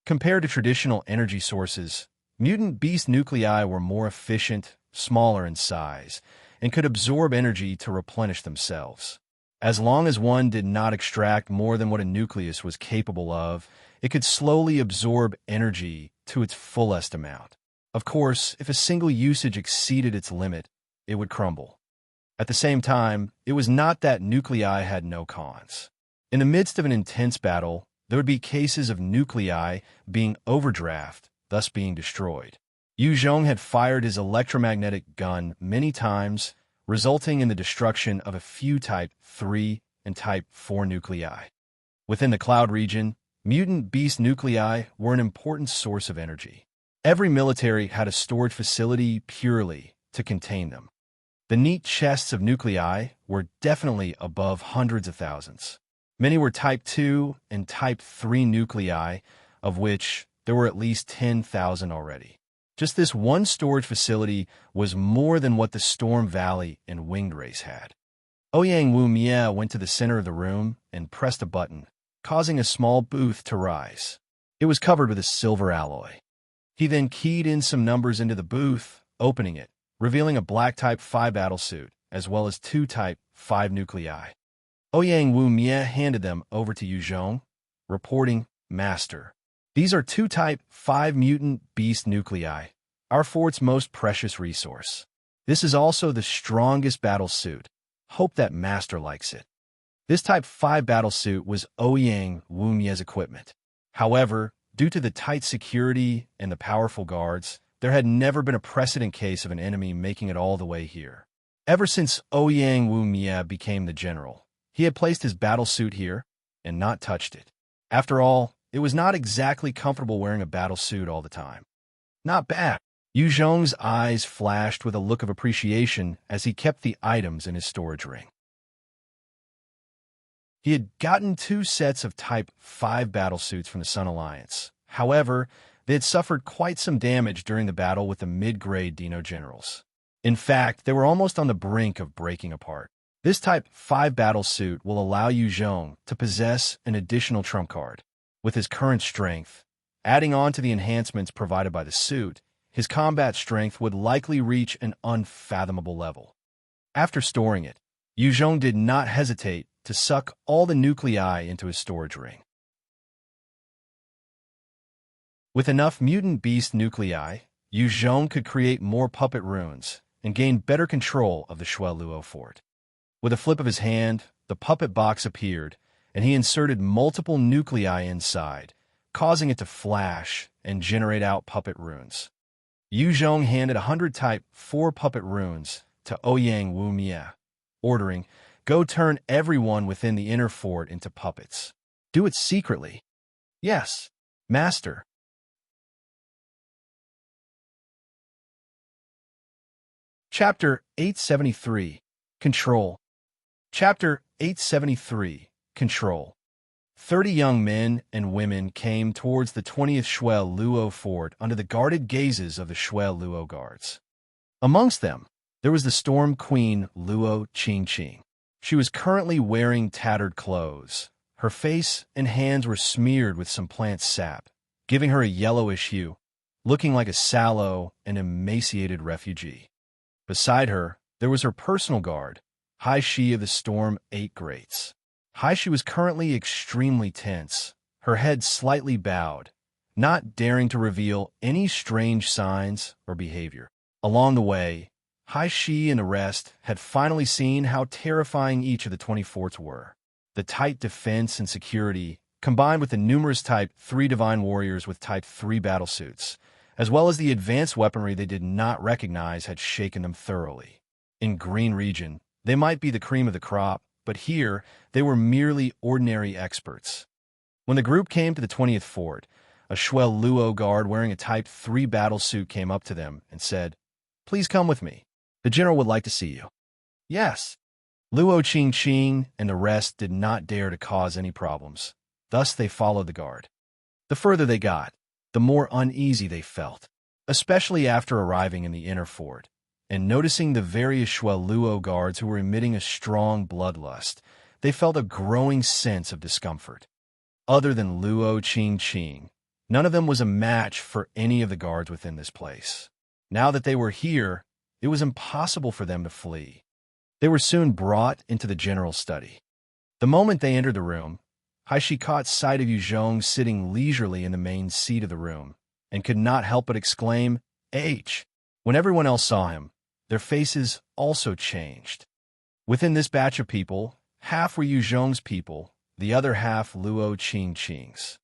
Compared to traditional energy sources, mutant beast nuclei were more efficient, smaller in size, and could absorb energy to replenish themselves. As long as one did not extract more than what a nucleus was capable of, it could slowly absorb energy to its fullest amount. Of course, if a single usage exceeded its limit, it would crumble. At the same time, it was not that nuclei had no cons. In the midst of an intense battle, there would be cases of nuclei being overdraft, thus being destroyed. Zhong had fired his electromagnetic gun many times, resulting in the destruction of a few Type 3 and Type 4 nuclei. Within the Cloud region, mutant beast nuclei were an important source of energy. Every military had a storage facility purely to contain them. The neat chests of nuclei were definitely above hundreds of thousands. Many were Type 2 and Type 3 nuclei, of which there were at least 10,000 already. Just this one storage facility was more than what the Storm Valley and Winged Race had. Ouyang Wu Mie went to the center of the room and pressed a button, causing a small booth to rise. It was covered with a silver alloy. He then keyed in some numbers into the booth, opening it, revealing a black Type 5 battlesuit, as well as 2 Type 5 nuclei. Ouyang Wu Mie handed them over to Zhong, reporting, "Master, these are 2 Type 5 mutant beast nuclei, our fort's most precious resource. This is also the strongest battlesuit. Hope that Master likes it." This Type 5 battlesuit was Ouyang Wu Mie's equipment. However, due to the tight security and the powerful guards, there had never been a precedent case of an enemy making it all the way here. Ever since Ouyang Wu Mie became the general, he had placed his battlesuit here and not touched it. After all, it was not exactly comfortable wearing a battlesuit all the time. Not bad. Zhong's eyes flashed with a look of appreciation as he kept the items in his storage ring. He had gotten 2 sets of Type 5 battlesuits from the Sun Alliance. However, they had suffered quite some damage during the battle with the mid-grade Dino generals. In fact, they were almost on the brink of breaking apart. This Type 5 battlesuit will allow Zhong to possess an additional trump card. With his current strength, adding on to the enhancements provided by the suit, his combat strength would likely reach an unfathomable level. After storing it, Zhong did not hesitate to suck all the nuclei into his storage ring. With enough mutant beast nuclei, Zhong could create more puppet runes and gain better control of the Shueluo fort. With a flip of his hand, the puppet box appeared, and he inserted multiple nuclei inside, causing it to flash and generate out puppet runes. Zhong handed 100 Type 4 puppet runes to Ouyang Wu Mie, ordering, "Go turn everyone within the inner fort into puppets. Do it secretly." "Yes, Master." Chapter 873, Control. Chapter 873, Control. 30 young men and women came towards the 20th Shui Luo fort under the guarded gazes of the Shui Luo guards. Amongst them, there was the Storm Queen Luo Qing. She was currently wearing tattered clothes. Her face and hands were smeared with some plant sap, giving her a yellowish hue, looking like a sallow and emaciated refugee. Beside her, there was her personal guard, Hai Shi of the Storm Eight Greats. Hai Shi was currently extremely tense, her head slightly bowed, not daring to reveal any strange signs or behavior. Along the way, Hai Shi and the rest had finally seen how terrifying each of the 20 forts were. The tight defense and security, combined with the numerous Type 3 Divine Warriors with Type 3 battlesuits, as well as the advanced weaponry they did not recognize, had shaken them thoroughly. In Green Region, they might be the cream of the crop, but here, they were merely ordinary experts. When the group came to the 20th fort, a Shui Luo guard wearing a Type 3 battlesuit came up to them and said, "Please come with me. The general would like to see you." Yes. Luo Qing and the rest did not dare to cause any problems. Thus they followed the guard. The further they got, the more uneasy they felt, especially after arriving in the inner fort, and noticing the various Shui Luo guards who were emitting a strong bloodlust. They felt a growing sense of discomfort. Other than Luo Qing, none of them was a match for any of the guards within this place. Now that they were here, it was impossible for them to flee. They were soon brought into the general's study. The moment they entered the room, Hai Shi caught sight of Zhong sitting leisurely in the main seat of the room, and could not help but exclaim, "H!" When everyone else saw him, their faces also changed. Within this batch of people, half were Zhong's people, the other half Luo Qing's.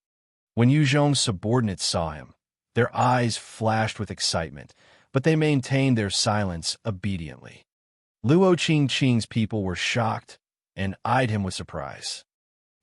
When Zhong's subordinates saw him, their eyes flashed with excitement, but they maintained their silence obediently. Luo Qing's people were shocked and eyed him with surprise.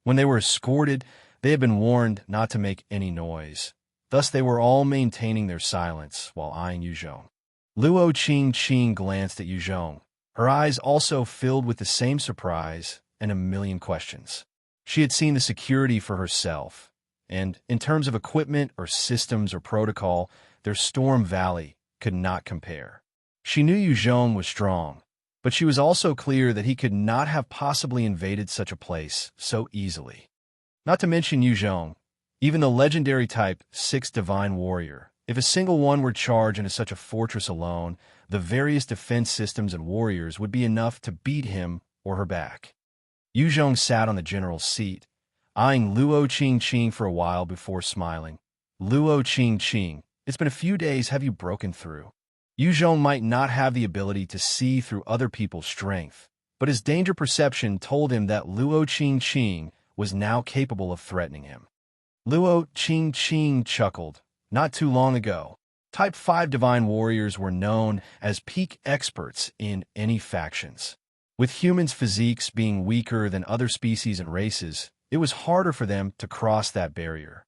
When they were escorted, they had been warned not to make any noise. Thus they were all maintaining their silence while eyeing Zhong. Luo Qing glanced at Zhong. Her eyes also filled with the same surprise and a million questions. She had seen the security for herself, and in terms of equipment or systems or protocol, their Storm Valley could not compare. She knew Zhong was strong, but she was also clear that he could not have possibly invaded such a place so easily. Not to mention Zhong, even the legendary Type 6 Divine Warrior. If a single one were charged into such a fortress alone, the various defense systems and warriors would be enough to beat him or her back. Zhong sat on the general's seat, eyeing Luo Qing for a while before smiling. "Luo Qing, it's been a few days. Have you broken through?" Zhong might not have the ability to see through other people's strength, but his danger perception told him that Luo Qing was now capable of threatening him. Luo Qing chuckled. Not too long ago, Type 5 Divine Warriors were known as peak experts in any factions. With humans' physiques being weaker than other species and races, it was harder for them to cross that barrier.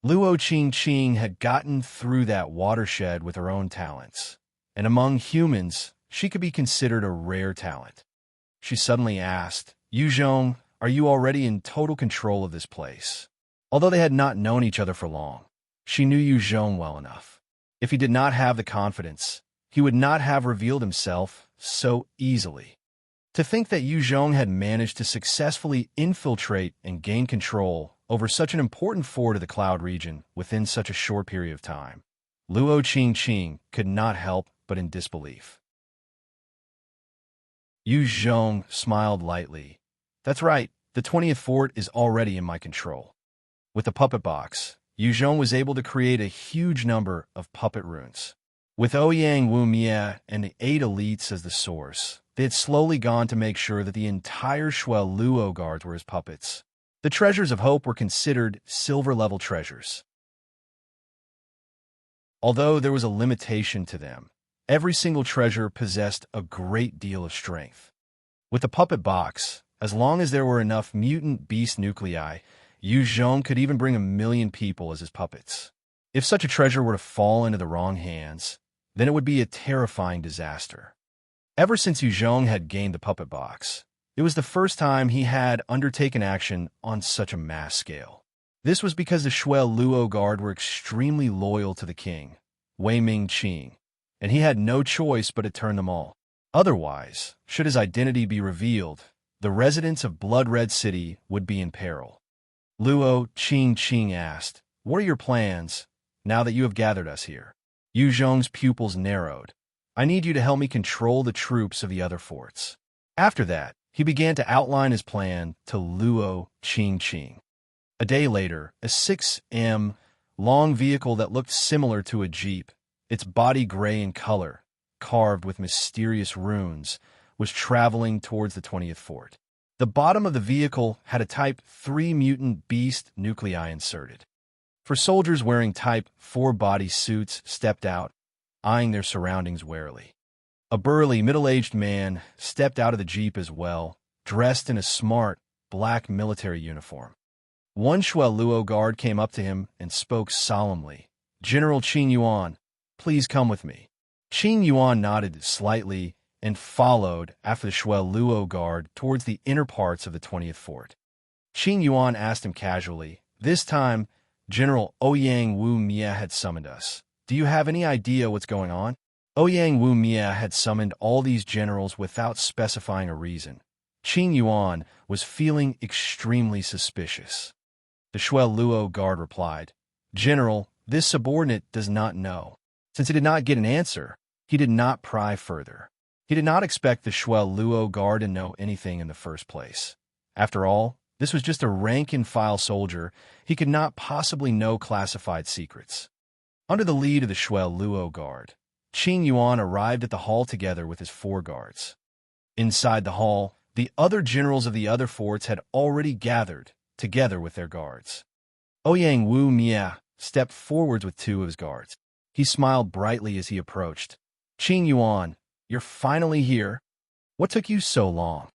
Luo Qing had gotten through that watershed with her own talents, and among humans, she could be considered a rare talent. She suddenly asked, "Zhong, are you already in total control of this place?" Although they had not known each other for long, she knew Zhong well enough. If he did not have the confidence, he would not have revealed himself so easily. To think that Zhong had managed to successfully infiltrate and gain control over such an important fort of the Cloud region within such a short period of time, Luo Qing could not help but in disbelief. Zhong smiled lightly. "That's right, the 20th fort is already in my control." With the puppet box, Zhong was able to create a huge number of puppet runes. With Ouyang Wu Mie and the 8 elites as the source, they had slowly gone to make sure that the entire Shui Luo guards were his puppets. The treasures of hope were considered silver-level treasures. Although there was a limitation to them, every single treasure possessed a great deal of strength. With the puppet box, as long as there were enough mutant beast nuclei, Zhong could even bring 1,000,000 people as his puppets. If such a treasure were to fall into the wrong hands, then it would be a terrifying disaster. Ever since Zhong had gained the puppet box, It was the first time he had undertaken action on such a mass scale. This was because the Shuel Luo Guard were extremely loyal to the king, Wei Ming Qing, and he had no choice but to turn them all. Otherwise, should his identity be revealed, the residents of Blood Red City would be in peril. Luo Qing asked, "What are your plans, now that you have gathered us here?" Yu Zhong's pupils narrowed. "I need you to help me control the troops of the other forts." After that, he began to outline his plan to Luo Qing. A day later, a 6 m long vehicle that looked similar to a jeep, its body gray in color, carved with mysterious runes, was traveling towards the 20th fort. The bottom of the vehicle had a Type 3 mutant beast nuclei inserted. For soldiers wearing Type 4 body suits stepped out, eyeing their surroundings warily. A burly, middle-aged man stepped out of the jeep as well, dressed in a smart, black military uniform. One Shuel Luo guard came up to him and spoke solemnly. "General Qing Yuan, please come with me." Qing Yuan nodded slightly and followed after the Shuel Luo guard towards the inner parts of the 20th fort. Qing Yuan asked him casually, "This time, General Ouyang Wu Mia had summoned us. Do you have any idea what's going on?" Ouyang Wu Mia had summoned all these generals without specifying a reason. Qing Yuan was feeling extremely suspicious. The Shuel Luo guard replied, "General, this subordinate does not know." Since he did not get an answer, he did not pry further. He did not expect the Shuel Luo guard to know anything in the first place. After all, this was just a rank-and-file soldier. He could not possibly know classified secrets. Under the lead of the Shuel Luo guard, Qing Yuan arrived at the hall together with his 4 guards. Inside the hall, the other generals of the other forts had already gathered, together with their guards. Ouyang Wu Mia stepped forwards with 2 of his guards. He smiled brightly as he approached. "Qing Yuan, you're finally here. What took you so long?"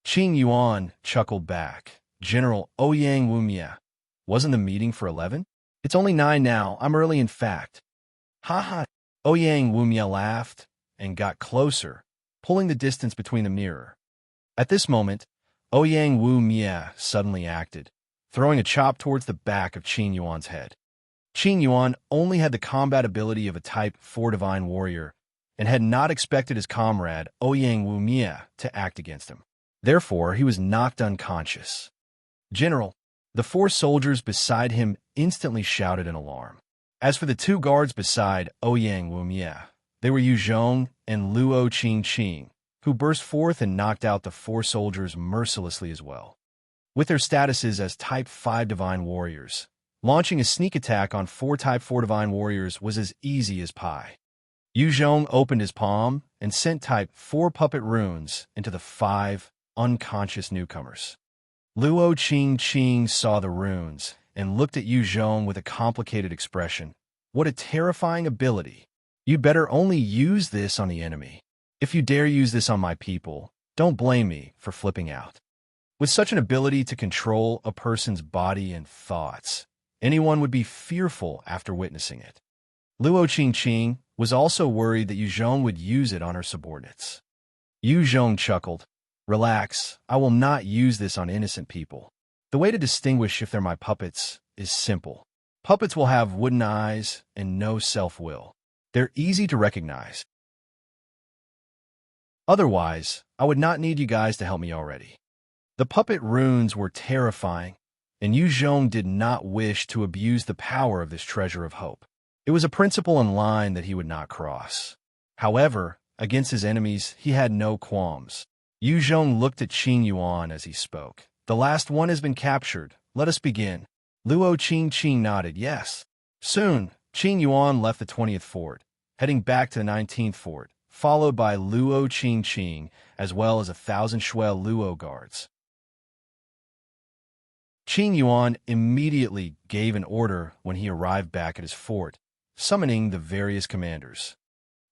Qing Yuan chuckled back. "General Ouyang Wu Mia, wasn't the meeting for 11? It's only 9 now. I'm early in fact." "Ha ha." Ouyang Wu Mia laughed and got closer, pulling the distance between the mirror. At this moment, Ouyang Wu Mia suddenly acted, throwing a chop towards the back of Qing Yuan's head. Qing Yuan only had the combat ability of a Type 4 Divine Warrior and had not expected his comrade, Ouyang Wu Mia, to act against him. Therefore, he was knocked unconscious. "General!" The 4 soldiers beside him instantly shouted in alarm. As for the 2 guards beside Ouyang Wu Mia, they were Yu Zhong and Luo Qing, who burst forth and knocked out the 4 soldiers mercilessly as well. With their statuses as Type 5 Divine Warriors, launching a sneak attack on 4 Type 4 Divine Warriors was as easy as pie. Yu Zhong opened his palm and sent Type 4 puppet runes into the 5 unconscious newcomers. Luo Qing saw the runes and looked at Yu Zhong with a complicated expression. "What a terrifying ability. You'd better only use this on the enemy. If you dare use this on my people, don't blame me for flipping out." With such an ability to control a person's body and thoughts, anyone would be fearful after witnessing it. Luo Qing was also worried that Yu Zhong would use it on her subordinates. Yu Zhong chuckled. "Relax, I will not use this on innocent people. The way to distinguish if they're my puppets is simple. Puppets will have wooden eyes and no self-will. They're easy to recognize. Otherwise, I would not need you guys to help me already." The puppet runes were terrifying, and Yu Zhong did not wish to abuse the power of this treasure of hope. It was a principle and line that he would not cross. However, against his enemies, he had no qualms. Yu Zhong looked at Qing Yuan as he spoke. "The last one has been captured. Let us begin." Luo Qing nodded yes. Soon, Qing Yuan left the 20th fort, heading back to the 19th fort, followed by Luo Qing as well as 1,000 Shuel Luo guards. Qing Yuan immediately gave an order when he arrived back at his fort, summoning the various commanders.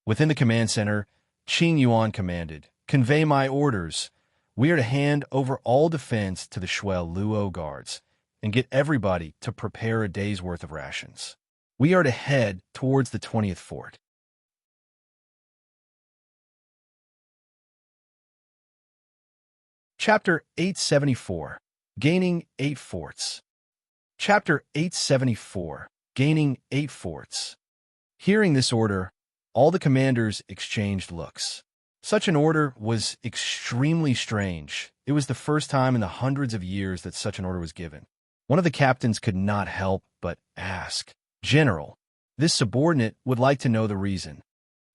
Within the command center, Qing Yuan commanded, "Convey my orders. We are to hand over all defense to the Shuel Luo guards and get everybody to prepare a day's worth of rations. We are to head towards the 20th fort." Chapter 874, Gaining 8 Forts. Chapter 874, Gaining 8 Forts. Hearing this order, all the commanders exchanged looks. Such an order was extremely strange. It was the first time in the hundreds of years that such an order was given. One of the captains could not help but ask, "General, this subordinate would like to know the reason."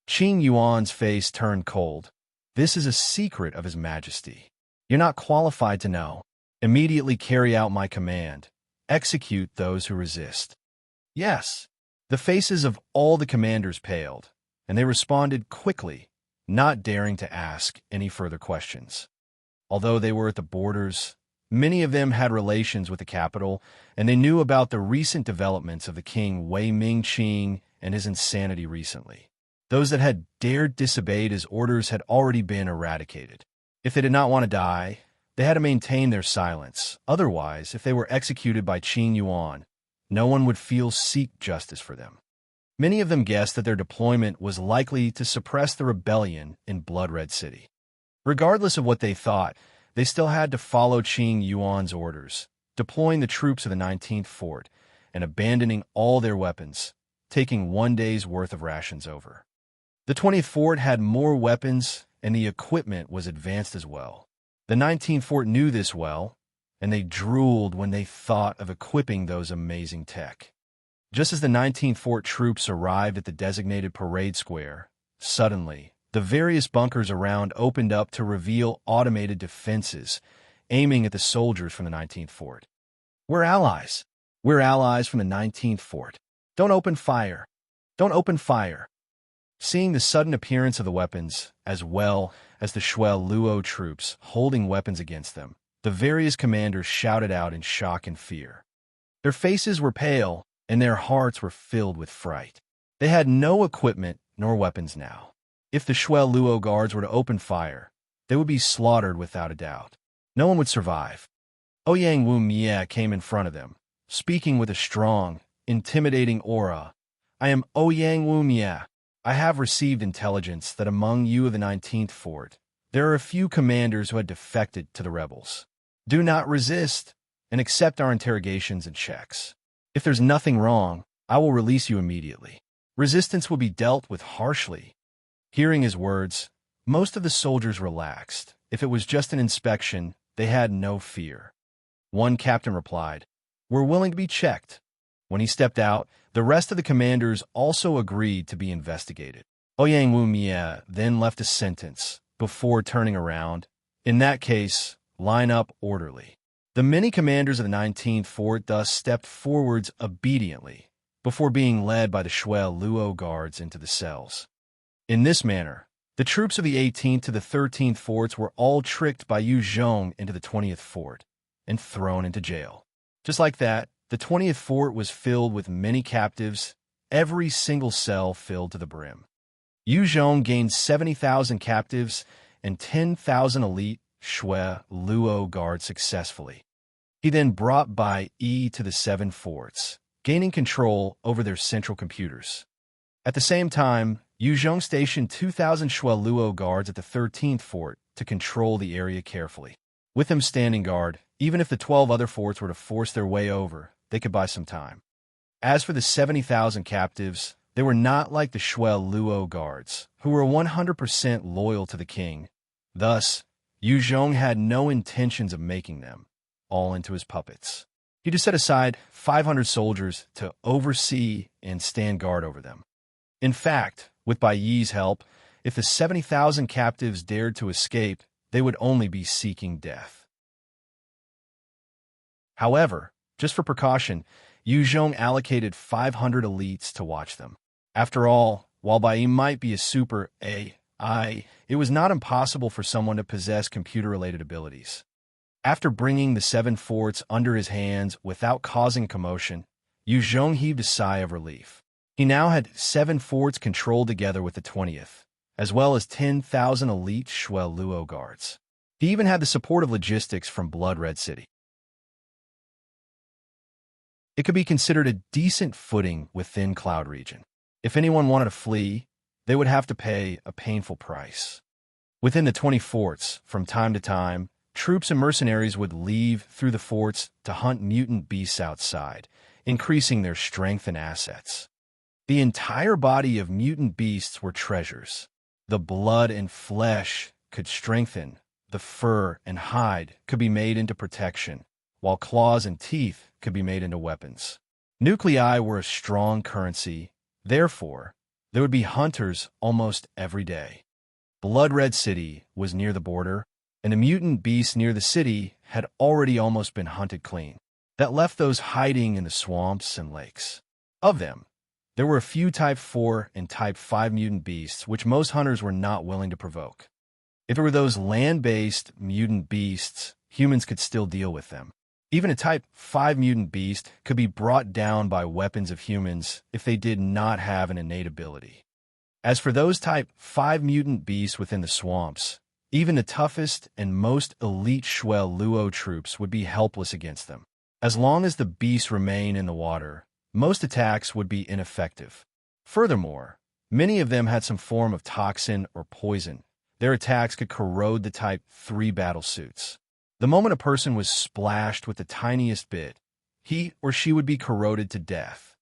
Qiong Yuan's face turned cold. "This is a secret of His Majesty. You're not qualified to know. Immediately carry out my command. Execute those who resist." "Yes." The faces of all the commanders paled, and they responded quickly, not daring to ask any further questions. Although they were at the borders, many of them had relations with the capital, and they knew about the recent developments of the king Wei Mingqing and his insanity recently. Those that had dared disobey his orders had already been eradicated. If they did not want to die, they had to maintain their silence. Otherwise, if they were executed by Qiong Yuan, no one would seek justice for them. Many of them guessed that their deployment was likely to suppress the rebellion in Blood Red City. Regardless of what they thought, they still had to follow Qiong Yuan's orders, deploying the troops of the 19th Fort and abandoning all their weapons, taking 1 day's worth of rations over. The 20th Fort had more weapons, and the equipment was advanced as well. The 19th Fort knew this well, and they drooled when they thought of equipping those amazing tech. Just as the 19th Fort troops arrived at the designated parade square, suddenly, the various bunkers around opened up to reveal automated defenses, aiming at the soldiers from the 19th Fort. "We're allies. We're allies from the 19th Fort. Don't open fire. Don't open fire." Seeing the sudden appearance of the weapons, as well as the Shui Luo troops holding weapons against them, the various commanders shouted out in shock and fear. Their faces were pale, and their hearts were filled with fright. They had no equipment nor weapons now. If the Shui Luo guards were to open fire, they would be slaughtered without a doubt. No one would survive. Ouyang Wu Mie came in front of them, speaking with a strong, intimidating aura. "I am Ouyang Wu Mie. I have received intelligence that among you of the 19th Fort, there are a few commanders who had defected to the rebels. Do not resist, and accept our interrogations and checks. If there's nothing wrong, I will release you immediately. Resistance will be dealt with harshly." Hearing his words, most of the soldiers relaxed. If it was just an inspection, they had no fear. One captain replied, "We're willing to be checked." When he stepped out, the rest of the commanders also agreed to be investigated. Ouyang Wu Mie then left a sentence before turning around. "In that case, line up orderly." The many commanders of the 19th Fort thus stepped forwards obediently, before being led by the Shui Luo guards into the cells. In this manner, the troops of the 18th to the 13th Forts were all tricked by Zhong into the 20th Fort and thrown into jail. Just like that, the 20th Fort was filled with many captives, every single cell filled to the brim. Zhong gained 70,000 captives and 10,000 elite Shui Luo guards successfully. He then brought Bai Yi to the 7 forts, gaining control over their central computers. At the same time, Zhong stationed 2,000 Shui Luo guards at the 13th Fort to control the area carefully. With them standing guard, even if the 12 other forts were to force their way over, they could buy some time. As for the 70,000 captives, they were not like the Shui Luo guards, who were 100% loyal to the king. Thus, Zhong had no intentions of making them all into his puppets. He just set aside 500 soldiers to oversee and stand guard over them. In fact, with Bai Yi's help, if the 70,000 captives dared to escape, they would only be seeking death. However, just for precaution, Zhong allocated 500 elites to watch them. After all, while Bai Yi might be a super AI, it was not impossible for someone to possess computer-related abilities. After bringing the 7 forts under his hands without causing commotion, Zhong heaved a sigh of relief. He now had 7 forts controlled together with the 20th, as well as 10,000 elite Shui Luo guards. He even had the support of logistics from Blood Red City. It could be considered a decent footing within Cloud Region. If anyone wanted to flee, they would have to pay a painful price. Within the 20 forts, from time to time, troops and mercenaries would leave through the forts to hunt mutant beasts outside, increasing their strength and assets. The entire body of mutant beasts were treasures. The blood and flesh could strengthen, the fur and hide could be made into protection, while claws and teeth could be made into weapons. Nuclei were a strong currency, therefore, there would be hunters almost every day. Blood Red City was near the border, and the mutant beasts near the city had already almost been hunted clean. That left those hiding in the swamps and lakes. Of them, there were a few Type 4 and Type 5 mutant beasts which most hunters were not willing to provoke. If it were those land-based mutant beasts, humans could still deal with them. Even a Type 5 mutant beast could be brought down by weapons of humans if they did not have an innate ability. As for those Type 5 mutant beasts within the swamps, even the toughest and most elite Shuel Luo troops would be helpless against them. As long as the beasts remain in the water, most attacks would be ineffective. Furthermore, many of them had some form of toxin or poison. Their attacks could corrode the Type 3 battle suits. The moment a person was splashed with the tiniest bit, he or she would be corroded to death.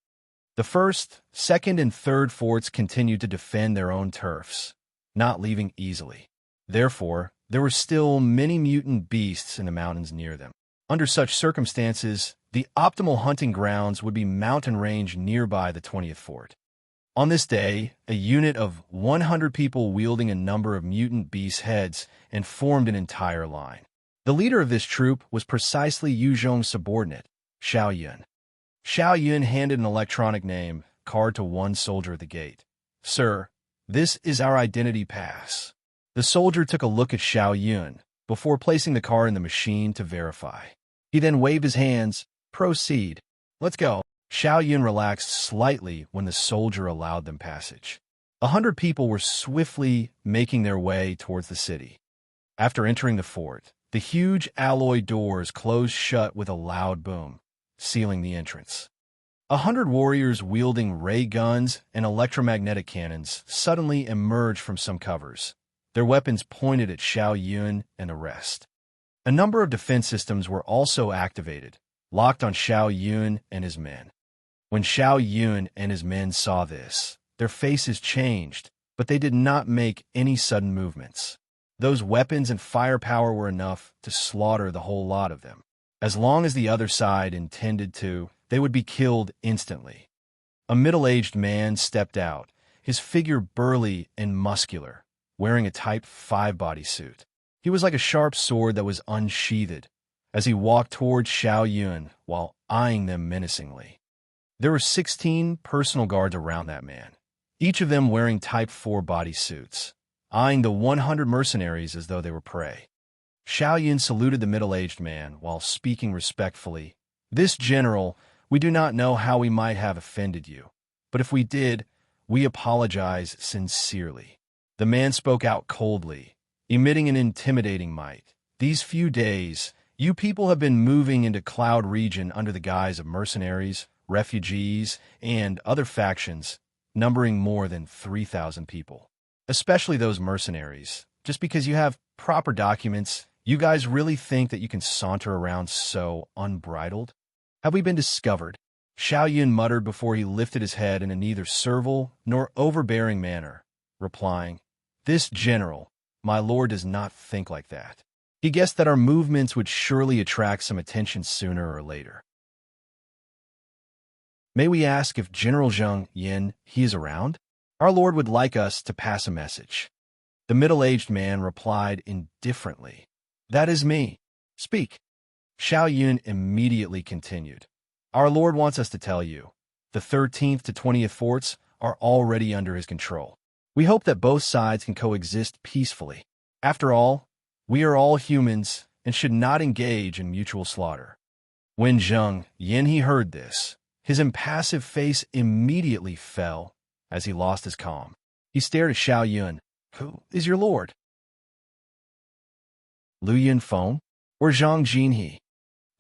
The first, second, and third forts continued to defend their own turfs, not leaving easily. Therefore, there were still many mutant beasts in the mountains near them. Under such circumstances, the optimal hunting grounds would be mountain range nearby the 20th fort. On this day, a unit of 100 people wielding a number of mutant beast heads and formed an entire line. The leader of this troop was precisely Zhong's subordinate, Xiao Yun. Xiao Yun handed an electronic name card to one soldier at the gate. "Sir, this is our identity pass." The soldier took a look at Xiao Yun before placing the card in the machine to verify. He then waved his hands. "Proceed. Let's go." Xiao Yun relaxed slightly when the soldier allowed them passage. 100 people were swiftly making their way towards the city. After entering the fort, the huge alloy doors closed shut with a loud boom, sealing the entrance. 100 warriors wielding ray guns and electromagnetic cannons suddenly emerged from some covers, their weapons pointed at Xiao Yun and the rest. A number of defense systems were also activated, locked on Xiao Yun and his men. When Xiao Yun and his men saw this, their faces changed, but they did not make any sudden movements. Those weapons and firepower were enough to slaughter the whole lot of them. As long as the other side intended to, they would be killed instantly. A middle-aged man stepped out, his figure burly and muscular, wearing a Type 5 bodysuit. He was like a sharp sword that was unsheathed, as he walked towards Xiao Yun while eyeing them menacingly. There were 16 personal guards around that man, each of them wearing Type 4 bodysuits, eyeing the 100 mercenaries as though they were prey. Xiao Yun saluted the middle-aged man while speaking respectfully. "This general, we do not know how we might have offended you, but if we did, we apologize sincerely." The man spoke out coldly, emitting an intimidating might. "These few days, you people have been moving into Cloud Region under the guise of mercenaries, refugees, and other factions, numbering more than 3,000 people. Especially those mercenaries. Just because you have proper documents, you guys really think that you can saunter around so unbridled? Have we been discovered?" Xiao Yun muttered before he lifted his head in a neither servile nor overbearing manner, replying, "This general, my lord, does not think like that. He guessed that our movements would surely attract some attention sooner or later. May we ask if General Zhong Yin he is around? Our lord would like us to pass a message." The middle-aged man replied indifferently, "That is me. Speak." Xiao Yun immediately continued, "Our lord wants us to tell you, the 13th to 20th forts are already under his control. We hope that both sides can coexist peacefully. After all, we are all humans and should not engage in mutual slaughter." When Zhong Yin he heard this, his impassive face immediately fell as he lost his calm. He stared at Xiao Yun. "Who is your lord? Lu Yunfeng or Zhang Jinhe?"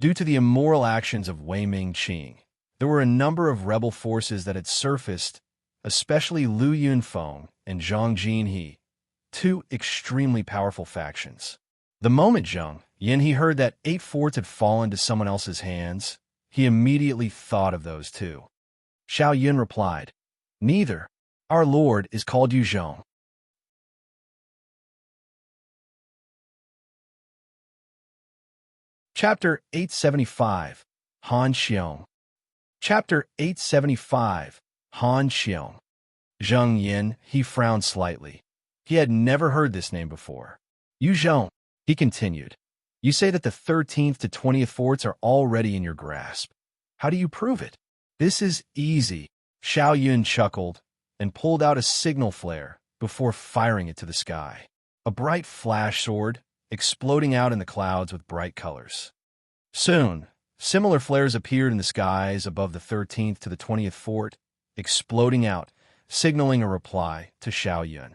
Due to the immoral actions of Wei Ming Qing, there were a number of rebel forces that had surfaced, especially Lu Yunfeng and Zhang Jinhe, two extremely powerful factions. The moment Zhong Yin he heard that 8 forts had fallen to someone else's hands, he immediately thought of those too. Xiao Yun replied, "Neither. Our lord is called Yu Zhong." Chapter 875, Han Qiong. Chapter 875, Han Qiong. Zhong Yin, he frowned slightly. He had never heard this name before. Yu Zhong, he continued. You say that the 13th to 20th forts are already in your grasp. How do you prove it? This is easy. Xiao Yun chuckled and pulled out a signal flare before firing it to the sky. A bright flash sword, exploding out in the clouds with bright colors. Soon, similar flares appeared in the skies above the 13th to the 20th fort, exploding out, signaling a reply to Xiao Yun.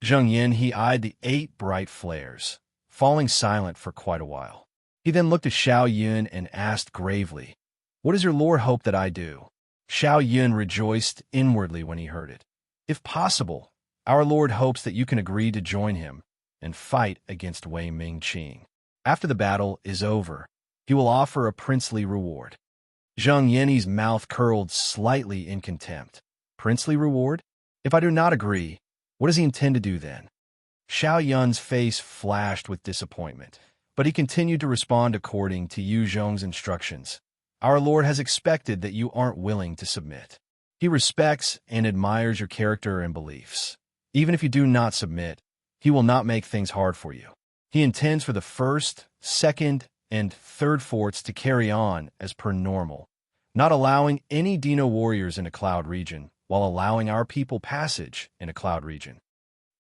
Zhong Yin, he eyed the 8 bright flares, falling silent for quite a while. He then looked at Xiao Yun and asked gravely, "What does your lord hope that I do?" Xiao Yun rejoiced inwardly when he heard it. "If possible, our lord hopes that you can agree to join him and fight against Wei Ming Qing. After the battle is over, he will offer a princely reward." Zhong Yin's mouth curled slightly in contempt. "Princely reward? If I do not agree, what does he intend to do then?" Xiao Yun's face flashed with disappointment, but he continued to respond according to Yu Zhong's instructions. "Our lord has expected that you aren't willing to submit. He respects and admires your character and beliefs. Even if you do not submit, he will not make things hard for you. He intends for the 1st, 2nd, and 3rd forts to carry on as per normal, not allowing any Dino warriors in a cloud region, while allowing our people passage in a cloud region."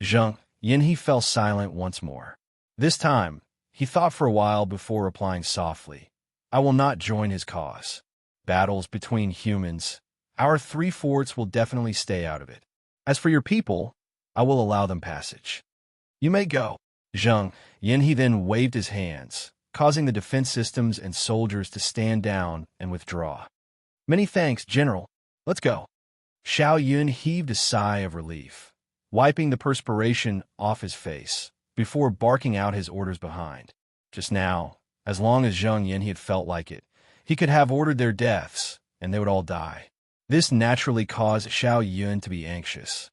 Zhong Yin he fell silent once more. This time, he thought for a while before replying softly, "I will not join his cause. Battles between humans, our 3 forts will definitely stay out of it. As for your people, I will allow them passage. You may go." Zhong Yin he then waved his hands, causing the defense systems and soldiers to stand down and withdraw. "Many thanks, General. Let's go." Xiao Yun heaved a sigh of relief, wiping the perspiration off his face before barking out his orders behind. Just now, as long as Zhong Yin he had felt like it, he could have ordered their deaths, and they would all die. This naturally caused Xiao Yun to be anxious.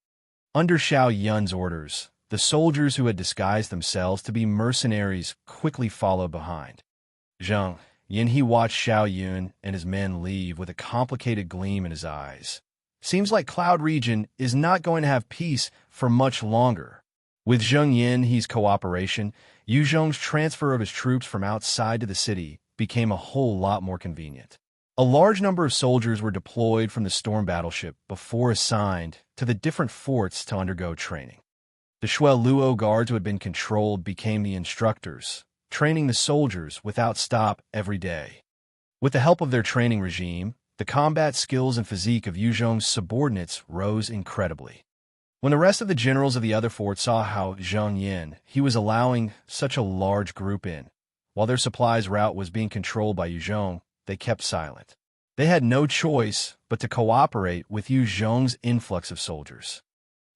Under Xiao Yun's orders, the soldiers who had disguised themselves to be mercenaries quickly followed behind. Zhong Yin he watched Xiao Yun and his men leave with a complicated gleam in his eyes. Seems like Cloud Region is not going to have peace for much longer. With Zhong Yin he's cooperation, Yu Zhong's transfer of his troops from outside to the city became a whole lot more convenient. A large number of soldiers were deployed from the storm battleship before assigned to the different forts to undergo training. The Shui Luo guards who had been controlled became the instructors, training the soldiers without stop every day. With the help of their training regime, the combat skills and physique of Yu Zhong's subordinates rose incredibly. When the rest of the generals of the other forts saw how Zhong Yin he was allowing such a large group in, while their supplies route was being controlled by Yu Zhong, they kept silent. They had no choice but to cooperate with Yu Zhong's influx of soldiers.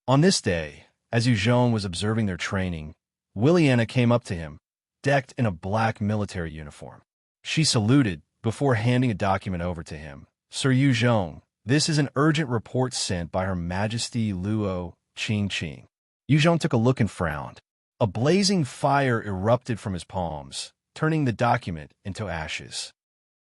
On this day, as Yu Zhong was observing their training, Williana came up to him, decked in a black military uniform. She saluted before handing a document over to him. "Sir Yu Zhong, this is an urgent report sent by Her Majesty Luo Qing." Yu Zhong took a look and frowned. A blazing fire erupted from his palms, turning the document into ashes.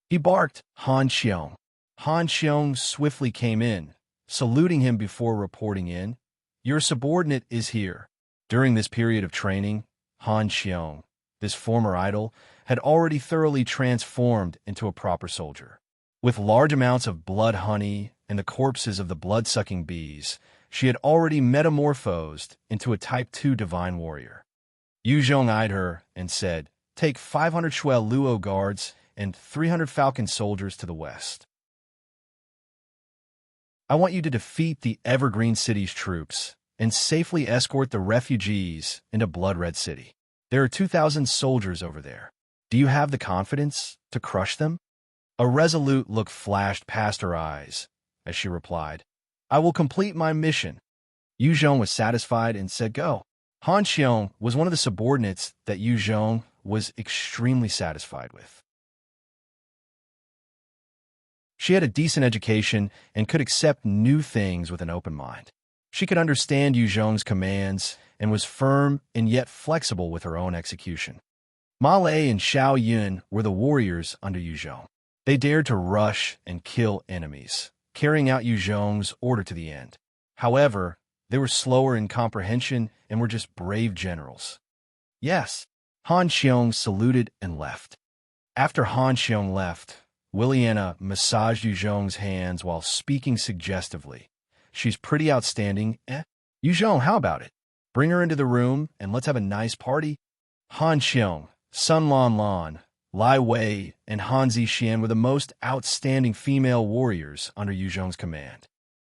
He barked, "Han Qiong." Han Qiong swiftly came in, saluting him before reporting in, "Your subordinate is here." During this period of training, Han Qiong, this former idol, had already thoroughly transformed into a proper soldier. With large amounts of blood honey and the corpses of the blood-sucking bees, she had already metamorphosed into a Type 2 divine warrior. Yu Zhong eyed her and said, "Take 500 Shui Luo guards and 300 Falcon soldiers to the west. I want you to defeat the Evergreen City's troops and safely escort the refugees into Blood Red City. There are 2,000 soldiers over there. Do you have the confidence to crush them?" A resolute look flashed past her eyes as she replied, "I will complete my mission." Yu Zhong was satisfied and said, "Go." Han Qiong was one of the subordinates that Yu Zhong was extremely satisfied with. She had a decent education and could accept new things with an open mind. She could understand Zhong's commands and was firm and yet flexible with her own execution. Ma Lei and Xiao Yun were the warriors under Zhong. They dared to rush and kill enemies, carrying out Zhong's order to the end. However, they were slower in comprehension and were just brave generals. Yes, Han Qiong saluted and left. After Han Qiong left, Williana massaged Zhong's hands while speaking suggestively. She's pretty outstanding, eh? Zhong, how about it? Bring her into the room and let's have a nice party. Han Qiong, Sun Lan Lan, Lai Wei, and Han Zixian were the most outstanding female warriors under Zhong's command.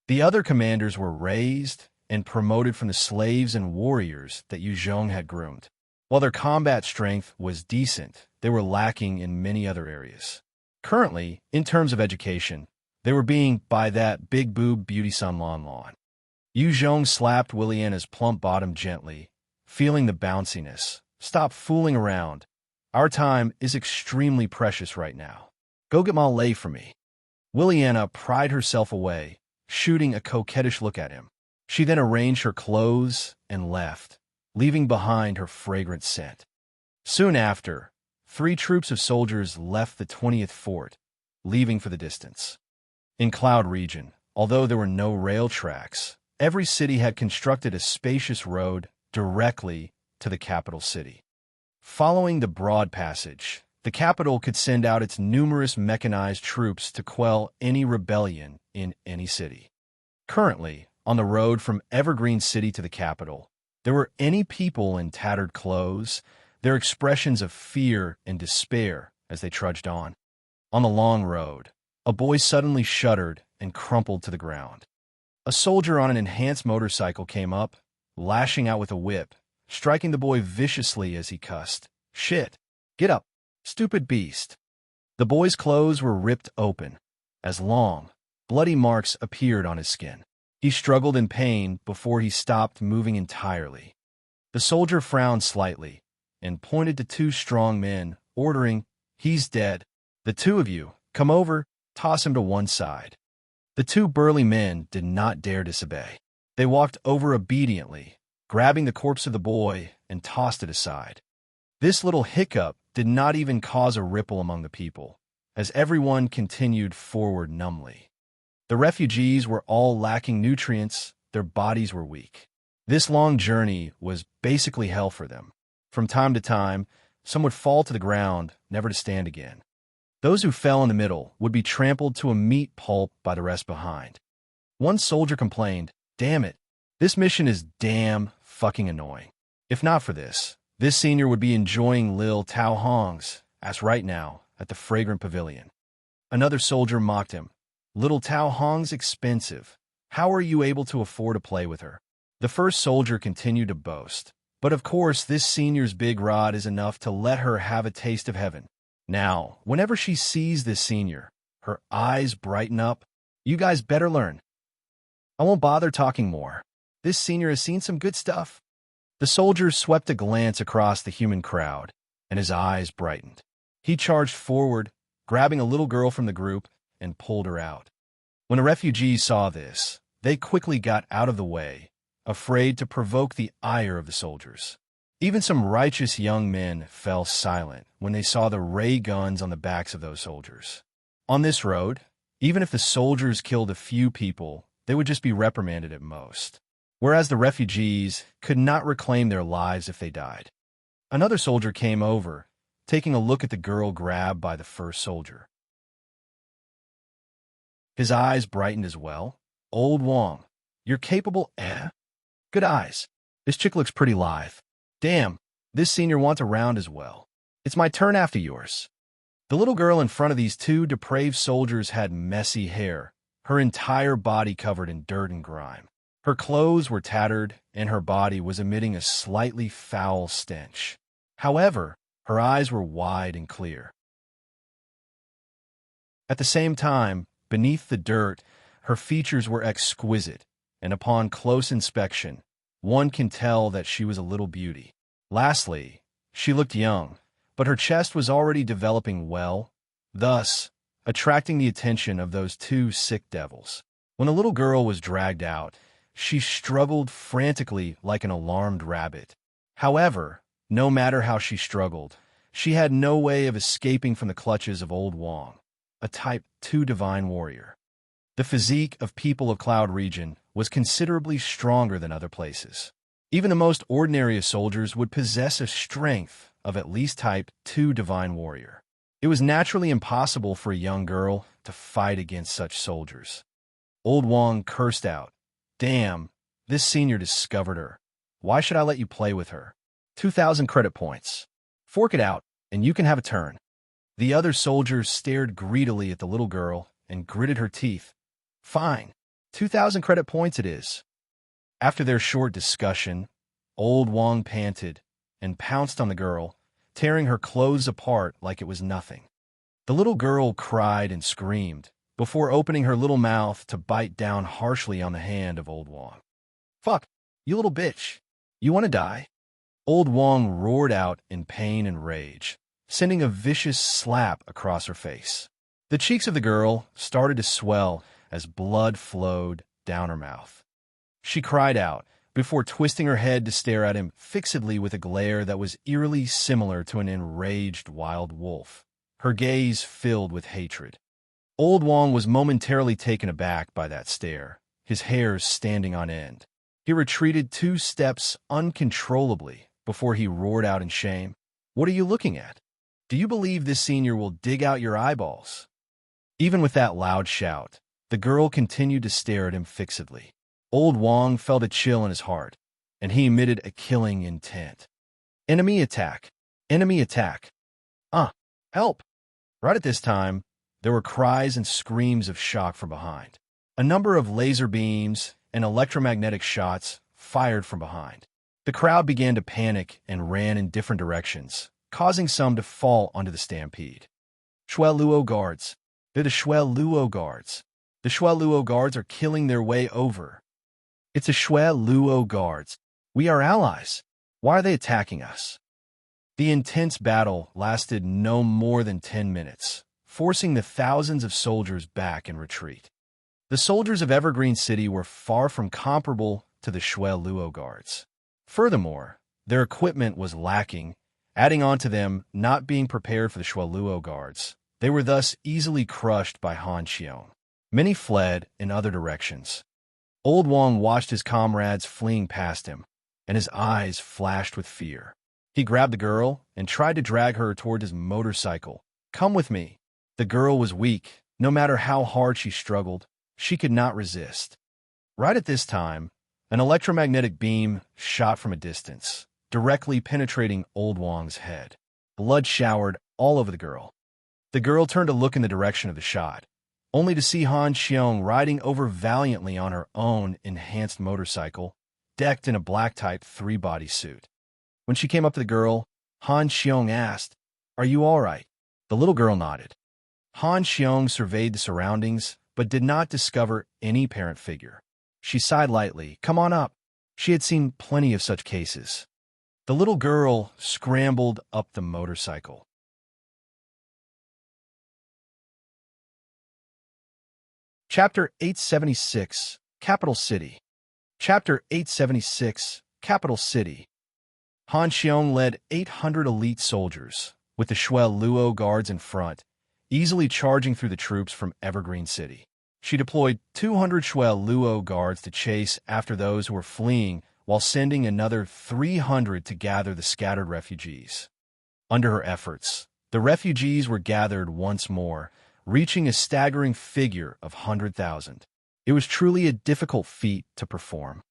The other commanders were raised and promoted from the slaves and warriors that Zhong had groomed. While their combat strength was decent, they were lacking in many other areas. Currently, in terms of education, they were being by that big boob beauty Sun Lan Lan. Zhong slapped Williana's plump bottom gently, feeling the bounciness. Stop fooling around. Our time is extremely precious right now. Go get Ma Lei for me. Williana pried herself away, shooting a coquettish look at him. She then arranged her clothes and left, leaving behind her fragrant scent. Soon after, 3 troops of soldiers left the 20th fort, leaving for the distance. In Cloud Region, although there were no rail tracks, every city had constructed a spacious road directly to the capital city. Following the broad passage, the capital could send out its numerous mechanized troops to quell any rebellion in any city. Currently, on the road from Evergreen City to the capital, there were any people in tattered clothes, their expressions of fear and despair as they trudged on. On the long road, a boy suddenly shuddered and crumpled to the ground. A soldier on an enhanced motorcycle came up, lashing out with a whip, striking the boy viciously as he cussed. Shit! Get up, stupid beast! The boy's clothes were ripped open, as long, bloody marks appeared on his skin. He struggled in pain before he stopped moving entirely. The soldier frowned slightly and pointed to 2 strong men, ordering, "He's dead. The 2 of you, come over, toss him to one side." The 2 burly men did not dare disobey. They walked over obediently, grabbing the corpse of the boy and tossed it aside. This little hiccup did not even cause a ripple among the people, as everyone continued forward numbly. The refugees were all lacking nutrients, their bodies were weak. This long journey was basically hell for them. From time to time, some would fall to the ground, never to stand again. Those who fell in the middle would be trampled to a meat pulp by the rest behind. One soldier complained, "Damn it, this mission is damn fucking annoying. If not for this senior would be enjoying Lil Tao Hong's ass right now at the fragrant pavilion." Another soldier mocked him. "Little Tao Hong's expensive. How are you able to afford to play with her?" The first soldier continued to boast. "But of course, this senior's big rod is enough to let her have a taste of heaven." Now, whenever she sees this senior, her eyes brighten up. "You guys better learn. I won't bother talking more. This senior has seen some good stuff." The soldier swept a glance across the human crowd, and his eyes brightened. He charged forward, grabbing a little girl from the group, and pulled her out. When the refugees saw this, they quickly got out of the way, afraid to provoke the ire of the soldiers. Even some righteous young men fell silent when they saw the ray guns on the backs of those soldiers. On this road, even if the soldiers killed a few people, they would just be reprimanded at most, whereas the refugees could not reclaim their lives if they died. Another soldier came over, taking a look at the girl grabbed by the first soldier. His eyes brightened as well. "Old Wong, you're capable, eh? Good eyes. This chick looks pretty live. Damn, this senior wants a round as well. It's my turn after yours." The little girl in front of these 2 depraved soldiers had messy hair, her entire body covered in dirt and grime. Her clothes were tattered, and her body was emitting a slightly foul stench. However, her eyes were wide and clear. At the same time, beneath the dirt, her features were exquisite, and upon close inspection, one can tell that she was a little beauty. Lastly, she looked young, but her chest was already developing well, thus attracting the attention of those two sick devils. When the little girl was dragged out, she struggled frantically like an alarmed rabbit. However, no matter how she struggled, she had no way of escaping from the clutches of Old Zhong, a Type 2 divine warrior. The physique of people of Cloud Region was considerably stronger than other places. Even the most ordinary of soldiers would possess a strength of at least Type 2 divine warrior. It was naturally impossible for a young girl to fight against such soldiers. Old Zhong cursed out, "Damn, this senior discovered her. Why should I let you play with her? 2,000 credit points. Fork it out, and you can have a turn." The other soldiers stared greedily at the little girl and gritted her teeth. "Fine, 2,000 credit points it is." After their short discussion, Old Zhong panted and pounced on the girl, tearing her clothes apart like it was nothing. The little girl cried and screamed before opening her little mouth to bite down harshly on the hand of Old Zhong. "Fuck, you little bitch. You want to die?" Old Zhong roared out in pain and rage, sending a vicious slap across her face. The cheeks of the girl started to swell as blood flowed down her mouth. She cried out before twisting her head to stare at him fixedly with a glare that was eerily similar to an enraged wild wolf, her gaze filled with hatred. Old Zhong was momentarily taken aback by that stare, his hairs standing on end. He retreated 2 steps uncontrollably before he roared out in shame, "What are you looking at? Do you believe this senior will dig out your eyeballs?" Even with that loud shout, the girl continued to stare at him fixedly. Old Zhong felt a chill in his heart, and he emitted a killing intent. "Enemy attack! Enemy attack! Help!" Right at this time, there were cries and screams of shock from behind. A number of laser beams and electromagnetic shots fired from behind. The crowd began to panic and ran in different directions, causing some to fall onto the stampede. Shui Luo guards. They're the Shui Luo guards. The Shui Luo guards are killing their way over. It's a Shui Luo guards. We are allies. Why are they attacking us? The intense battle lasted no more than 10 minutes, forcing the thousands of soldiers back in retreat. The soldiers of Evergreen City were far from comparable to the Shui Luo guards. Furthermore, their equipment was lacking, adding on to them not being prepared for the Shui Luo guards. They were thus easily crushed by Han Qiong. Many fled in other directions. Old Zhong watched his comrades fleeing past him, and his eyes flashed with fear. He grabbed the girl and tried to drag her toward his motorcycle. "Come with me." The girl was weak. No matter how hard she struggled, she could not resist. Right at this time, an electromagnetic beam shot from a distance, directly penetrating Old Zhong's head. Blood showered all over the girl. The girl turned to look in the direction of the shot, only to see Han Qiong riding over valiantly on her own enhanced motorcycle, decked in a black Type 3 bodysuit. When she came up to the girl, Han Qiong asked, "Are you all right?" The little girl nodded. Han Qiong surveyed the surroundings, but did not discover any parent figure. She sighed lightly. "Come on up." She had seen plenty of such cases. The little girl scrambled up the motorcycle. Chapter 876, Capital City. Chapter 876, Capital City. Han Qiong led 800 elite soldiers, with the Shui Luo guards in front, easily charging through the troops from Evergreen City. She deployed 200 Shui Luo guards to chase after those who were fleeing, while sending another 300 to gather the scattered refugees. Under her efforts, the refugees were gathered once more, reaching a staggering figure of 100,000. It was truly a difficult feat to perform.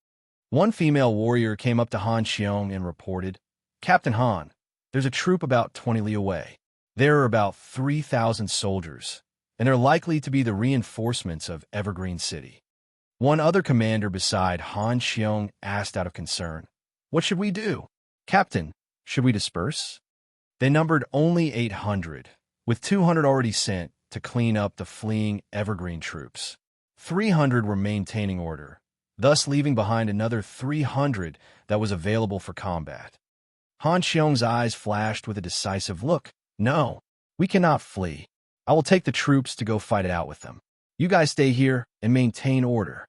One female warrior came up to Han Qiong and reported, "Captain Han, there's a troop about 20 li away. There are about 3,000 soldiers, and they're likely to be the reinforcements of Evergreen City." One other commander beside Han Qiong asked out of concern, "What should we do? Captain, should we disperse?" They numbered only 800, with 200 already sent to clean up the fleeing Evergreen troops. 300 were maintaining order, thus leaving behind another 300 that was available for combat. Han Qiong's eyes flashed with a decisive look. No, we cannot flee. I will take the troops to go fight it out with them. You guys stay here and maintain order.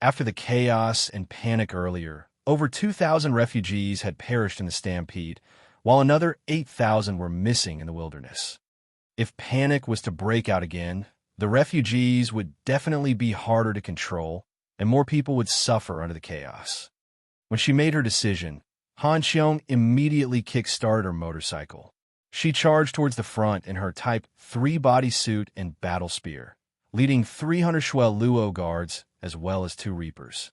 After the chaos and panic earlier, over 2,000 refugees had perished in the stampede, while another 8,000 were missing in the wilderness. If panic was to break out again, the refugees would definitely be harder to control, and more people would suffer under the chaos. When she made her decision, Han Qiong immediately kick-started her motorcycle. She charged towards the front in her Type 3 bodysuit and battle spear, leading 300 Shuel Luo guards as well as 2 Reapers.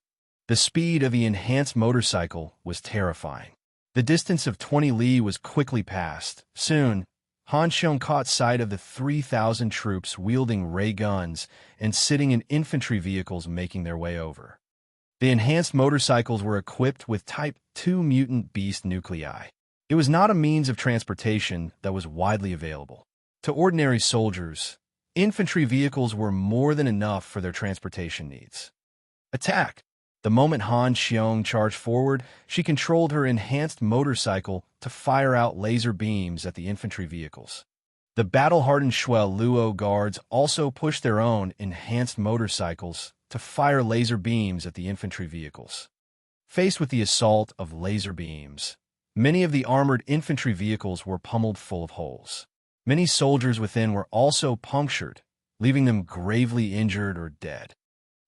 The speed of the enhanced motorcycle was terrifying. The distance of 20 li was quickly passed. Soon, Han Qiong caught sight of the 3,000 troops wielding ray guns and sitting in infantry vehicles making their way over. The enhanced motorcycles were equipped with Type 2 mutant beast nuclei. It was not a means of transportation that was widely available. To ordinary soldiers, infantry vehicles were more than enough for their transportation needs. Attack! The moment Han Qiong charged forward, she controlled her enhanced motorcycle to fire out laser beams at the infantry vehicles. The battle-hardened Shuel Luo guards also pushed their own enhanced motorcycles to fire laser beams at the infantry vehicles. Faced with the assault of laser beams, many of the armored infantry vehicles were pummeled full of holes. Many soldiers within were also punctured, leaving them gravely injured or dead.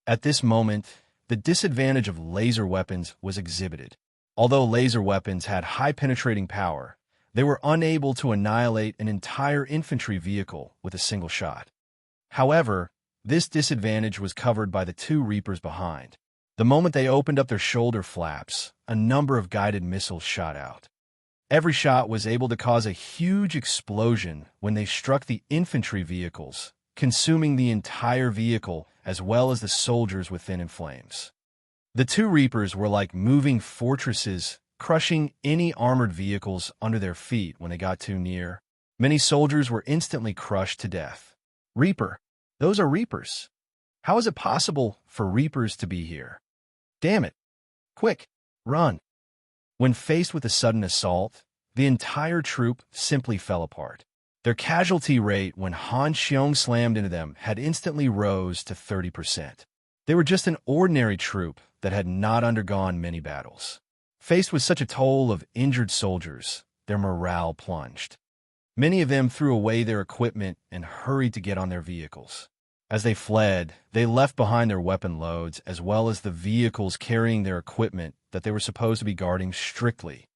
At this moment, the disadvantage of laser weapons was exhibited. Although laser weapons had high penetrating power, they were unable to annihilate an entire infantry vehicle with a single shot. However, this disadvantage was covered by the 2 Reapers behind. The moment they opened up their shoulder flaps, a number of guided missiles shot out. Every shot was able to cause a huge explosion when they struck the infantry vehicles, consuming the entire vehicle as well as the soldiers within in flames. The 2 Reapers were like moving fortresses, crushing any armored vehicles under their feet when they got too near. Many soldiers were instantly crushed to death. Reaper, those are Reapers. How is it possible for Reapers to be here? Damn it. Quick, run. When faced with a sudden assault, the entire troop simply fell apart. Their casualty rate when Han Qiong slammed into them had instantly rose to 30%. They were just an ordinary troop that had not undergone many battles. Faced with such a toll of injured soldiers, their morale plunged. Many of them threw away their equipment and hurried to get on their vehicles. As they fled, they left behind their weapon loads as well as the vehicles carrying their equipment that they were supposed to be guarding strictly.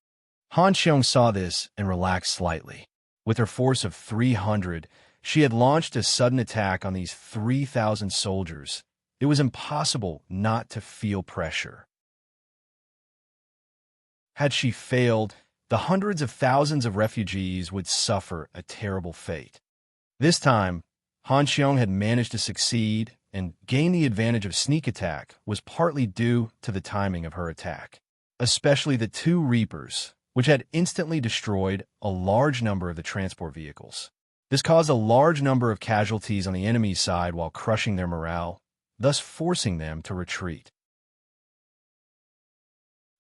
Han Qiong saw this and relaxed slightly. With her force of 300, she had launched a sudden attack on these 3,000 soldiers. It was impossible not to feel pressure. Had she failed, the hundreds of thousands of refugees would suffer a terrible fate. This time, Han Qiong had managed to succeed, and gain the advantage of sneak attack was partly due to the timing of her attack, especially the 2 Reapers, which had instantly destroyed a large number of the transport vehicles. This caused a large number of casualties on the enemy's side while crushing their morale, thus forcing them to retreat.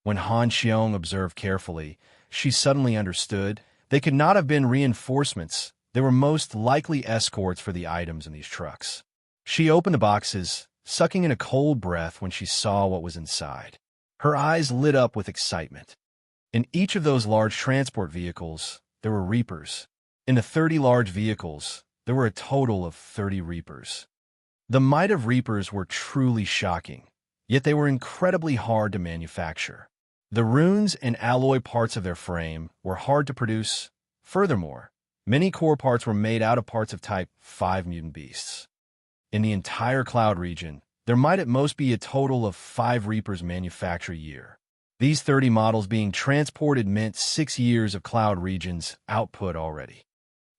When Han Qiong observed carefully, she suddenly understood they could not have been reinforcements. They were most likely escorts for the items in these trucks. She opened the boxes, sucking in a cold breath when she saw what was inside. Her eyes lit up with excitement. In each of those large transport vehicles, there were Reapers. In the 30 large vehicles, there were a total of 30 Reapers. The might of Reapers were truly shocking, yet they were incredibly hard to manufacture. The runes and alloy parts of their frame were hard to produce. Furthermore, many core parts were made out of parts of Type 5 mutant beasts. In the entire Cloud region, there might at most be a total of 5 Reapers manufactured a year. These 30 models being transported meant 6 years of Cloud region's output already.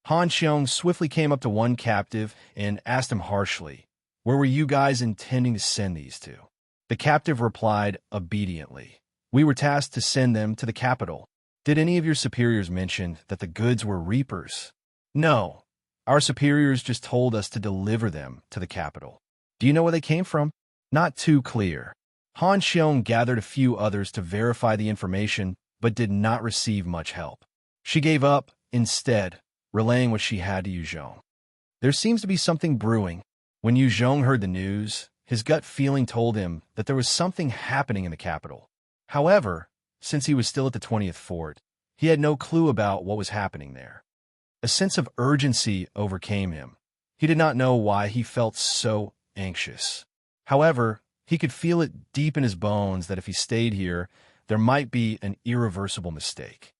Han Qiong swiftly came up to one captive and asked him harshly, "Where were you guys intending to send these to?" The captive replied obediently, "We were tasked to send them to the capital." "Did any of your superiors mention that the goods were Reapers?" "No. Our superiors just told us to deliver them to the capital." "Do you know where they came from?" "Not too clear." Han Qiong gathered a few others to verify the information, but did not receive much help. She gave up, instead, relaying what she had to Zhong. There seems to be something brewing. When Zhong heard the news, his gut feeling told him that there was something happening in the capital. However, since he was still at the 20th fort, he had no clue about what was happening there. A sense of urgency overcame him. He did not know why he felt so anxious. However, he could feel it deep in his bones that if he stayed here, there might be an irreversible mistake.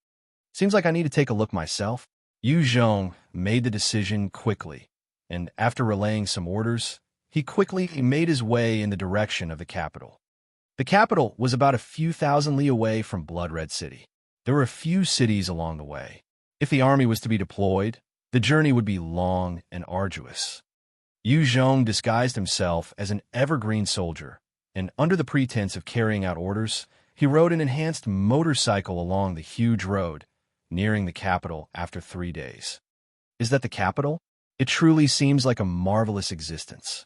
Seems like I need to take a look myself. Zhong made the decision quickly, and after relaying some orders, he quickly made his way in the direction of the capital. The capital was about a few thousand li away from Blood Red City. There were a few cities along the way. If the army was to be deployed, the journey would be long and arduous. Zhong disguised himself as an evergreen soldier, and under the pretense of carrying out orders, he rode an enhanced motorcycle along the huge road, nearing the capital after 3 days. Is that the capital? It truly seems like a marvelous existence.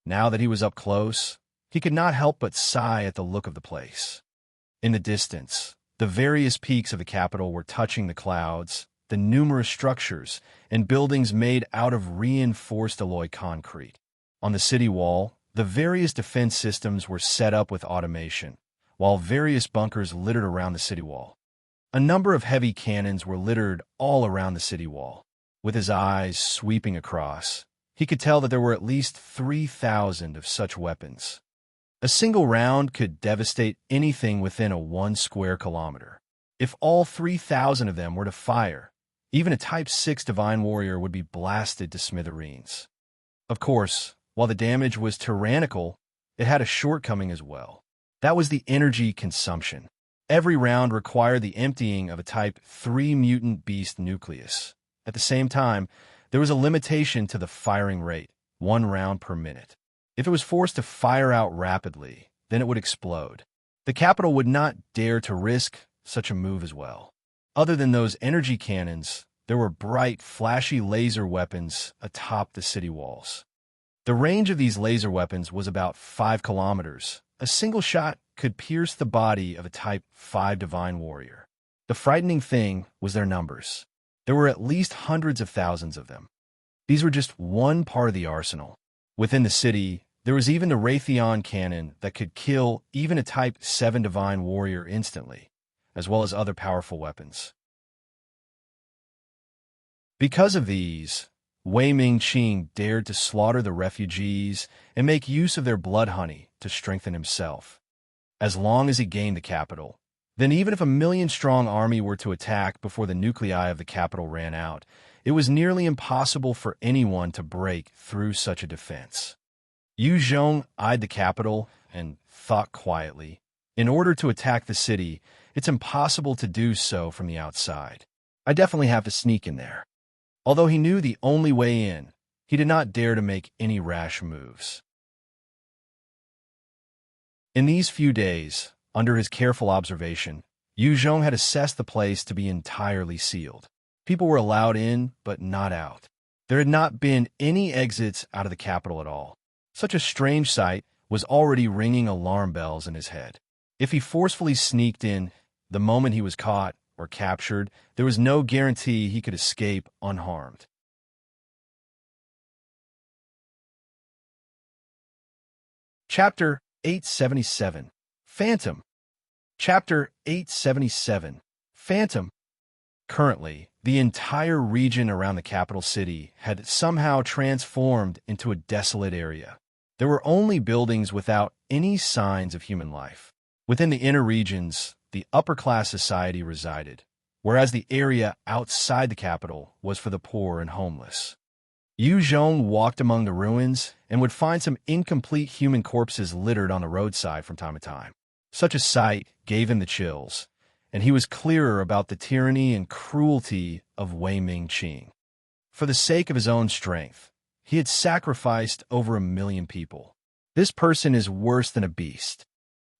Now that he was up close, he could not help but sigh at the look of the place. In the distance, the various peaks of the capital were touching the clouds, the numerous structures and buildings made out of reinforced alloy concrete. On the city wall, the various defense systems were set up with automation, while various bunkers littered around the city wall. A number of heavy cannons were littered all around the city wall. With his eyes sweeping across, he could tell that there were at least 3,000 of such weapons. A single round could devastate anything within a 1 square kilometer. If all 3,000 of them were to fire, even a Type 6 Divine Warrior would be blasted to smithereens. Of course, while the damage was tyrannical, it had a shortcoming as well. That was the energy consumption. Every round required the emptying of a Type 3 mutant beast nucleus. At the same time, there was a limitation to the firing rate, 1 round per minute. If it was forced to fire out rapidly, then it would explode. The capital would not dare to risk such a move as well. Other than those energy cannons, there were bright, flashy laser weapons atop the city walls. The range of these laser weapons was about 5 kilometers. A single shot could pierce the body of a Type 5 Divine Warrior. The frightening thing was their numbers. There were at least hundreds of thousands of them. These were just one part of the arsenal. Within the city, there was even the Raytheon cannon that could kill even a Type 7 Divine Warrior instantly, as well as other powerful weapons. Because of these, Wei Ming-Qing dared to slaughter the refugees and make use of their blood honey to strengthen himself. As long as he gained the capital, then even if a 1,000,000-strong army were to attack before the nuclei of the capital ran out, it was nearly impossible for anyone to break through such a defense. Zhong eyed the capital and thought quietly. In order to attack the city, it's impossible to do so from the outside. I definitely have to sneak in there. Although he knew the only way in, he did not dare to make any rash moves. In these few days, under his careful observation, Zhong had assessed the place to be entirely sealed. People were allowed in, but not out. There had not been any exits out of the capital at all. Such a strange sight was already ringing alarm bells in his head. If he forcefully sneaked in, the moment he was caught or captured, there was no guarantee he could escape unharmed. Chapter 877. Phantom. Chapter 877. Phantom. Currently, the entire region around the capital city had somehow transformed into a desolate area. There were only buildings without any signs of human life. Within the inner regions, the upper-class society resided, whereas the area outside the capital was for the poor and homeless. Zhong walked among the ruins and would find some incomplete human corpses littered on the roadside from time to time. Such a sight gave him the chills, and he was clearer about the tyranny and cruelty of Wei Ming-Qing. For the sake of his own strength, he had sacrificed over 1,000,000 people. This person is worse than a beast.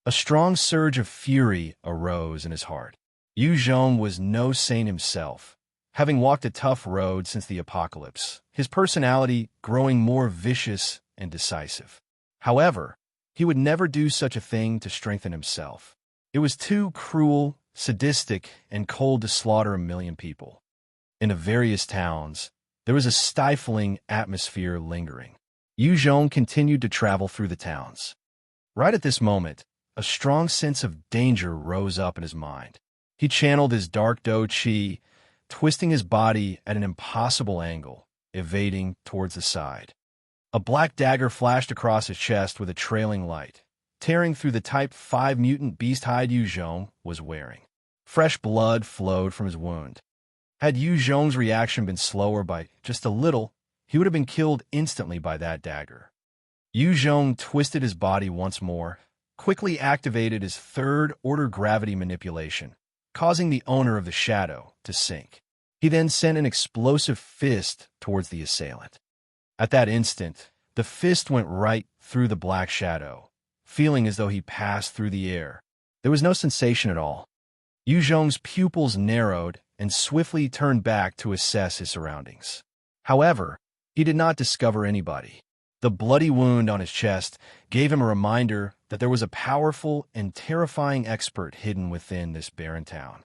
A strong surge of fury arose in his heart. Zhong was no saint himself, having walked a tough road since the apocalypse, his personality growing more vicious and decisive. However, he would never do such a thing to strengthen himself. It was too cruel, sadistic, and cold to slaughter 1,000,000 people. In the various towns, there was a stifling atmosphere lingering. Zhong continued to travel through the towns. Right at this moment, a strong sense of danger rose up in his mind. He channeled his dark Do Qi, twisting his body at an impossible angle, evading towards the side. A black dagger flashed across his chest with a trailing light, tearing through the Type 5 mutant beast hide Zhong was wearing. Fresh blood flowed from his wound. Had Zhong's reaction been slower by just a little, he would have been killed instantly by that dagger. Zhong twisted his body once more, quickly activated his third-order gravity manipulation, causing the owner of the shadow to sink. He then sent an explosive fist towards the assailant. At that instant, the fist went right through the black shadow, feeling as though he passed through the air. There was no sensation at all. Zhong's pupils narrowed and swiftly turned back to assess his surroundings. However, he did not discover anybody. The bloody wound on his chest gave him a reminder that there was a powerful and terrifying expert hidden within this barren town.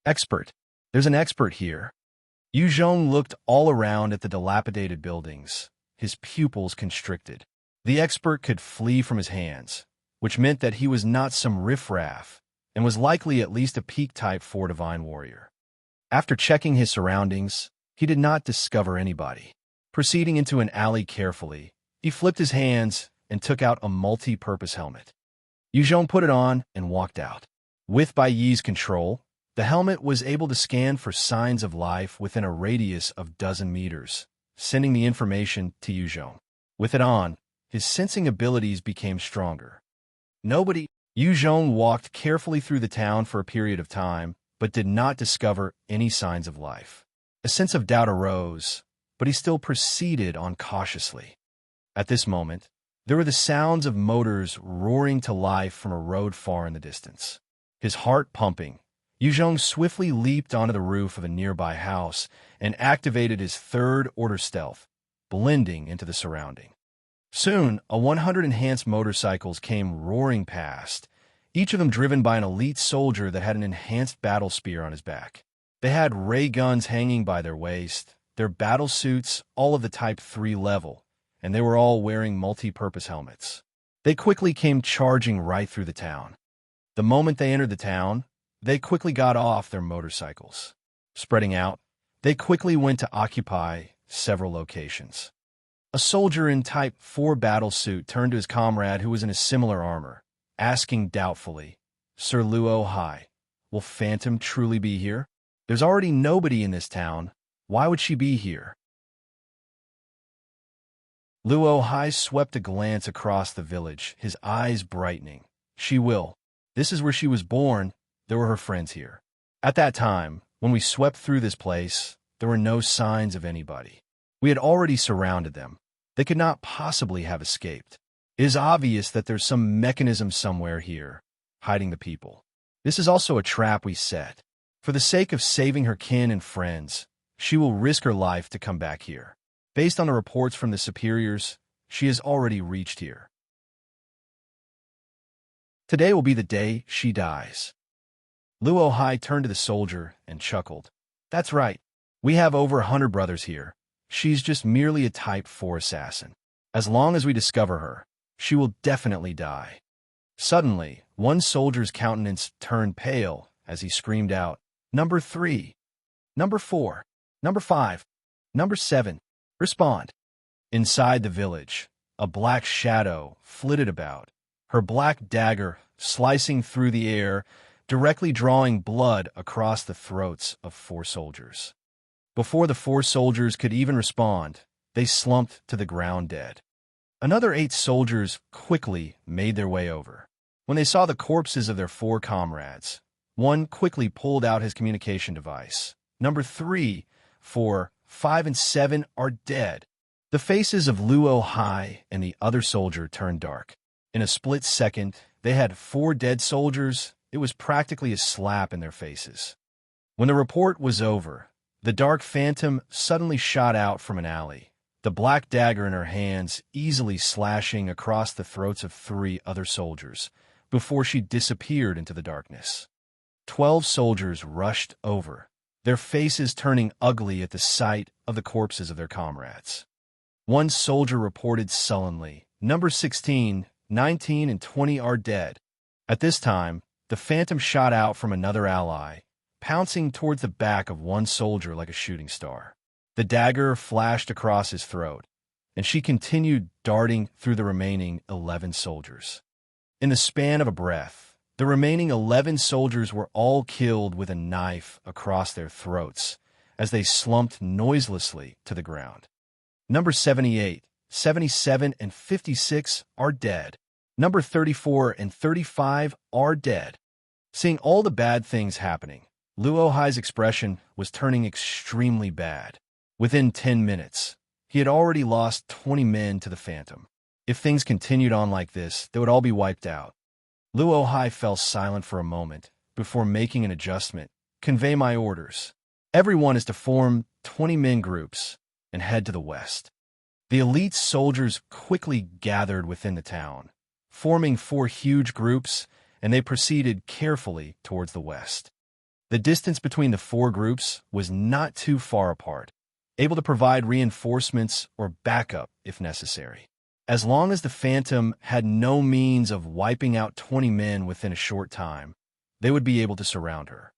Expert. There's an expert here. Zhong looked all around at the dilapidated buildings, his pupils constricted. The expert could flee from his hands, which meant that he was not some riffraff, and was likely at least a peak Type 4 divine warrior. After checking his surroundings, he did not discover anybody. Proceeding into an alley carefully, he flipped his hands and took out a multi-purpose helmet. Zhong put it on and walked out. With Bai Yi's control, the helmet was able to scan for signs of life within a radius of dozen meters, sending the information to Zhong. With it on, his sensing abilities became stronger. Zhong walked carefully through the town for a period of time, but did not discover any signs of life. A sense of doubt arose, but he still proceeded on cautiously. At this moment, there were the sounds of motors roaring to life from a road far in the distance. His heart pumping, Zhong swiftly leaped onto the roof of a nearby house and activated his third-order stealth, blending into the surrounding. Soon, 100 enhanced motorcycles came roaring past, each of them driven by an elite soldier that had an enhanced battle spear on his back. They had ray guns hanging by their waist, their battle suits all of the Type 3 level, and they were all wearing multi-purpose helmets. They quickly came charging right through the town. The moment they entered the town, they quickly got off their motorcycles. Spreading out, they quickly went to occupy several locations. A soldier in Type 4 battle suit turned to his comrade who was in a similar armor, asking doubtfully, "Sir Luo Hai, will Phantom truly be here? There's already nobody in this town. Why would she be here?" Luo Hai swept a glance across the village, his eyes brightening. "She will. This is where she was born. There were her friends here. At that time, when we swept through this place, there were no signs of anybody. We had already surrounded them. They could not possibly have escaped. It is obvious that there's some mechanism somewhere here, hiding the people. This is also a trap we set. For the sake of saving her kin and friends, she will risk her life to come back here. Based on the reports from the superiors, she has already reached here. Today will be the day she dies." Luo Hai turned to the soldier and chuckled. "That's right. We have over 100 brothers here. She's just merely a Type 4 assassin. As long as we discover her, she will definitely die." Suddenly, one soldier's countenance turned pale as he screamed out, "Number 3, Number 4, Number 5, Number 7, respond." Inside the village, a black shadow flitted about, her black dagger slicing through the air, directly drawing blood across the throats of 4 soldiers. Before the 4 soldiers could even respond, they slumped to the ground dead. Another 8 soldiers quickly made their way over. When they saw the corpses of their 4 comrades, one quickly pulled out his communication device. "Number 3, 4, 5, and 7 are dead." The faces of Luo Hai and the other soldier turned dark. In a split second, they had 4 dead soldiers. It was practically a slap in their faces. When the report was over, the dark phantom suddenly shot out from an alley, the black dagger in her hands easily slashing across the throats of 3 other soldiers, before she disappeared into the darkness. 12 soldiers rushed over, their faces turning ugly at the sight of the corpses of their comrades. One soldier reported sullenly, "Number 16, 19, and 20 are dead." At this time, the phantom shot out from another ally, pouncing towards the back of one soldier like a shooting star. The dagger flashed across his throat, and she continued darting through the remaining 11 soldiers. In the span of a breath, the remaining 11 soldiers were all killed with a knife across their throats as they slumped noiselessly to the ground. Number 78, 77, and 56 are dead. Number 34 and 35 are dead. Seeing all the bad things happening, Luo Hai's expression was turning extremely bad. Within 10 minutes, he had already lost 20 men to the phantom. If things continued on like this, they would all be wiped out. Luo Hai fell silent for a moment before making an adjustment. "Convey my orders. Everyone is to form 20-man groups and head to the west." The elite soldiers quickly gathered within the town, forming 4 huge groups, and they proceeded carefully towards the west. The distance between the 4 groups was not too far apart, able to provide reinforcements or backup if necessary. As long as the phantom had no means of wiping out 20 men within a short time, they would be able to surround her.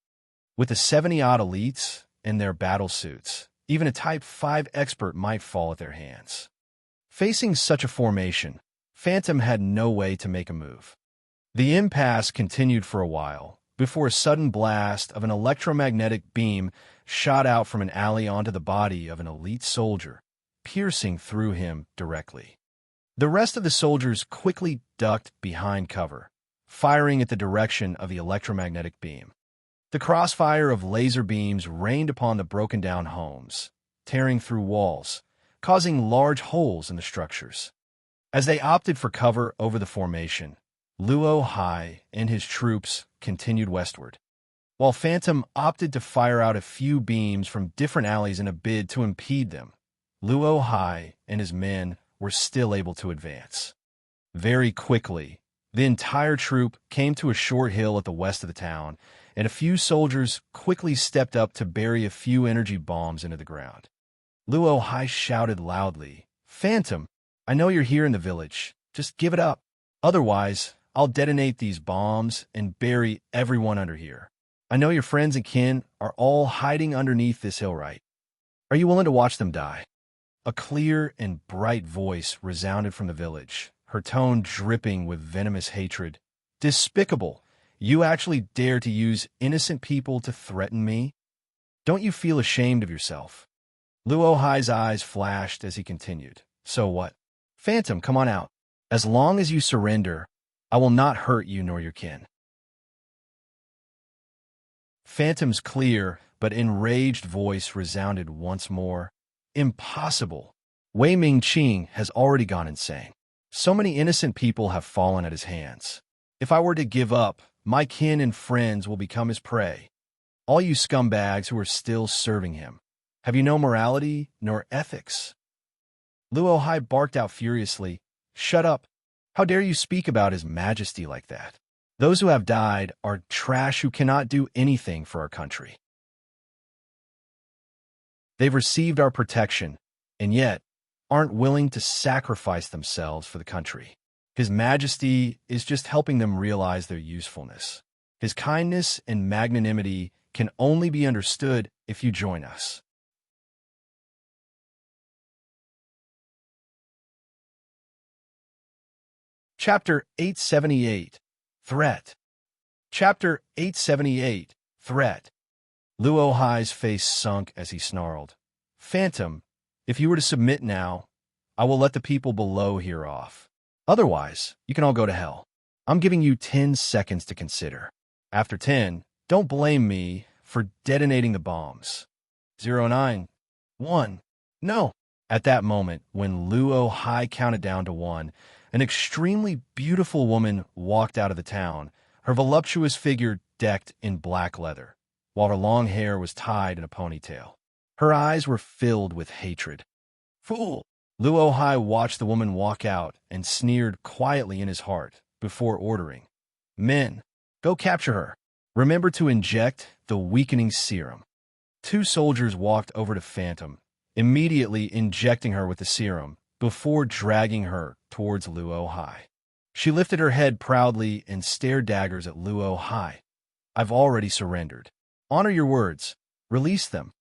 With the 70-odd elites in their battle suits, even a Type 5 expert might fall at their hands. Facing such a formation, Phantom had no way to make a move. The impasse continued for a while, before a sudden blast of an electromagnetic beam shot out from an alley onto the body of an elite soldier, piercing through him directly. The rest of the soldiers quickly ducked behind cover, firing at the direction of the electromagnetic beam. The crossfire of laser beams rained upon the broken-down homes, tearing through walls, causing large holes in the structures. As they opted for cover over the formation, Luo Hai and his troops continued westward, while Phantom opted to fire out a few beams from different alleys in a bid to impede them. Luo Hai and his men were still able to advance. Very quickly, the entire troop came to a short hill at the west of the town, and a few soldiers quickly stepped up to bury a few energy bombs into the ground. Luo Hai shouted loudly, "Phantom, I know you're here in the village. Just give it up. Otherwise, I'll detonate these bombs and bury everyone under here. I know your friends and kin are all hiding underneath this hill, right? Are you willing to watch them die?" A clear and bright voice resounded from the village, her tone dripping with venomous hatred. "Despicable! You actually dare to use innocent people to threaten me? Don't you feel ashamed of yourself?" Luo Hai's eyes flashed as he continued. "So what? Phantom, come on out. As long as you surrender, I will not hurt you nor your kin." Phantom's clear but enraged voice resounded once more. "Impossible. Wei Ming-Qing has already gone insane. So many innocent people have fallen at his hands. If I were to give up, my kin and friends will become his prey. All you scumbags who are still serving him, have you no morality nor ethics?" Luo Hai barked out furiously, "Shut up! How dare you speak about His Majesty like that? Those who have died are trash who cannot do anything for our country. They've received our protection, and yet aren't willing to sacrifice themselves for the country. His Majesty is just helping them realize their usefulness. His kindness and magnanimity can only be understood if you join us." Chapter 878, Threat. Chapter 878, Threat. Luo Hai's face sunk as he snarled, "Phantom, if you were to submit now, I will let the people below hear off. Otherwise, you can all go to hell. I'm giving you 10 seconds to consider. After 10, don't blame me for detonating the bombs. 09, 1, no." At that moment, when Luo Hai counted down to 1, an extremely beautiful woman walked out of the town, her voluptuous figure decked in black leather, while her long hair was tied in a ponytail. Her eyes were filled with hatred. "Fool!" Luo Hai watched the woman walk out and sneered quietly in his heart before ordering, "Men, go capture her." Remember to inject the weakening serum. Two soldiers walked over to Phantom, immediately injecting her with the serum before dragging her towards Luo Hai. She lifted her head proudly and stared daggers at Luo Hai. I've already surrendered. Honor your words. Release them.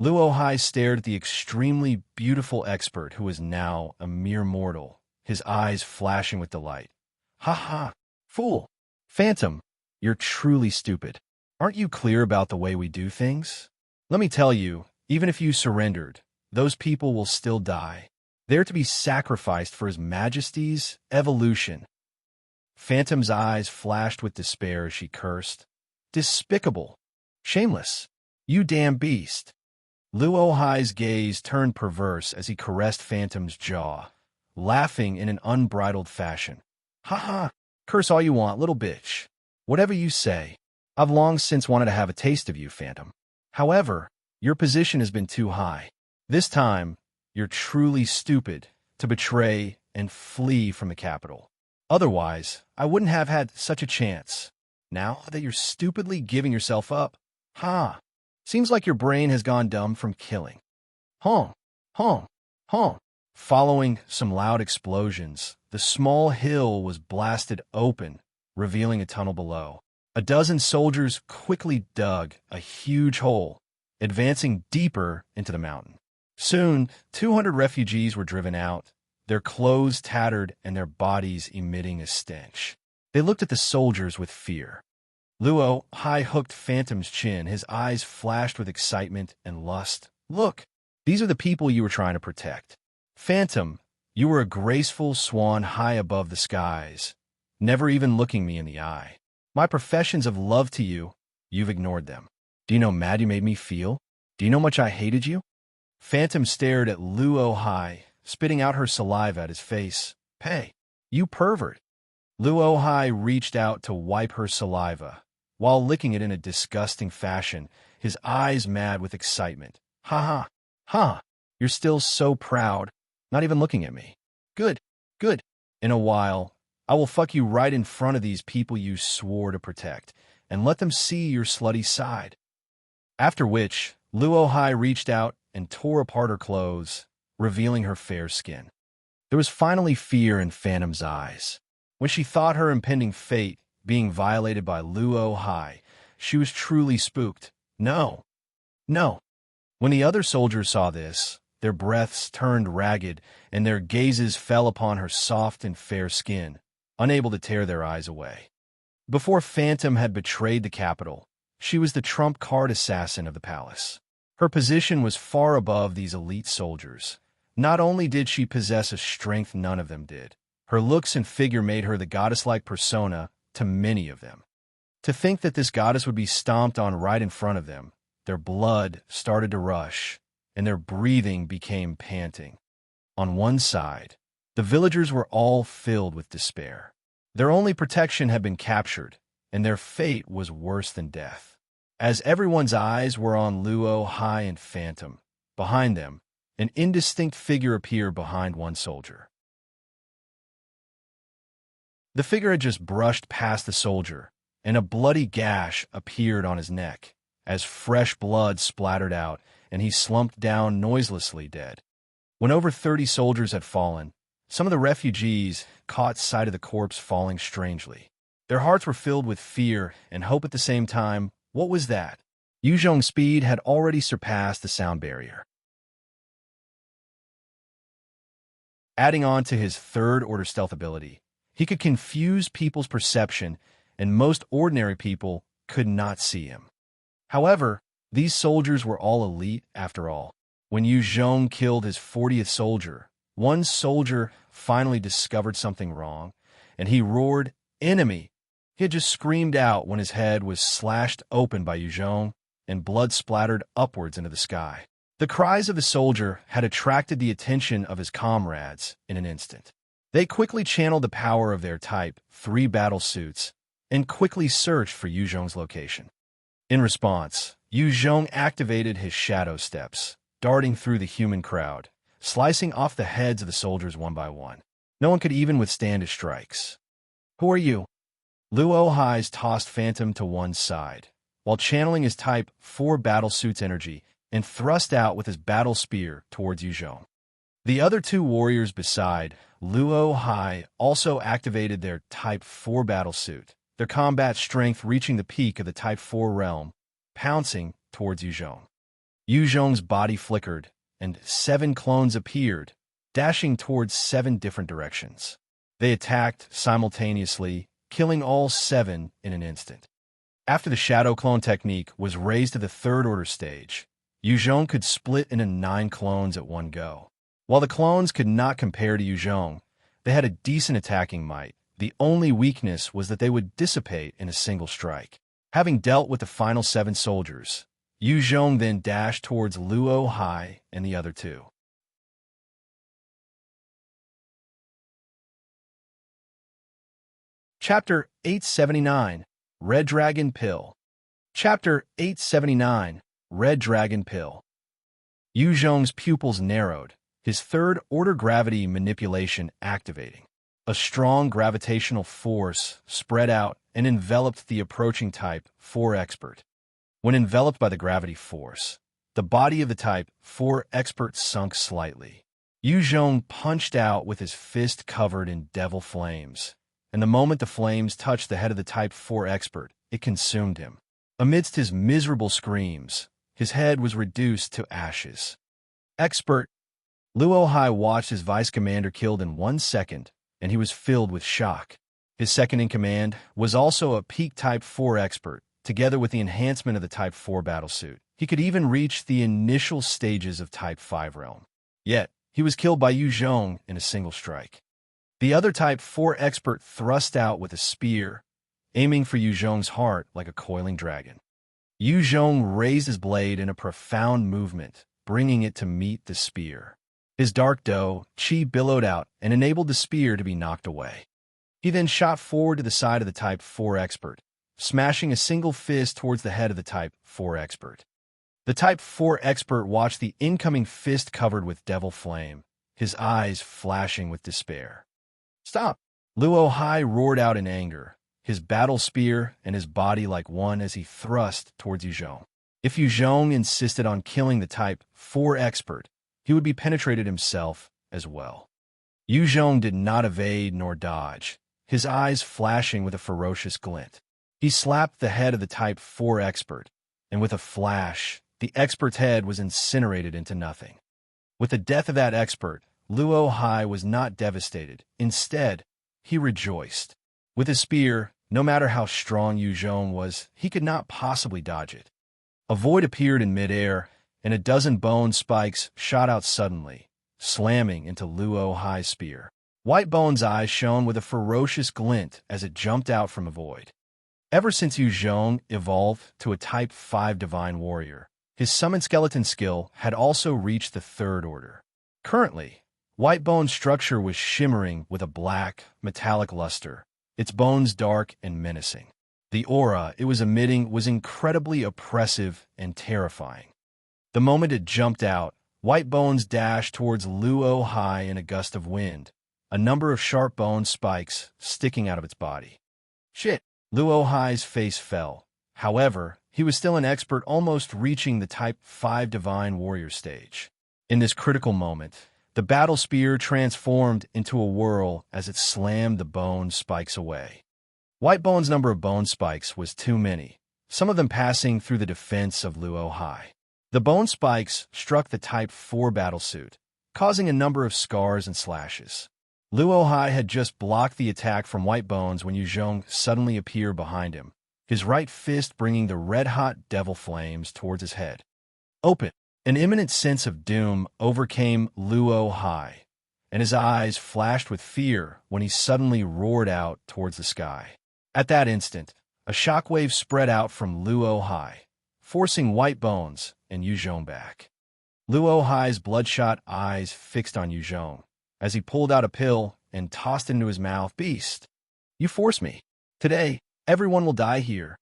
Luo Hai stared at the extremely beautiful expert who was now a mere mortal, his eyes flashing with delight. Ha ha! Fool! Phantom, you're truly stupid. Aren't you clear about the way we do things? Let me tell you, even if you surrendered, those people will still die. They're to be sacrificed for His Majesty's evolution. Phantom's eyes flashed with despair as she cursed. Despicable! Shameless! You damn beast! Luo Hai's gaze turned perverse as he caressed Phantom's jaw, laughing in an unbridled fashion. Ha ha! Curse all you want, little bitch. Whatever you say. I've long since wanted to have a taste of you, Phantom. However, your position has been too high. This time, you're truly stupid to betray and flee from the capital. Otherwise, I wouldn't have had such a chance. Now that you're stupidly giving yourself up, seems like your brain has gone dumb from killing. Hong, hong, hong. Following some loud explosions, the small hill was blasted open, revealing a tunnel below. A dozen soldiers quickly dug a huge hole, advancing deeper into the mountain. Soon, 200 refugees were driven out, their clothes tattered and their bodies emitting a stench. They looked at the soldiers with fear. Luo Hai hooked Phantom's chin. His eyes flashed with excitement and lust. Look, these are the people you were trying to protect. Phantom, you were a graceful swan high above the skies, never even looking me in the eye. My professions of love to you, you've ignored them. Do you know how mad you made me feel? Do you know how much I hated you? Phantom stared at Luo Hai, spitting out her saliva at his face. Hey, you pervert. Luo Hai reached out to wipe her saliva, while licking it in a disgusting fashion, his eyes mad with excitement. Ha ha, ha, you're still so proud, not even looking at me. Good, good. In a while, I will fuck you right in front of these people you swore to protect, and let them see your slutty side. After which, Luo Hai reached out and tore apart her clothes, revealing her fair skin. There was finally fear in Phantom's eyes. When she thought her impending fate being violated by Luo Hai, she was truly spooked. No, no. When the other soldiers saw this, their breaths turned ragged and their gazes fell upon her soft and fair skin, unable to tear their eyes away. Before Phantom had betrayed the capital, she was the trump card assassin of the palace. Her position was far above these elite soldiers. Not only did she possess a strength none of them did, her looks and figure made her the goddess-like persona to many of them. To think that this goddess would be stomped on right in front of them, their blood started to rush, and their breathing became panting. On one side, the villagers were all filled with despair. Their only protection had been captured, and their fate was worse than death. As everyone's eyes were on Luo Hai and Phantom, behind them, an indistinct figure appeared behind one soldier. The figure had just brushed past the soldier, and a bloody gash appeared on his neck, as fresh blood splattered out, and he slumped down noiselessly dead. When over 30 soldiers had fallen, some of the refugees caught sight of the corpse falling strangely. Their hearts were filled with fear and hope at the same time. What was that? Zhong's speed had already surpassed the sound barrier. Adding on to his third-order stealth ability, he could confuse people's perception, and most ordinary people could not see him. However, these soldiers were all elite after all. When Zhong killed his 40th soldier, one soldier finally discovered something wrong, and he roared, "Enemy!" He had just screamed out when his head was slashed open by Zhong, and blood splattered upwards into the sky. The cries of the soldier had attracted the attention of his comrades in an instant. They quickly channeled the power of their Type 3 battle suits and quickly searched for Zhong's location. In response, Zhong activated his shadow steps, darting through the human crowd, slicing off the heads of the soldiers one by one. No one could even withstand his strikes. "Who are you?" Luo Hai's tossed Phantom to one side, while channeling his Type 4 battlesuit's energy and thrust out with his battle spear towards Zhong. The other two warriors beside Luo Hai also activated their Type 4 battlesuit, their combat strength reaching the peak of the Type 4 realm, pouncing towards Zhong. Zhong's body flickered, and 7 clones appeared, dashing towards 7 different directions. They attacked simultaneously, killing all 7 in an instant. After the Shadow Clone technique was raised to the 3rd order stage, Zhong could split into 9 clones at one go. While the clones could not compare to Zhong, they had a decent attacking might. The only weakness was that they would dissipate in a single strike. Having dealt with the final 7 soldiers, Zhong then dashed towards Luo Hai and the other two. Chapter 879, Red Dragon Pill. Chapter 879, Red Dragon Pill. Zhong's pupils narrowed, his 3rd order gravity manipulation activating. A strong gravitational force spread out and enveloped the approaching Type 4 expert. When enveloped by the gravity force, the body of the Type 4 expert sunk slightly. Zhong punched out with his fist covered in devil flames, and the moment the flames touched the head of the Type 4 expert, it consumed him. Amidst his miserable screams, his head was reduced to ashes. Expert Luo Hai watched his vice commander killed in 1 second, and he was filled with shock. His second-in-command was also a peak Type 4 expert. Together with the enhancement of the Type 4 battlesuit, he could even reach the initial stages of Type 5 realm. Yet, he was killed by Zhong in a single strike. The other Type 4 expert thrust out with a spear, aiming for Zhong's heart like a coiling dragon. Zhong raised his blade in a profound movement, bringing it to meet the spear. His dark dough, qi billowed out and enabled the spear to be knocked away. He then shot forward to the side of the Type 4 expert, smashing a single fist towards the head of the Type 4 expert. The Type 4 expert watched the incoming fist covered with devil flame, his eyes flashing with despair. "Stop!" Luo Hai roared out in anger, his battle spear and his body like one as he thrust towards Zhong. If Zhong insisted on killing the Type 4 expert, he would be penetrated himself as well. Zhong did not evade nor dodge, his eyes flashing with a ferocious glint. He slapped the head of the Type 4 expert, and with a flash, the expert's head was incinerated into nothing. With the death of that expert, Luo Hai was not devastated. Instead, he rejoiced. With his spear, no matter how strong Zhong was, he could not possibly dodge it. A void appeared in midair, and a dozen bone spikes shot out suddenly, slamming into Luo Hai's spear. White Bone's eyes shone with a ferocious glint as it jumped out from a void. Ever since Zhong evolved to a Type 5 Divine Warrior, his Summon Skeleton skill had also reached the 3rd order. Currently, White Bone's structure was shimmering with a black, metallic luster, its bones dark and menacing. The aura it was emitting was incredibly oppressive and terrifying. The moment it jumped out, White Bones dashed towards Luo Hai in a gust of wind, a number of sharp bone spikes sticking out of its body. "Shit!" Luo Hai's face fell. However, he was still an expert, almost reaching the Type 5 Divine Warrior stage. In this critical moment, the battle spear transformed into a whirl as it slammed the bone spikes away. White Bone's number of bone spikes was too many, some of them passing through the defense of Luo Hai. The bone spikes struck the Type 4 battlesuit, causing a number of scars and slashes. Luo Hai had just blocked the attack from White Bones when Zhong suddenly appeared behind him, his right fist bringing the red-hot devil flames towards his head. "Open!" An imminent sense of doom overcame Luo Hai, and his eyes flashed with fear when he suddenly roared out towards the sky. At that instant, a shockwave spread out from Luo Hai, forcing White Bones and Zhong back. Luo Hai's bloodshot eyes fixed on Zhong as he pulled out a pill and tossed it into his mouth. "Beast, you forced me. Today, everyone will die here."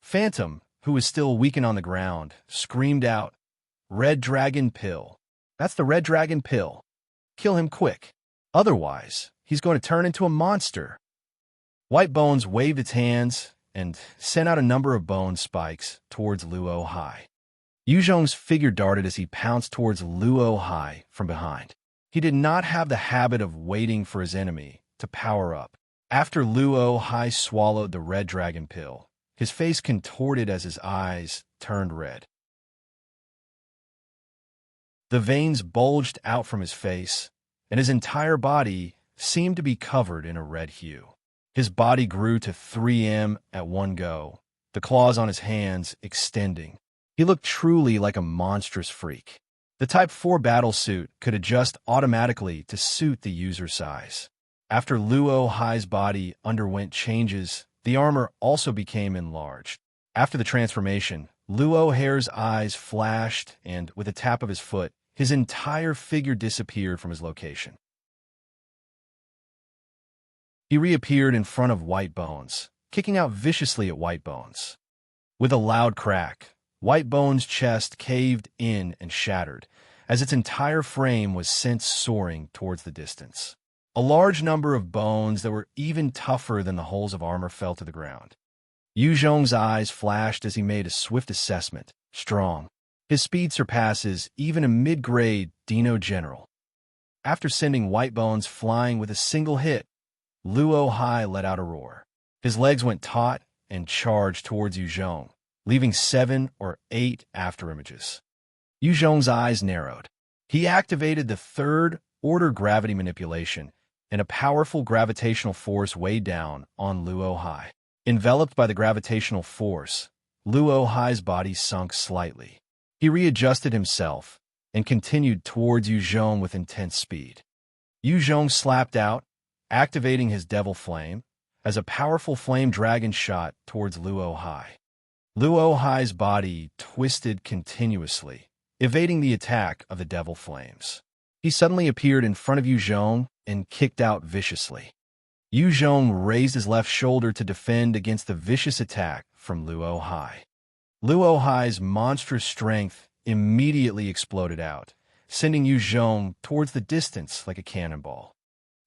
Phantom, who was still weakened on the ground, screamed out, "Red Dragon Pill. That's the Red Dragon Pill. Kill him quick. Otherwise, he's going to turn into a monster." White Bones waved its hands and sent out a number of bone spikes towards Luo Hai. Yu Zhong's figure darted as he pounced towards Luo Hai from behind. He did not have the habit of waiting for his enemy to power up. After Luo Hai swallowed the red dragon pill, his face contorted as his eyes turned red. The veins bulged out from his face, and his entire body seemed to be covered in a red hue. His body grew to 3M at one go, the claws on his hands extending. He looked truly like a monstrous freak. The Type 4 battle suit could adjust automatically to suit the user's size. After Luo Hai's body underwent changes, the armor also became enlarged. After the transformation, Luo Hai's eyes flashed, and with a tap of his foot, his entire figure disappeared from his location. He reappeared in front of White Bones, kicking out viciously at White Bones. With a loud crack, White Bones' chest caved in and shattered, as its entire frame was sent soaring towards the distance. A large number of bones that were even tougher than the holes of armor fell to the ground. Yu Zhong's eyes flashed as he made a swift assessment. Strong. His speed surpasses even a mid-grade Dino General. After sending White Bones flying with a single hit, Luo Hai let out a roar. His legs went taut and charged towards Yu Zhong, leaving 7 or 8 afterimages. Yu Zhong's eyes narrowed. He activated the third-order gravity manipulation, and a powerful gravitational force weighed down on Luo Hai. Enveloped by the gravitational force, Luo Hai's body sunk slightly. He readjusted himself and continued towards Yu Zhong with intense speed. Yu Zhong slapped out, activating his Devil Flame, as a powerful flame dragon shot towards Luo Hai. Luo Hai's body twisted continuously, evading the attack of the Devil Flames. He suddenly appeared in front of Yu Zhong and kicked out viciously. Yu Zhong raised his left shoulder to defend against the vicious attack from Luo Hai. Luo Hai's monstrous strength immediately exploded out, sending Yu Zhong towards the distance like a cannonball.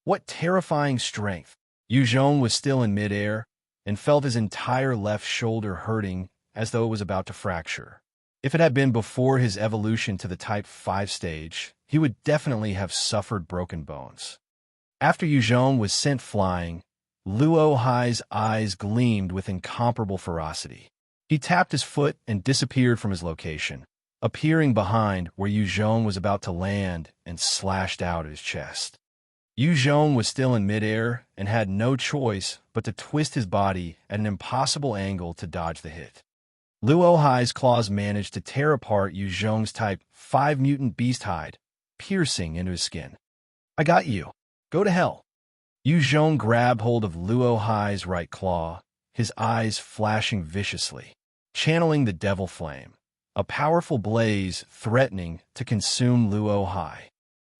What terrifying strength! Yu Zhong was still in midair and felt his entire left shoulder hurting as though it was about to fracture. If it had been before his evolution to the Type 5 stage, he would definitely have suffered broken bones. After Yu Zhong was sent flying, Luo Hai's eyes gleamed with incomparable ferocity. He tapped his foot and disappeared from his location, appearing behind where Yu Zhong was about to land and slashed out at his chest. Yu Zhong was still in midair and had no choice but to twist his body at an impossible angle to dodge the hit. Luo Hai's claws managed to tear apart Yu Zhong's Type 5 mutant beast hide, piercing into his skin. "I got you. Go to hell." Yu Zhong grabbed hold of Luo Hai's right claw, his eyes flashing viciously, channeling the Devil Flame, a powerful blaze threatening to consume Luo Hai.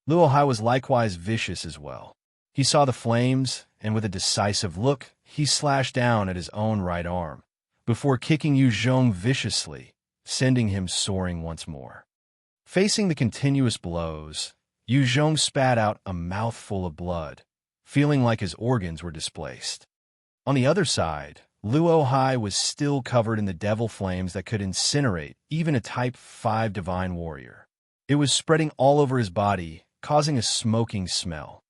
Luo Hai was likewise vicious as well. He saw the flames, and with a decisive look, he slashed down at his own right arm, before kicking Yu Zhong viciously, sending him soaring once more. Facing the continuous blows, Yu Zhong spat out a mouthful of blood, feeling like his organs were displaced. On the other side, Luo Hai was still covered in the devil flames that could incinerate even a Type 5 divine warrior. It was spreading all over his body, causing a smoking smell.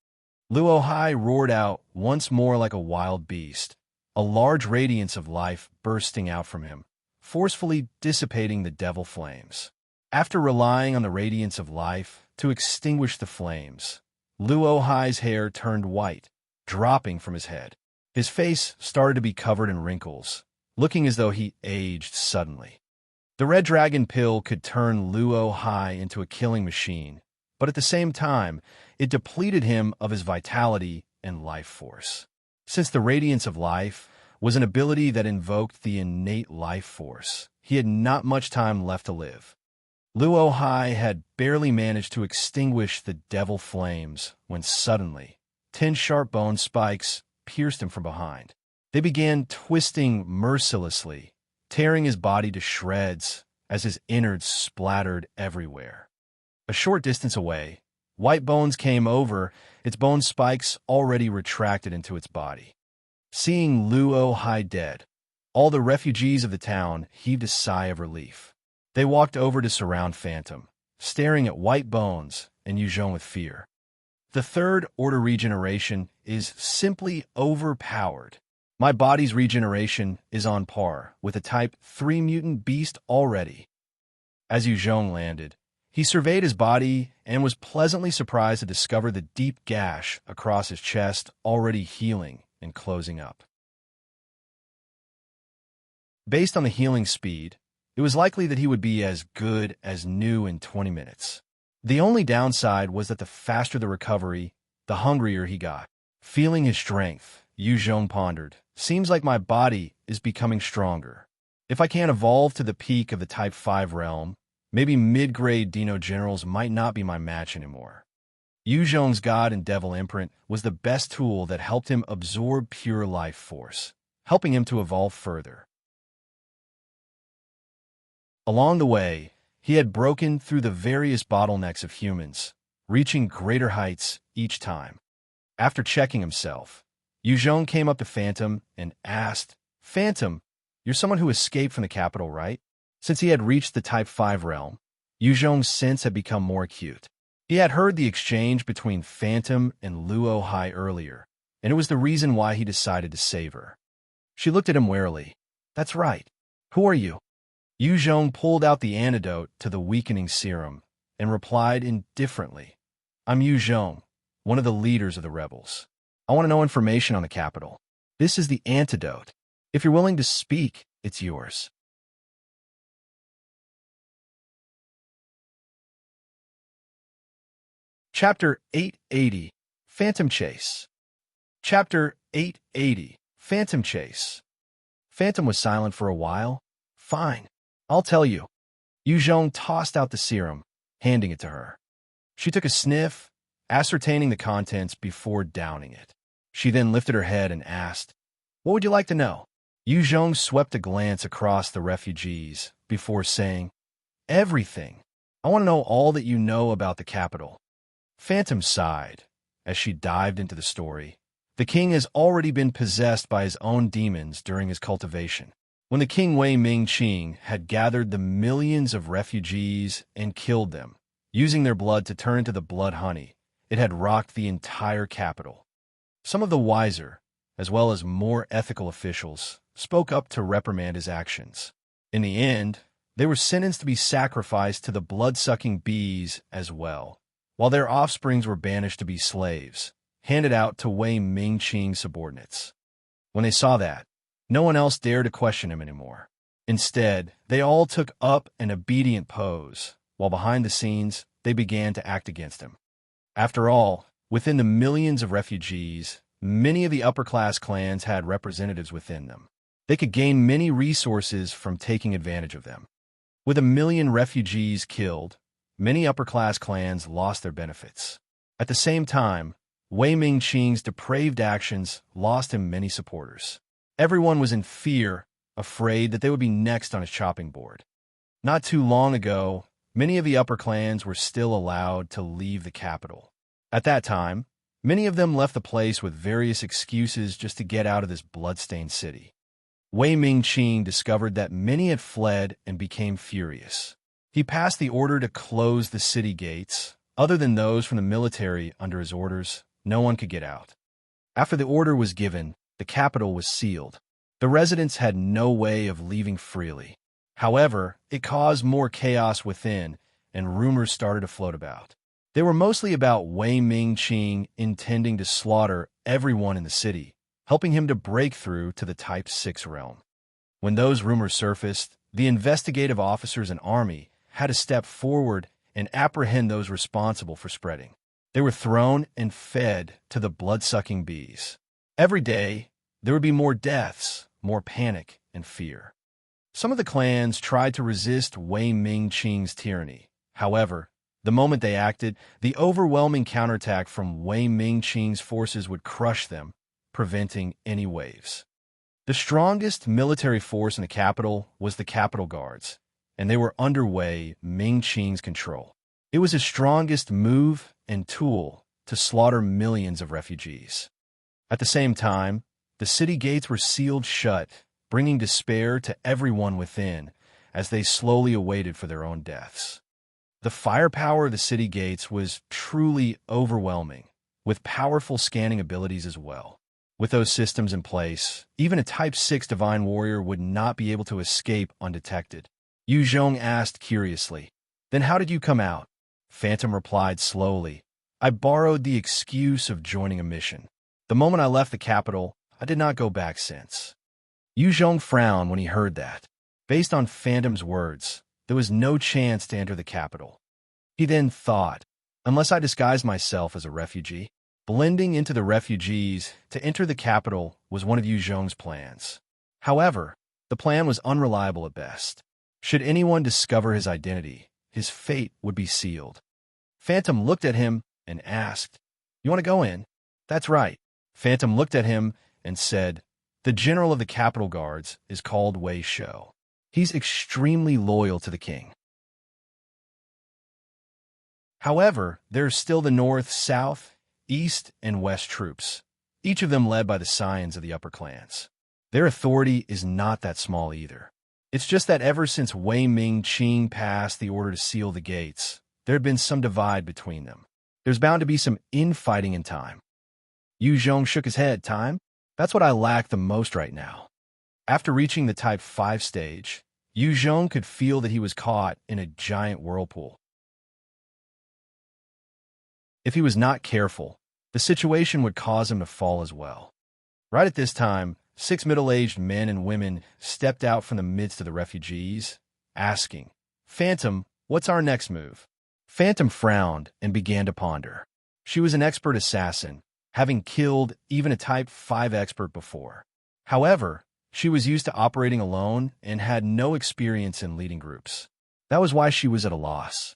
Luo Hai roared out once more like a wild beast, a large radiance of life bursting out from him, forcefully dissipating the devil flames. After relying on the radiance of life to extinguish the flames, Luo Hai's hair turned white, dropping from his head. His face started to be covered in wrinkles, looking as though he aged suddenly. The red dragon pill could turn Luo Hai into a killing machine, but at the same time, it depleted him of his vitality and life force. Since the radiance of life was an ability that invoked the innate life force, he had not much time left to live. Luo Hai had barely managed to extinguish the devil flames when suddenly 10 sharp bone spikes pierced him from behind. They began twisting mercilessly, tearing his body to shreds as his innards splattered everywhere. A short distance away, White Bones came over, its bone spikes already retracted into its body. Seeing Luo Hai dead, all the refugees of the town heaved a sigh of relief. They walked over to surround Phantom, staring at white bones and Zhong with fear. The third order regeneration is simply overpowered. My body's regeneration is on par with a Type 3 mutant beast already. As Zhong landed, he surveyed his body and was pleasantly surprised to discover the deep gash across his chest already healing and closing up. Based on the healing speed, it was likely that he would be as good as new in 20 minutes. The only downside was that the faster the recovery, the hungrier he got. Feeling his strength, Zhong pondered, seems like my body is becoming stronger. If I can't evolve to the peak of the Type 5 realm, maybe mid-grade Dino Generals might not be my match anymore. Zhong's God and Devil imprint was the best tool that helped him absorb pure life force, helping him to evolve further. Along the way, he had broken through the various bottlenecks of humans, reaching greater heights each time. After checking himself, Zhong came up to Phantom and asked, "Phantom, you're someone who escaped from the capital, right?" Since he had reached the Type 5 realm, Zhong's sense had become more acute. He had heard the exchange between Phantom and Luo Hai earlier, and it was the reason why he decided to save her. She looked at him warily. "That's right. Who are you?" Zhong pulled out the antidote to the weakening serum and replied indifferently, "I'm Zhong, one of the leaders of the rebels. I want to know information on the capital. This is the antidote. If you're willing to speak, it's yours." Chapter 880, Phantom Chase. Chapter 880, Phantom Chase. Phantom was silent for a while. "Fine. I'll tell you." Zhong tossed out the serum, handing it to her. She took a sniff, ascertaining the contents before downing it. She then lifted her head and asked, "What would you like to know?" Zhong swept a glance across the refugees before saying, "Everything. I want to know all that you know about the capital." Phantom sighed as she dived into the story. The king has already been possessed by his own demons during his cultivation. When the king Wei Ming-Qing had gathered the millions of refugees and killed them, using their blood to turn into the blood honey, it had rocked the entire capital. Some of the wiser, as well as more ethical officials, spoke up to reprimand his actions. In the end, they were sentenced to be sacrificed to the blood-sucking bees as well, while their offsprings were banished to be slaves, handed out to Wei Ming-Qing's subordinates. When they saw that, no one else dared to question him anymore. Instead, they all took up an obedient pose, while behind the scenes, they began to act against him. After all, within the millions of refugees, many of the upper-class clans had representatives within them. They could gain many resources from taking advantage of them. With 1 million refugees killed, many upper-class clans lost their benefits. At the same time, Wei Ming-Qing's depraved actions lost him many supporters. Everyone was in fear, afraid that they would be next on his chopping board. Not too long ago, many of the upper clans were still allowed to leave the capital. At that time, many of them left the place with various excuses just to get out of this bloodstained city. Wei Ming-Qing discovered that many had fled and became furious. He passed the order to close the city gates. Other than those from the military under his orders, no one could get out. After the order was given, the capital was sealed. The residents had no way of leaving freely. However, it caused more chaos within, and rumors started to float about. They were mostly about Wei Ming-Qing intending to slaughter everyone in the city, helping him to break through to the Type 6 realm. When those rumors surfaced, the investigative officers and army had to step forward and apprehend those responsible for spreading. They were thrown and fed to the blood-sucking bees. Every day, there would be more deaths, more panic and fear. Some of the clans tried to resist Wei Ming-Qing's tyranny. However, the moment they acted, the overwhelming counterattack from Wei Ming-Qing's forces would crush them, preventing any waves. The strongest military force in the capital was the Capital Guards, and they were under Wei Ming-Qing's control. It was his strongest move and tool to slaughter millions of refugees. At the same time, The city gates were sealed shut, bringing despair to everyone within as they slowly awaited for their own deaths. The firepower of the city gates was truly overwhelming, with powerful scanning abilities as well. With those systems in place, even a Type 6 Divine Warrior would not be able to escape undetected. Zhong asked curiously, "Then how did you come out?" Phantom replied slowly, "I borrowed the excuse of joining a mission. The moment I left the capital, I did not go back since." Zhong frowned when he heard that. Based on Phantom's words, there was no chance to enter the capital. He then thought, unless I disguised myself as a refugee, blending into the refugees to enter the capital was one of Zhong's plans. However, the plan was unreliable at best. Should anyone discover his identity, his fate would be sealed. Phantom looked at him and asked, "You want to go in?" "That's right." Phantom looked at him and said, "The general of the capital guards is called Wei Shou. He's extremely loyal to the king. However, there's still the north, south, east, and west troops, each of them led by the scions of the upper clans. Their authority is not that small either. It's just that ever since Wei Ming Qing passed the order to seal the gates, there had been some divide between them. There's bound to be some infighting in time." Zhong shook his head. "Time? That's what I lack the most right now." After reaching the Type 5 stage, Zhong could feel that he was caught in a giant whirlpool. If he was not careful, the situation would cause him to fall as well. Right at this time, 6 middle-aged men and women stepped out from the midst of the refugees, asking, "Phantom, what's our next move?" Phantom frowned and began to ponder. She was an expert assassin, having killed even a Type 5 expert before. However, she was used to operating alone and had no experience in leading groups. That was why she was at a loss.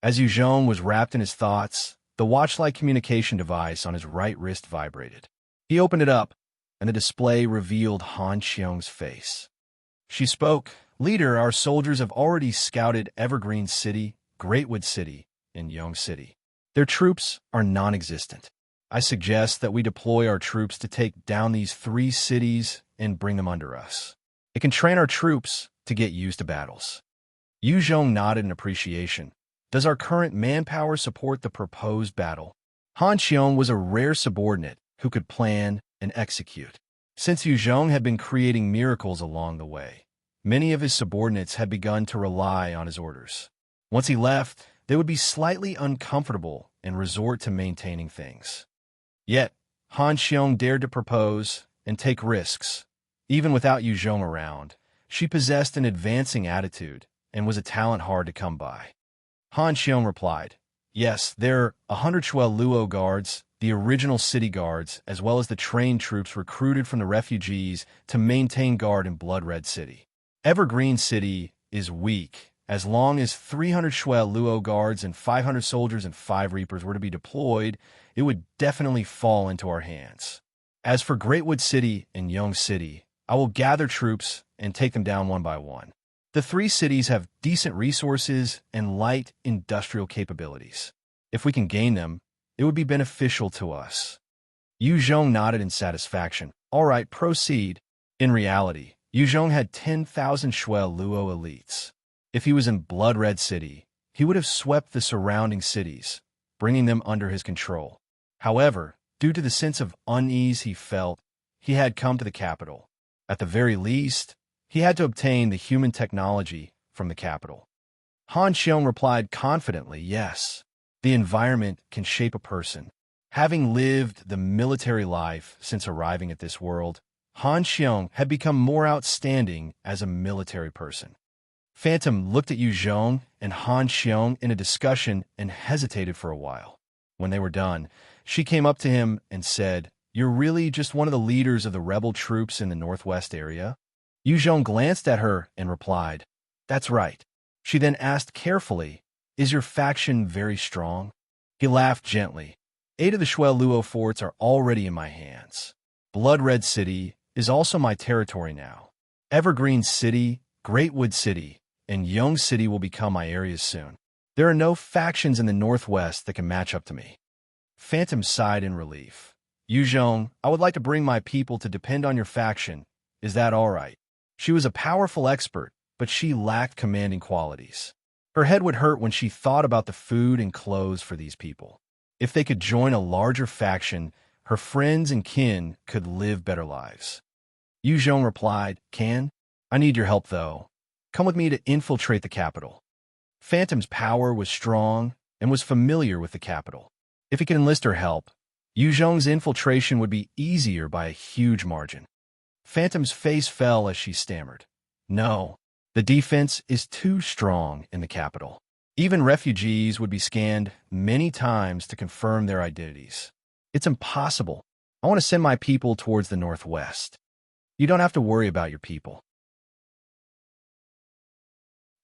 As Zhong was wrapped in his thoughts, the watch-like communication device on his right wrist vibrated. He opened it up, and the display revealed Han Qiong's face. She spoke, "Leader, our soldiers have already scouted Evergreen City, Greatwood City, and Yong City. Their troops are non-existent. I suggest that we deploy our troops to take down these 3 cities and bring them under us. It can train our troops to get used to battles." Zhong nodded in appreciation. "Does our current manpower support the proposed battle?" Han Qiong was a rare subordinate who could plan and execute. Since Zhong had been creating miracles along the way, many of his subordinates had begun to rely on his orders. Once he left, they would be slightly uncomfortable and resort to maintaining things. Yet, Han Qiong dared to propose and take risks. Even without Zhong around, she possessed an advancing attitude and was a talent hard to come by. Han Qiong replied, "Yes, there are 100 Shuel Luo guards, the original city guards, as well as the trained troops recruited from the refugees to maintain guard in Blood Red City. Evergreen City is weak. As long as 300 Shuel Luo guards and 500 soldiers and 5 Reapers were to be deployed, it would definitely fall into our hands. As for Greatwood City and Yong City, I will gather troops and take them down one by one. The 3 cities have decent resources and light industrial capabilities. If we can gain them, it would be beneficial to us." Zhong nodded in satisfaction. "All right, proceed." In reality, Zhong had 10,000 Shuel Luo elites. If he was in Blood Red City, he would have swept the surrounding cities, bringing them under his control. However, due to the sense of unease he felt, he had come to the capital. At the very least, he had to obtain the human technology from the capital. Han Qiong replied confidently, "Yes, the environment can shape a person." Having lived the military life since arriving at this world, Han Qiong had become more outstanding as a military person. Phantom looked at Zhong and Han Qiong in a discussion and hesitated for a while. When they were done, she came up to him and said, "You're really just one of the leaders of the rebel troops in the northwest area?" Zhong glanced at her and replied, "That's right." She then asked carefully, "Is your faction very strong?" He laughed gently. 8 of the Shuel Luo forts are already in my hands. Blood Red City is also my territory now. Evergreen City, Greatwood City, and Yong City will become my areas soon. There are no factions in the northwest that can match up to me." Phantom sighed in relief. Zhong, I would like to bring my people to depend on your faction. Is that all right? She was a powerful expert, but she lacked commanding qualities. Her head would hurt when she thought about the food and clothes for these people. If they could join a larger faction, her friends and kin could live better lives. Zhong replied, "Can? I need your help, though. Come with me to infiltrate the capital." Phantom's power was strong and was familiar with the capital. If he could enlist her help, Zhong's infiltration would be easier by a huge margin. Phantom's face fell as she stammered. "No, the defense is too strong in the capital. Even refugees would be scanned many times to confirm their identities. It's impossible. I want to send my people towards the northwest." "You don't have to worry about your people."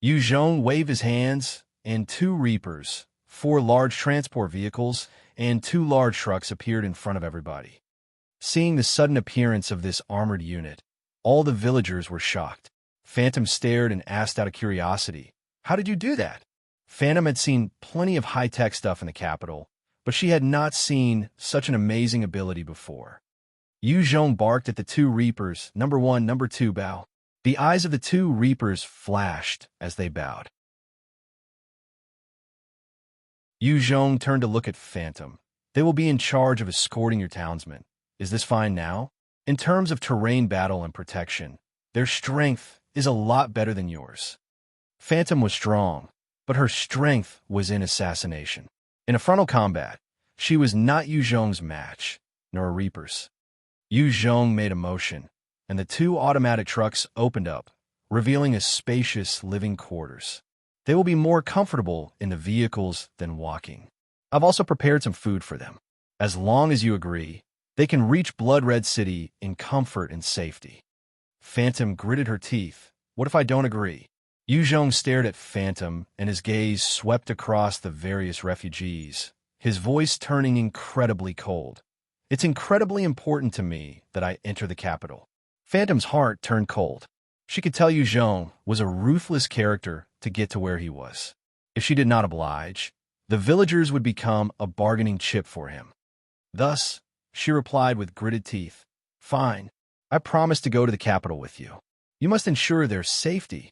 Zhong waved his hands, and 2 reapers, 4 large transport vehicles, and 2 large trucks appeared in front of everybody. Seeing the sudden appearance of this armored unit, all the villagers were shocked. Phantom stared and asked out of curiosity, "How did you do that?" Phantom had seen plenty of high-tech stuff in the capital, but she had not seen such an amazing ability before. Zhong barked at the 2 reapers, "Number 1, number 2, bow." The eyes of the 2 reapers flashed as they bowed. Zhong turned to look at Phantom. "They will be in charge of escorting your townsmen. Is this fine now? In terms of terrain battle and protection, their strength is a lot better than yours." Phantom was strong, but her strength was in assassination. In a frontal combat, she was not Zhong's match, nor a Reaper's. Zhong made a motion, and the 2 automatic trucks opened up, revealing a spacious living quarters. They will be more comfortable in the vehicles than walking. I've also prepared some food for them. As long as you agree, they can reach Blood Red City in comfort and safety. Phantom gritted her teeth. "What if I don't agree?" Zhong stared at Phantom, and his gaze swept across the various refugees, his voice turning incredibly cold. "It's incredibly important to me that I enter the capital." Phantom's heart turned cold. She could tell Zhong was a ruthless character to get to where he was. If she did not oblige, the villagers would become a bargaining chip for him. Thus, she replied with gritted teeth, "Fine, I promise to go to the capital with you. You must ensure their safety."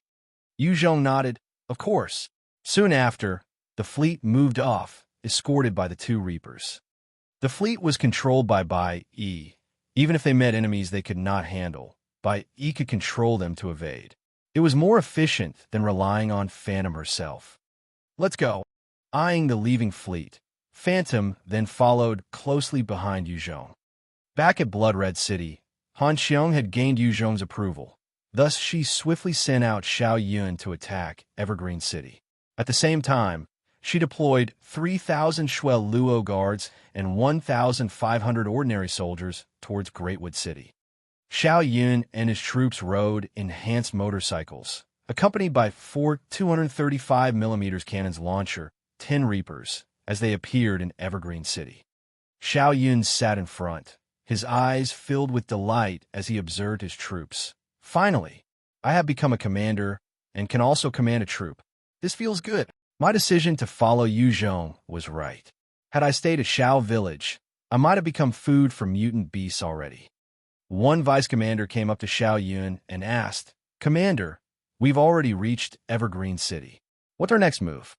Zhong nodded, "Of course." Soon after, the fleet moved off, escorted by the 2 reapers. The fleet was controlled by Bai Yi. Even if they met enemies they could not handle, Bai Yi could control them to evade. It was more efficient than relying on Phantom herself. "Let's go." Eyeing the leaving fleet, Phantom then followed closely behind Zhong. Back at Blood Red City, Qiong had gained Zhong's approval. Thus, she swiftly sent out Xiao Yun to attack Evergreen City. At the same time, she deployed 3,000 Shuel Luo guards and 1,500 ordinary soldiers towards Greatwood City. Xiao Yun and his troops rode enhanced motorcycles, accompanied by 4 235mm cannons launcher, 10 Reapers, as they appeared in Evergreen City. Xiao Yun sat in front, his eyes filled with delight as he observed his troops. "Finally, I have become a commander and can also command a troop. This feels good." My decision to follow Zhong was right. Had I stayed at Xiao Village, I might have become food for mutant beasts already. One vice commander came up to Xiao Yun and asked, "Commander, we've already reached Evergreen City. What's our next move?"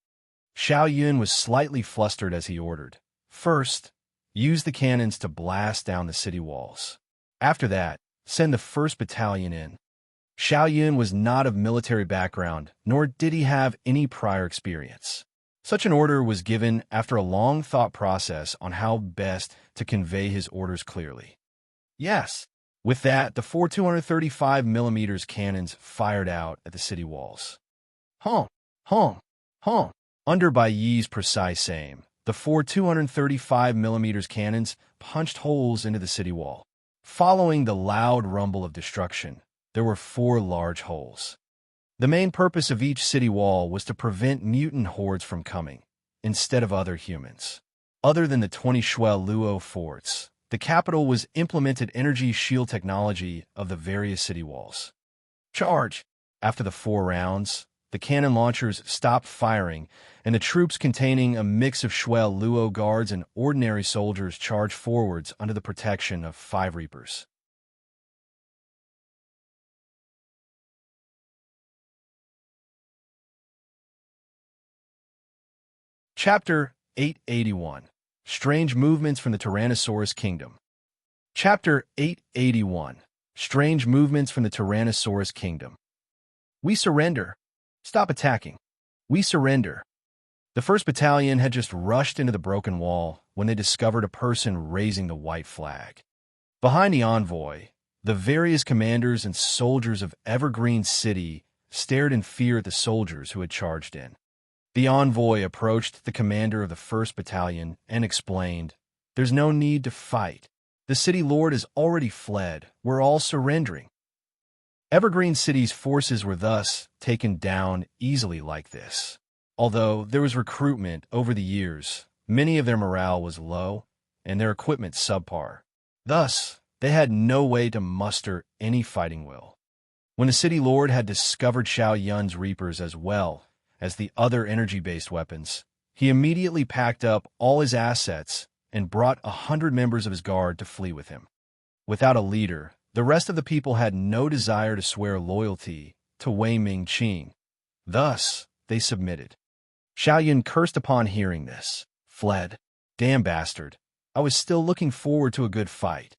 Xiao Yun was slightly flustered as he ordered, "First, use the cannons to blast down the city walls. After that, send the 1st Battalion in." Xiao Yun was not of military background, nor did he have any prior experience. Such an order was given after a long thought process on how best to convey his orders clearly. Yes. With that, the 4 235mm cannons fired out at the city walls. Honk, honk, honk. Under Bai Yi's precise aim, the 4 235mm cannons punched holes into the city wall. Following the loud rumble of destruction, there were 4 large holes. The main purpose of each city wall was to prevent mutant hordes from coming, instead of other humans. Other than the 20 Shuel Luo forts, the capital was implemented energy shield technology of the various city walls. Charge! After the 4 rounds, the cannon launchers stopped firing, and the troops containing a mix of Shuel Luo guards and ordinary soldiers charged forwards under the protection of 5 reapers. Chapter 881. Strange Movements from the Tyrannosaurus Kingdom. Chapter 881. Strange Movements from the Tyrannosaurus Kingdom. We surrender. Stop attacking. We surrender. The 1st Battalion had just rushed into the broken wall when they discovered a person raising the white flag. Behind the envoy, the various commanders and soldiers of Evergreen City stared in fear at the soldiers who had charged in. The envoy approached the commander of the 1st Battalion and explained, "There's no need to fight. The city lord has already fled. We're all surrendering." Evergreen City's forces were thus taken down easily like this. Although there was recruitment over the years, many of their morale was low and their equipment subpar. Thus, they had no way to muster any fighting will. When the city lord had discovered Xiao Yun's reapers as well as the other energy-based weapons, he immediately packed up all his assets and brought 100 members of his guard to flee with him. Without a leader, the rest of the people had no desire to swear loyalty to Wei Ming Qing. Thus, they submitted. Xiao Yun cursed upon hearing this. Fled. Damn bastard. I was still looking forward to a good fight.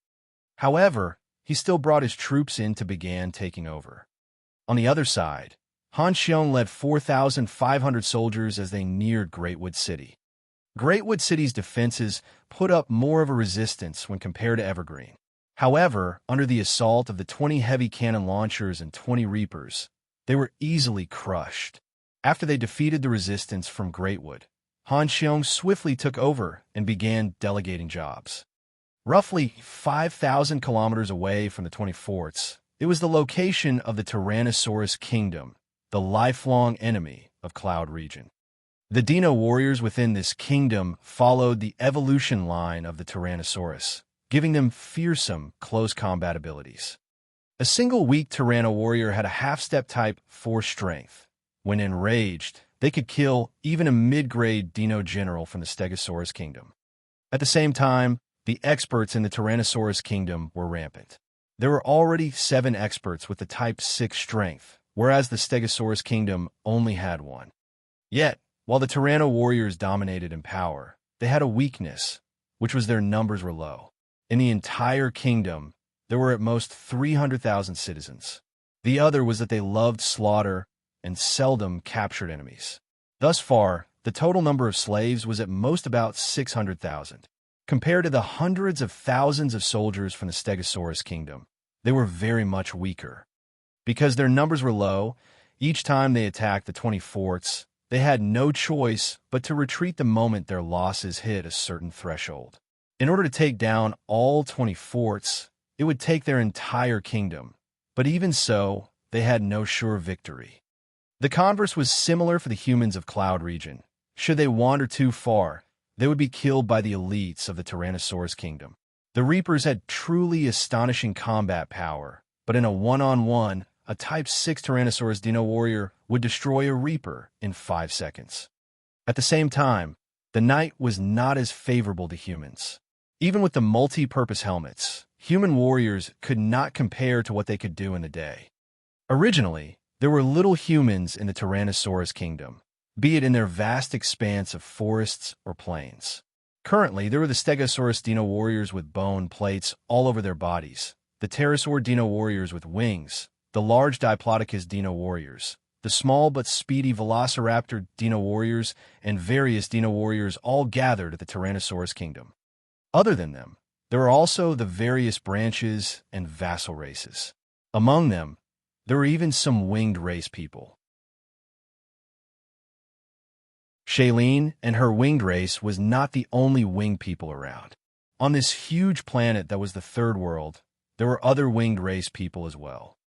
However, he still brought his troops in to begin taking over. On the other side, Han Qiong led 4,500 soldiers as they neared Greatwood City. Greatwood City's defenses put up more of a resistance when compared to Evergreen. However, under the assault of the 20 heavy cannon launchers and 20 reapers, they were easily crushed. After they defeated the resistance from Greatwood, Han Qiong swiftly took over and began delegating jobs. Roughly 5,000 kilometers away from the 20 forts, it was the location of the Tyrannosaurus Kingdom, the lifelong enemy of Cloud Region. The Dino warriors within this kingdom followed the evolution line of the Tyrannosaurus, giving them fearsome close combat abilities. A single weak Tyranno warrior had a half-step type 4 strength. When enraged, they could kill even a mid-grade Dino general from the Stegosaurus Kingdom. At the same time, the experts in the Tyrannosaurus Kingdom were rampant. There were already 7 experts with the type 6 strength, whereas the Stegosaurus Kingdom only had 1. Yet, while the Tyranno warriors dominated in power, they had a weakness, which was their numbers were low. In the entire kingdom, there were at most 300,000 citizens. The other was that they loved slaughter and seldom captured enemies. Thus far, the total number of slaves was at most about 600,000. Compared to the hundreds of thousands of soldiers from the Stegosaurus Kingdom, they were very much weaker. Because their numbers were low, each time they attacked the 20 forts, they had no choice but to retreat the moment their losses hit a certain threshold. In order to take down all 20 forts, it would take their entire kingdom, but even so, they had no sure victory. The converse was similar for the humans of Cloud Region. Should they wander too far, they would be killed by the elites of the Tyrannosaurus Kingdom. The Reapers had truly astonishing combat power, but in a one-on-one, a Type 6 Tyrannosaurus Dino warrior would destroy a Reaper in 5 seconds. At the same time, the night was not as favorable to humans. Even with the multi-purpose helmets, human warriors could not compare to what they could do in the day. Originally, there were little humans in the Tyrannosaurus Kingdom, be it in their vast expanse of forests or plains. Currently, there were the Stegosaurus Dino warriors with bone plates all over their bodies, the Pterosaur Dino warriors with wings, the large Diplodocus Dino warriors, the small but speedy Velociraptor Dino warriors, and various Dino warriors all gathered at the Tyrannosaurus Kingdom. Other than them, there are also the various branches and vassal races. Among them, there were even some winged race people. Shailene and her winged race was not the only winged people around. On this huge planet that was the Third World, there were other winged race people as well.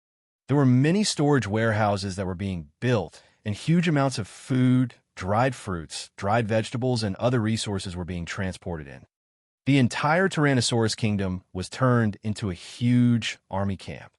There were many storage warehouses that were being built, and huge amounts of food, dried fruits, dried vegetables, and other resources were being transported in. The entire Tyrannosaurus Kingdom was turned into a huge army camp.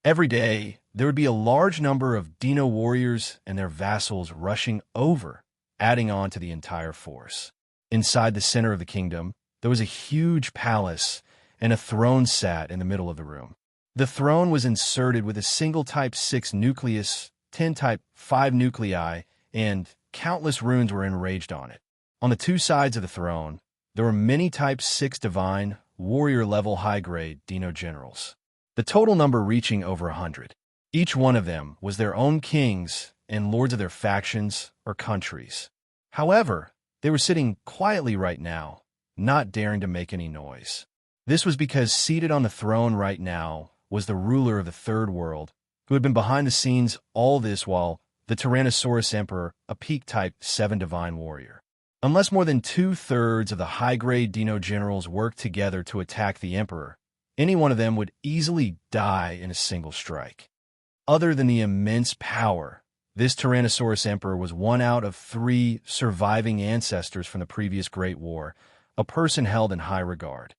Every day, there would be a large number of Dino warriors and their vassals rushing over, adding on to the entire force. Inside the center of the kingdom, there was a huge palace, and a throne sat in the middle of the room. The throne was inserted with a single Type 6 nucleus, 10 Type 5 nuclei, and countless runes were enraged on it. On the two sides of the throne, there were many Type 6 divine, warrior-level high-grade Dino generals, the total number reaching over 100. Each one of them was their own kings and lords of their factions or countries. However, they were sitting quietly right now, not daring to make any noise. This was because seated on the throne right now was the ruler of the Third World, who had been behind the scenes all this while the Tyrannosaurus Emperor, a peak Type 7 divine warrior. Unless more than 2/3 of the high-grade Dino generals worked together to attack the Emperor, any one of them would easily die in a single strike. Other than the immense power, this Tyrannosaurus Emperor was one out of 3 surviving ancestors from the previous Great War, a person held in high regard.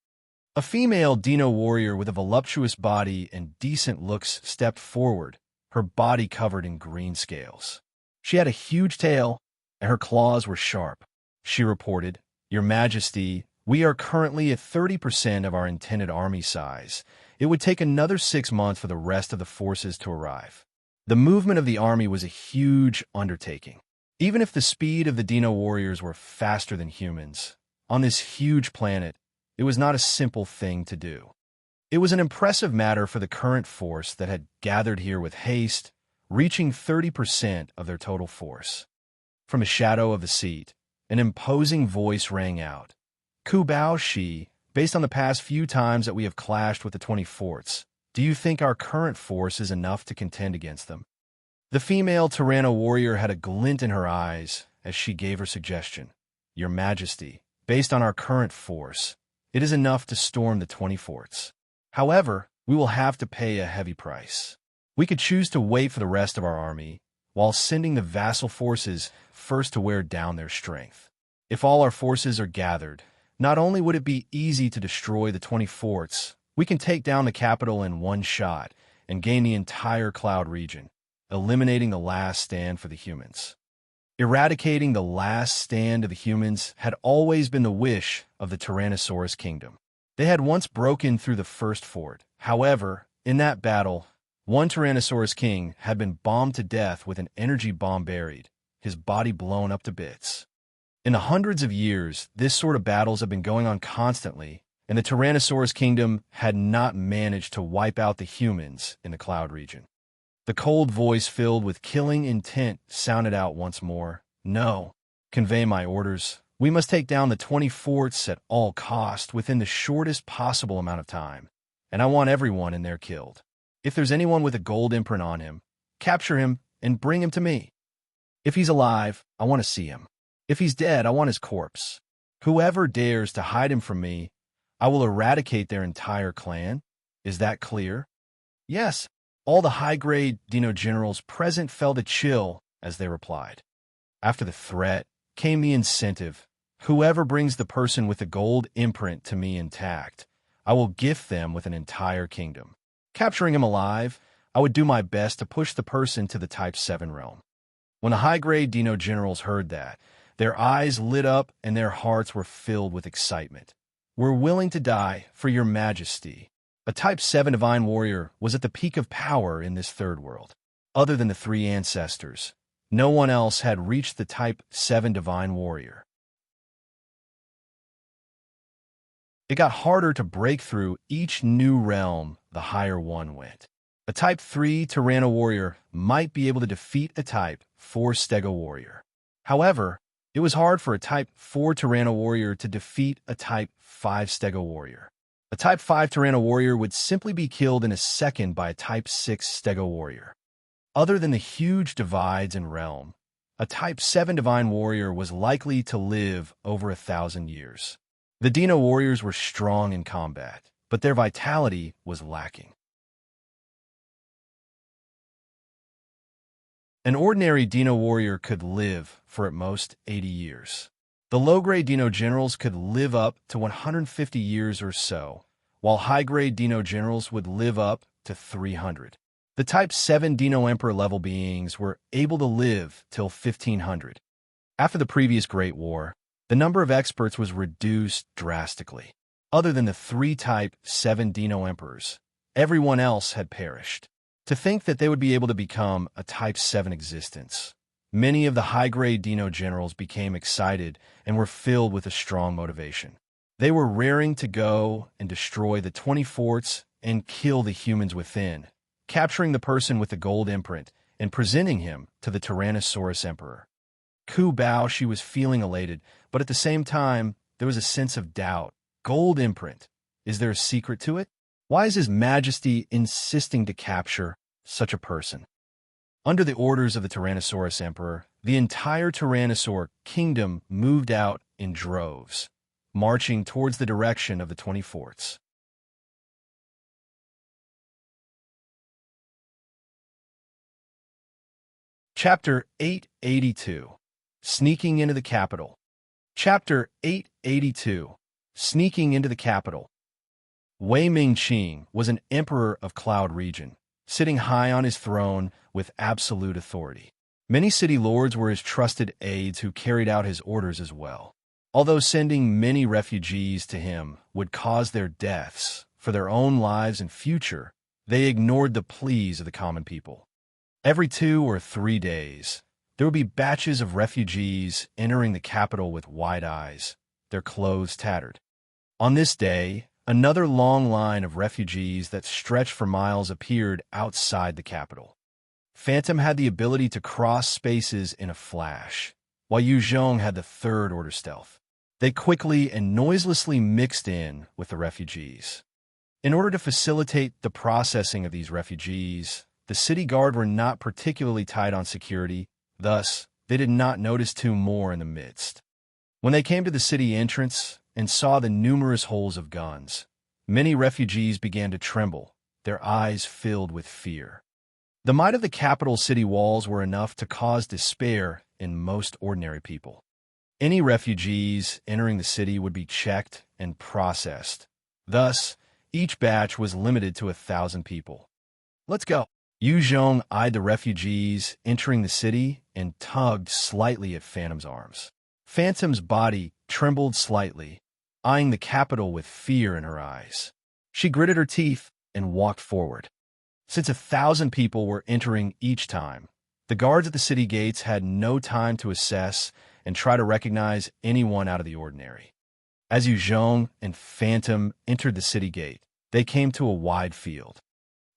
A female Dino warrior with a voluptuous body and decent looks stepped forward, her body covered in green scales. She had a huge tail, and her claws were sharp. She reported, "Your Majesty, we are currently at 30% of our intended army size. It would take another 6 months for the rest of the forces to arrive." The movement of the army was a huge undertaking. Even if the speed of the Dino warriors were faster than humans, on this huge planet, it was not a simple thing to do. It was an impressive matter for the current force that had gathered here with haste, reaching 30% of their total force. From a shadow of the seat, an imposing voice rang out. "Ku Bao Shi, based on the past few times that we have clashed with the 24ths, do you think our current force is enough to contend against them?" The female Tyranno warrior had a glint in her eyes as she gave her suggestion. "Your Majesty, based on our current force, it is enough to storm the 24ths. However, we will have to pay a heavy price. We could choose to wait for the rest of our army, while sending the vassal forces first to wear down their strength. If all our forces are gathered, not only would it be easy to destroy the 24ths, we can take down the capital in one shot and gain the entire Cloud region, eliminating the last stand for the humans." Eradicating the last stand of the humans had always been the wish of the Tyrannosaurus kingdom. They had once broken through the first fort. However, in that battle, one Tyrannosaurus king had been bombed to death with an energy bomb buried, his body blown up to bits. In the hundreds of years, this sort of battles have been going on constantly, and the Tyrannosaurus kingdom had not managed to wipe out the humans in the Cloud region. The cold voice filled with killing intent sounded out once more. "No. Convey my orders. We must take down the 24ths at all cost within the shortest possible amount of time, and I want everyone in there killed. If there's anyone with a gold imprint on him, capture him and bring him to me. If he's alive, I want to see him. If he's dead, I want his corpse. Whoever dares to hide him from me, I will eradicate their entire clan. Is that clear?" "Yes." All the high-grade Dino generals present felt a chill as they replied. After the threat came the incentive. "Whoever brings the person with the gold imprint to me intact, I will gift them with an entire kingdom. Capturing him alive, I would do my best to push the person to the Type 7 realm." When the high-grade Dino generals heard that, their eyes lit up and their hearts were filled with excitement. "We're willing to die for your Majesty." A Type 7 divine warrior was at the peak of power in this Third World. Other than the 3 ancestors, no one else had reached the Type 7 divine warrior. It got harder to break through each new realm the higher one went. A Type 3 Tyranno warrior might be able to defeat a Type 4 Stego warrior. However, it was hard for a Type 4 Tyranno warrior to defeat a Type 5 Stego warrior. A Type 5 Tyranno warrior would simply be killed in a second by a Type 6 Stego warrior. Other than the huge divides in realm, a Type 7 divine warrior was likely to live over 1,000 years. The Dino warriors were strong in combat, but their vitality was lacking. An ordinary Dino warrior could live for at most 80 years. The low-grade Dino generals could live up to 150 years or so, while high-grade Dino generals would live up to 300. The Type 7 Dino Emperor level beings were able to live till 1500. After the previous Great War, the number of experts was reduced drastically. Other than the 3 Type 7 Dino Emperors, everyone else had perished. To think that they would be able to become a Type 7 existence, many of the high-grade Dino generals became excited and were filled with a strong motivation. They were raring to go and destroy the 20 forts and kill the humans within, capturing the person with the gold imprint and presenting him to the Tyrannosaurus Emperor. Ku Bao, she was feeling elated, but at the same time, there was a sense of doubt. Gold imprint. Is there a secret to it? Why is His Majesty insisting to capture such a person? Under the orders of the Tyrannosaurus Emperor, the entire Tyrannosaur kingdom moved out in droves, marching towards the direction of the 20 forts. Chapter 882. Sneaking into the Capital. Chapter 882. Sneaking into the Capital. Wei Mingqing was an emperor of Cloud Region, sitting high on his throne with absolute authority. Many city lords were his trusted aides who carried out his orders as well. Although sending many refugees to him would cause their deaths for their own lives and future, they ignored the pleas of the common people. Every 2 or 3 days, there would be batches of refugees entering the capital with wide eyes, their clothes tattered. On this day, another long line of refugees that stretched for miles appeared outside the capital. Phantom had the ability to cross spaces in a flash, while Zhong had the 3rd order stealth. They quickly and noiselessly mixed in with the refugees. In order to facilitate the processing of these refugees, the city guard were not particularly tight on security, thus, they did not notice 2 more in the midst. When they came to the city entrance and saw the numerous holes of guns, many refugees began to tremble, their eyes filled with fear. The might of the capital city walls were enough to cause despair in most ordinary people. Any refugees entering the city would be checked and processed. Thus, each batch was limited to 1,000 people. Let's go. Zhong eyed the refugees entering the city and tugged slightly at Phantom's arms. Phantom's body trembled slightly, eyeing the capital with fear in her eyes. She gritted her teeth and walked forward. Since 1,000 people were entering each time, the guards at the city gates had no time to assess and try to recognize anyone out of the ordinary. As Zhong and Phantom entered the city gate, they came to a wide field.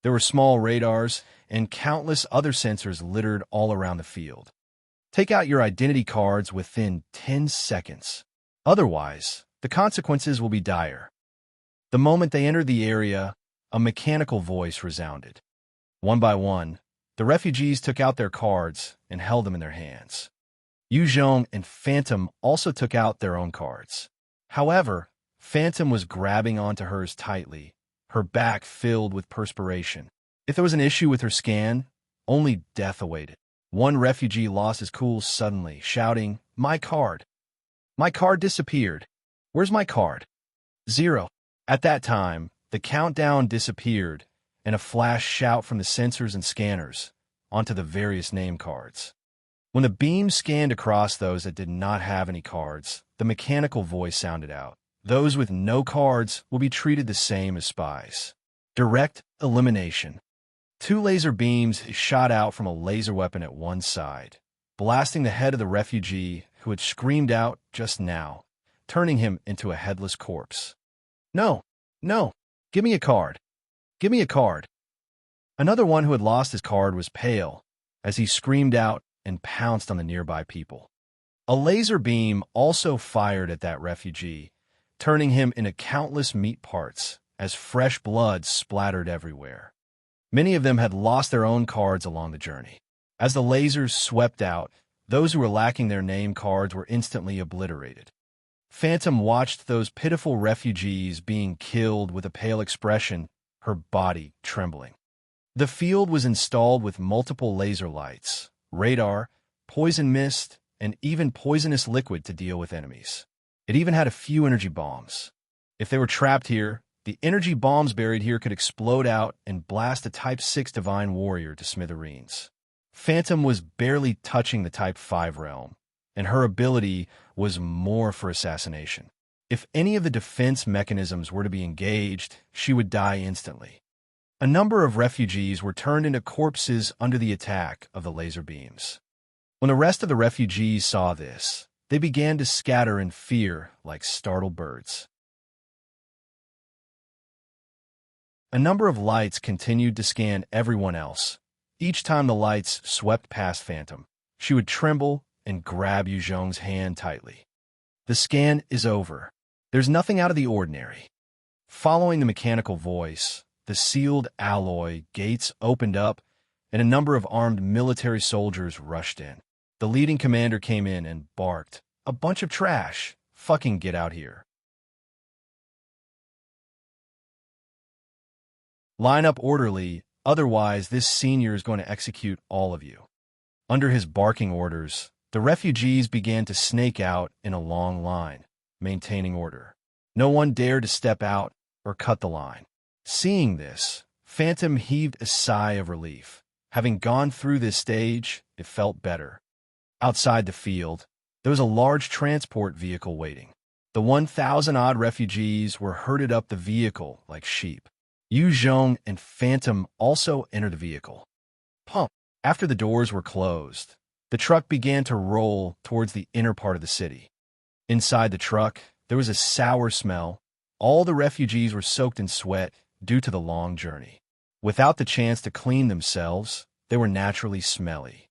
There were small radars and countless other sensors littered all around the field. Take out your identity cards within 10 seconds. Otherwise, the consequences will be dire. The moment they entered the area, a mechanical voice resounded. One by one, the refugees took out their cards and held them in their hands. Zhong and Phantom also took out their own cards. However, Phantom was grabbing onto hers tightly, her back filled with perspiration. If there was an issue with her scan, only death awaited. One refugee lost his cool suddenly, shouting, "My card! My card disappeared! Where's my card?" 0. At that time, the countdown disappeared, and a flash shout from the sensors and scanners onto the various name cards. When the beam scanned across those that did not have any cards, the mechanical voice sounded out. Those with no cards will be treated the same as spies. Direct elimination. 2 laser beams shot out from a laser weapon at one side, blasting the head of the refugee who had screamed out just now, turning him into a headless corpse. "No, no, give me a card. Give me a card." Another one who had lost his card was pale as he screamed out and pounced on the nearby people. A laser beam also fired at that refugee, turning him into countless meat parts as fresh blood splattered everywhere. Many of them had lost their own cards along the journey. As the lasers swept out, those who were lacking their name cards were instantly obliterated. Phantom watched those pitiful refugees being killed with a pale expression, her body trembling. The field was installed with multiple laser lights, radar, poison mist, and even poisonous liquid to deal with enemies. It even had a few energy bombs. If they were trapped here, The energy bombs buried here could explode out and blast a Type 6 Divine Warrior to smithereens. Phantom was barely touching the Type 5 realm, and her ability was more for assassination. If any of the defense mechanisms were to be engaged, she would die instantly. A number of refugees were turned into corpses under the attack of the laser beams. When the rest of the refugees saw this, they began to scatter in fear like startled birds. A number of lights continued to scan everyone else. Each time the lights swept past Phantom, she would tremble and grab Zhong's hand tightly. The scan is over. There's nothing out of the ordinary. Following the mechanical voice, the sealed alloy gates opened up, and a number of armed military soldiers rushed in. The leading commander came in and barked, "A bunch of trash! Fucking get out here!" Line up orderly, otherwise this senior is going to execute all of you. Under his barking orders, the refugees began to snake out in a long line, maintaining order. No one dared to step out or cut the line. Seeing this, Phantom heaved a sigh of relief. Having gone through this stage, it felt better. Outside the field, there was a large transport vehicle waiting. The 1,000-odd refugees were herded up the vehicle like sheep. Zhong and Phantom also entered the vehicle. Pump. After the doors were closed, the truck began to roll towards the inner part of the city. Inside the truck, there was a sour smell. All the refugees were soaked in sweat due to the long journey. Without the chance to clean themselves, they were naturally smelly.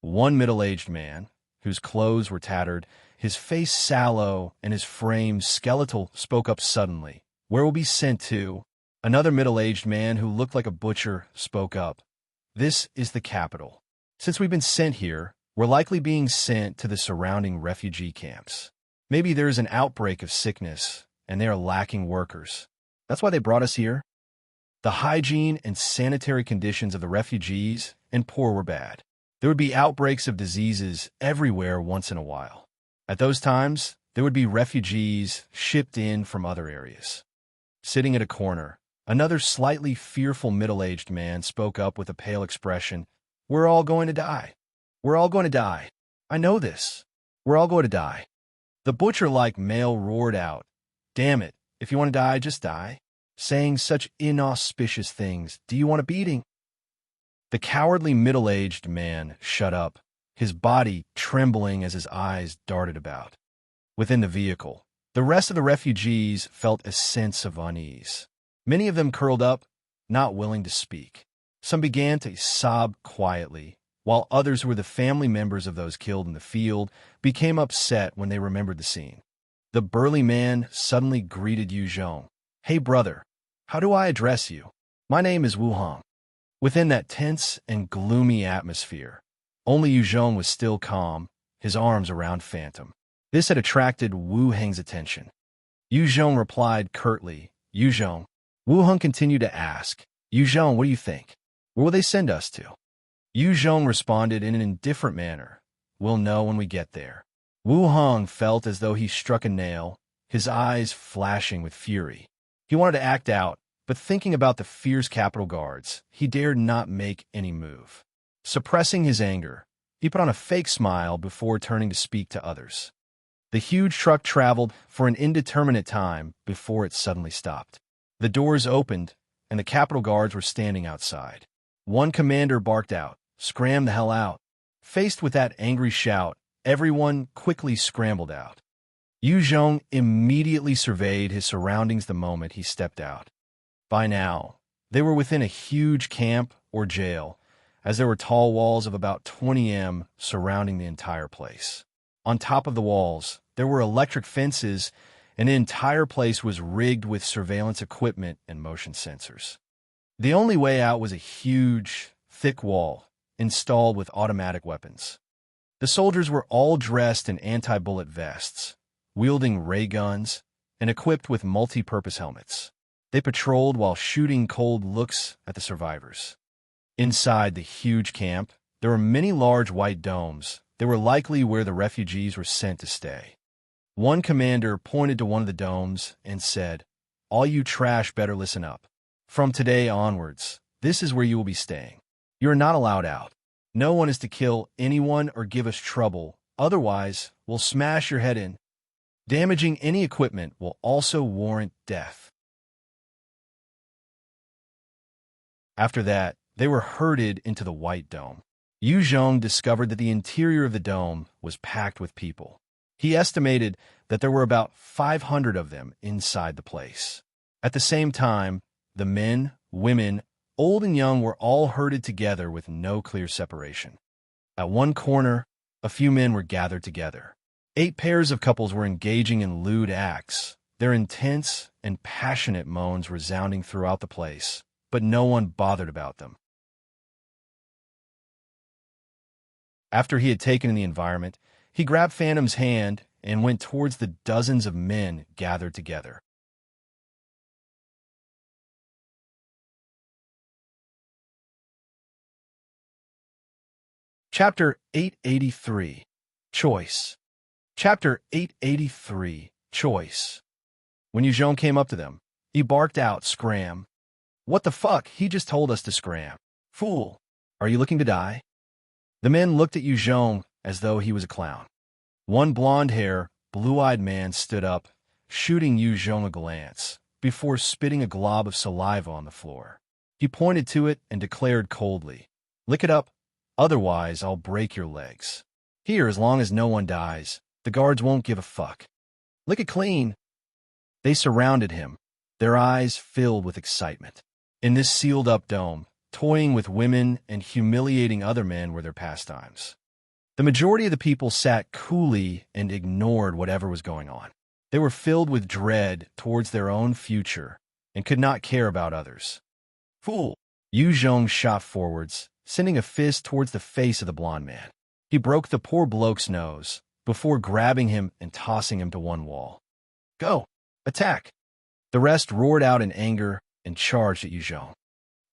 One middle-aged man, whose clothes were tattered, his face sallow and his frame skeletal, spoke up suddenly. "Where will be sent to?" Another middle-aged man who looked like a butcher spoke up. "This is the capital. Since we've been sent here, we're likely being sent to the surrounding refugee camps. Maybe there's an outbreak of sickness, and they are lacking workers. That's why they brought us here." The hygiene and sanitary conditions of the refugees and poor were bad. There would be outbreaks of diseases everywhere once in a while. At those times, there would be refugees shipped in from other areas. Sitting at a corner, another slightly fearful middle-aged man spoke up with a pale expression. "We're all going to die. We're all going to die. I know this. We're all going to die." The butcher-like male roared out, "Damn it, if you want to die, just die. Saying such inauspicious things. Do you want a beating?" The cowardly middle-aged man shut up, his body trembling as his eyes darted about. Within the vehicle, the rest of the refugees felt a sense of unease. Many of them curled up, not willing to speak. Some began to sob quietly, while others, who were the family members of those killed in the field, became upset when they remembered the scene. The burly man suddenly greeted Zhong. "Hey, brother, how do I address you? My name is Wuhang." Within that tense and gloomy atmosphere, only Zhong was still calm, his arms around Phantom. This had attracted Wu Heng's attention. Zhong replied curtly, "Zhong." Wu Heng continued to ask, "Zhong, what do you think? Where will they send us to?" Zhong responded in an indifferent manner, "We'll know when we get there." Wu Heng felt as though he struck a nail, his eyes flashing with fury. He wanted to act out, but thinking about the fierce Capitol Guards, he dared not make any move. Suppressing his anger, he put on a fake smile before turning to speak to others. The huge truck traveled for an indeterminate time before it suddenly stopped. The doors opened, and the Capitol Guards were standing outside. One commander barked out, "Scram the hell out." Faced with that angry shout, everyone quickly scrambled out. Zhong immediately surveyed his surroundings the moment he stepped out. By now, they were within a huge camp or jail, as there were tall walls of about 20 m surrounding the entire place. On top of the walls, there were electric fences, and the entire place was rigged with surveillance equipment and motion sensors. The only way out was a huge, thick wall, installed with automatic weapons. The soldiers were all dressed in anti-bullet vests, wielding ray guns, and equipped with multi-purpose helmets. They patrolled while shooting cold looks at the survivors. Inside the huge camp, there were many large white domes. They were likely where the refugees were sent to stay. One commander pointed to one of the domes and said, All you trash better listen up. From today onwards, this is where you will be staying. You are not allowed out. No one is to kill anyone or give us trouble, otherwise we'll smash your head in. Damaging any equipment will also warrant death. After that, they were herded into the White Dome. Zhong discovered that the interior of the dome was packed with people. He estimated that there were about 500 of them inside the place. At the same time, the men, women, old and young were all herded together with no clear separation. At one corner, a few men were gathered together. 8 pairs of couples were engaging in lewd acts, their intense and passionate moans resounding throughout the place, but no one bothered about them. After he had taken in the environment, he grabbed Phantom's hand and went towards the dozens of men gathered together. Chapter 883, Choice. Chapter 883, Choice. When Zhong came up to them, he barked out, "Scram." "What the fuck? He just told us to scram." "Fool, are you looking to die?" The men looked at Zhong as though he was a clown. One blonde-haired, blue-eyed man stood up, shooting Zhong a glance, before spitting a glob of saliva on the floor. He pointed to it and declared coldly, "Lick it up, otherwise I'll break your legs. Here, as long as no one dies, the guards won't give a fuck. Lick it clean." They surrounded him, their eyes filled with excitement. In this sealed-up dome, toying with women and humiliating other men were their pastimes. The majority of the people sat coolly and ignored whatever was going on. They were filled with dread towards their own future and could not care about others. "Fool!" Zhong shot forwards, sending a fist towards the face of the blond man. He broke the poor bloke's nose before grabbing him and tossing him to one wall. "Go! Attack!" The rest roared out in anger and charged at Zhong.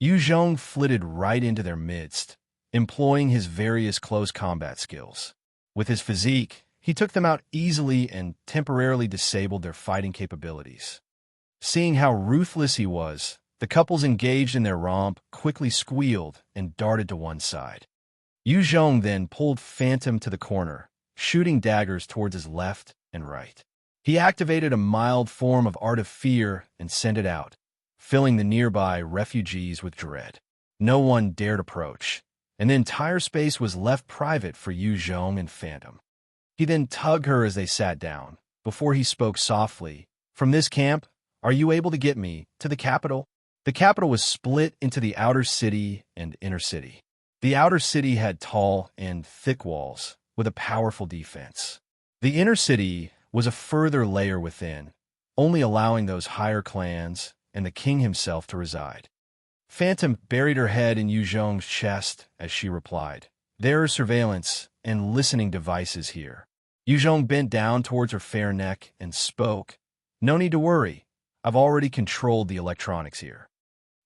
Zhong flitted right into their midst, employing his various close combat skills. With his physique, he took them out easily and temporarily disabled their fighting capabilities. Seeing how ruthless he was, the couples engaged in their romp quickly squealed and darted to one side. Zhong then pulled Phantom to the corner, shooting daggers towards his left and right. He activated a mild form of Art of Fear and sent it out, filling the nearby refugees with dread. No one dared approach, and the entire space was left private for Zhong and Phantom. He then tugged her as they sat down, before he spoke softly, "From this camp, are you able to get me to the capital?" The capital was split into the outer city and inner city. The outer city had tall and thick walls, with a powerful defense. The inner city was a further layer within, only allowing those higher clans and the king himself to reside. Phantom buried her head in Zhong's chest as she replied, "There are surveillance and listening devices here." Zhong bent down towards her fair neck and spoke, "No need to worry. I've already controlled the electronics here."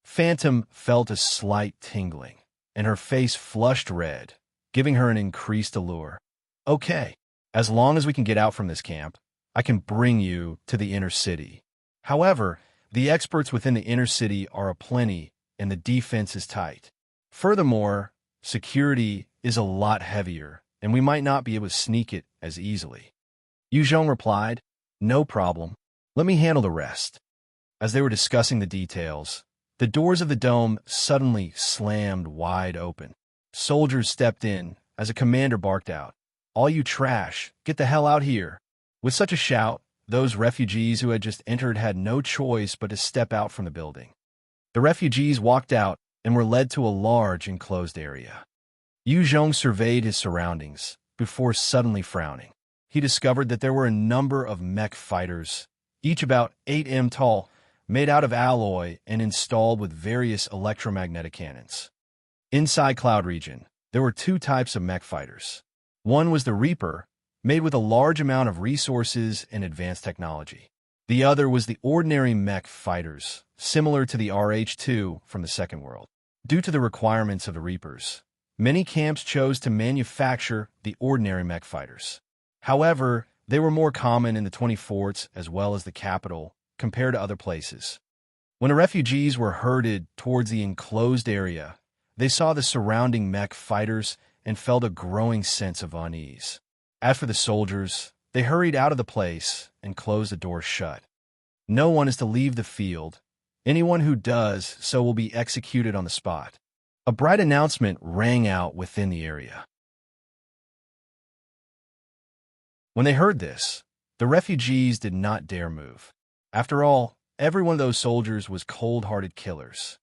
Phantom felt a slight tingling, and her face flushed red, giving her an increased allure. "Okay, as long as we can get out from this camp, I can bring you to the inner city. However, the experts within the inner city are aplenty, and the defense is tight. Furthermore, security is a lot heavier, and we might not be able to sneak it as easily." Zhong replied, "No problem. Let me handle the rest." As they were discussing the details, the doors of the dome suddenly slammed wide open. Soldiers stepped in as a commander barked out, "All you trash, get the hell out here." With such a shout, those refugees who had just entered had no choice but to step out from the building. The refugees walked out and were led to a large enclosed area. Zhong surveyed his surroundings before suddenly frowning. He discovered that there were a number of mech fighters, each about 8 m tall, made out of alloy and installed with various electromagnetic cannons. Inside Cloud Region, there were 2 types of mech fighters. One was the Reaper, made with a large amount of resources and advanced technology. The other was the ordinary mech fighters, similar to the RH-2 from the Second World. Due to the requirements of the Reapers, many camps chose to manufacture the ordinary mech fighters. However, they were more common in the 20 forts as well as the capital, compared to other places. When the refugees were herded towards the enclosed area, they saw the surrounding mech fighters and felt a growing sense of unease. As for the soldiers, they hurried out of the place and closed the doors shut. No one is to leave the field. Anyone who does so will be executed on the spot. A bright announcement rang out within the area. When they heard this, the refugees did not dare move. After all, every one of those soldiers was cold-hearted killers.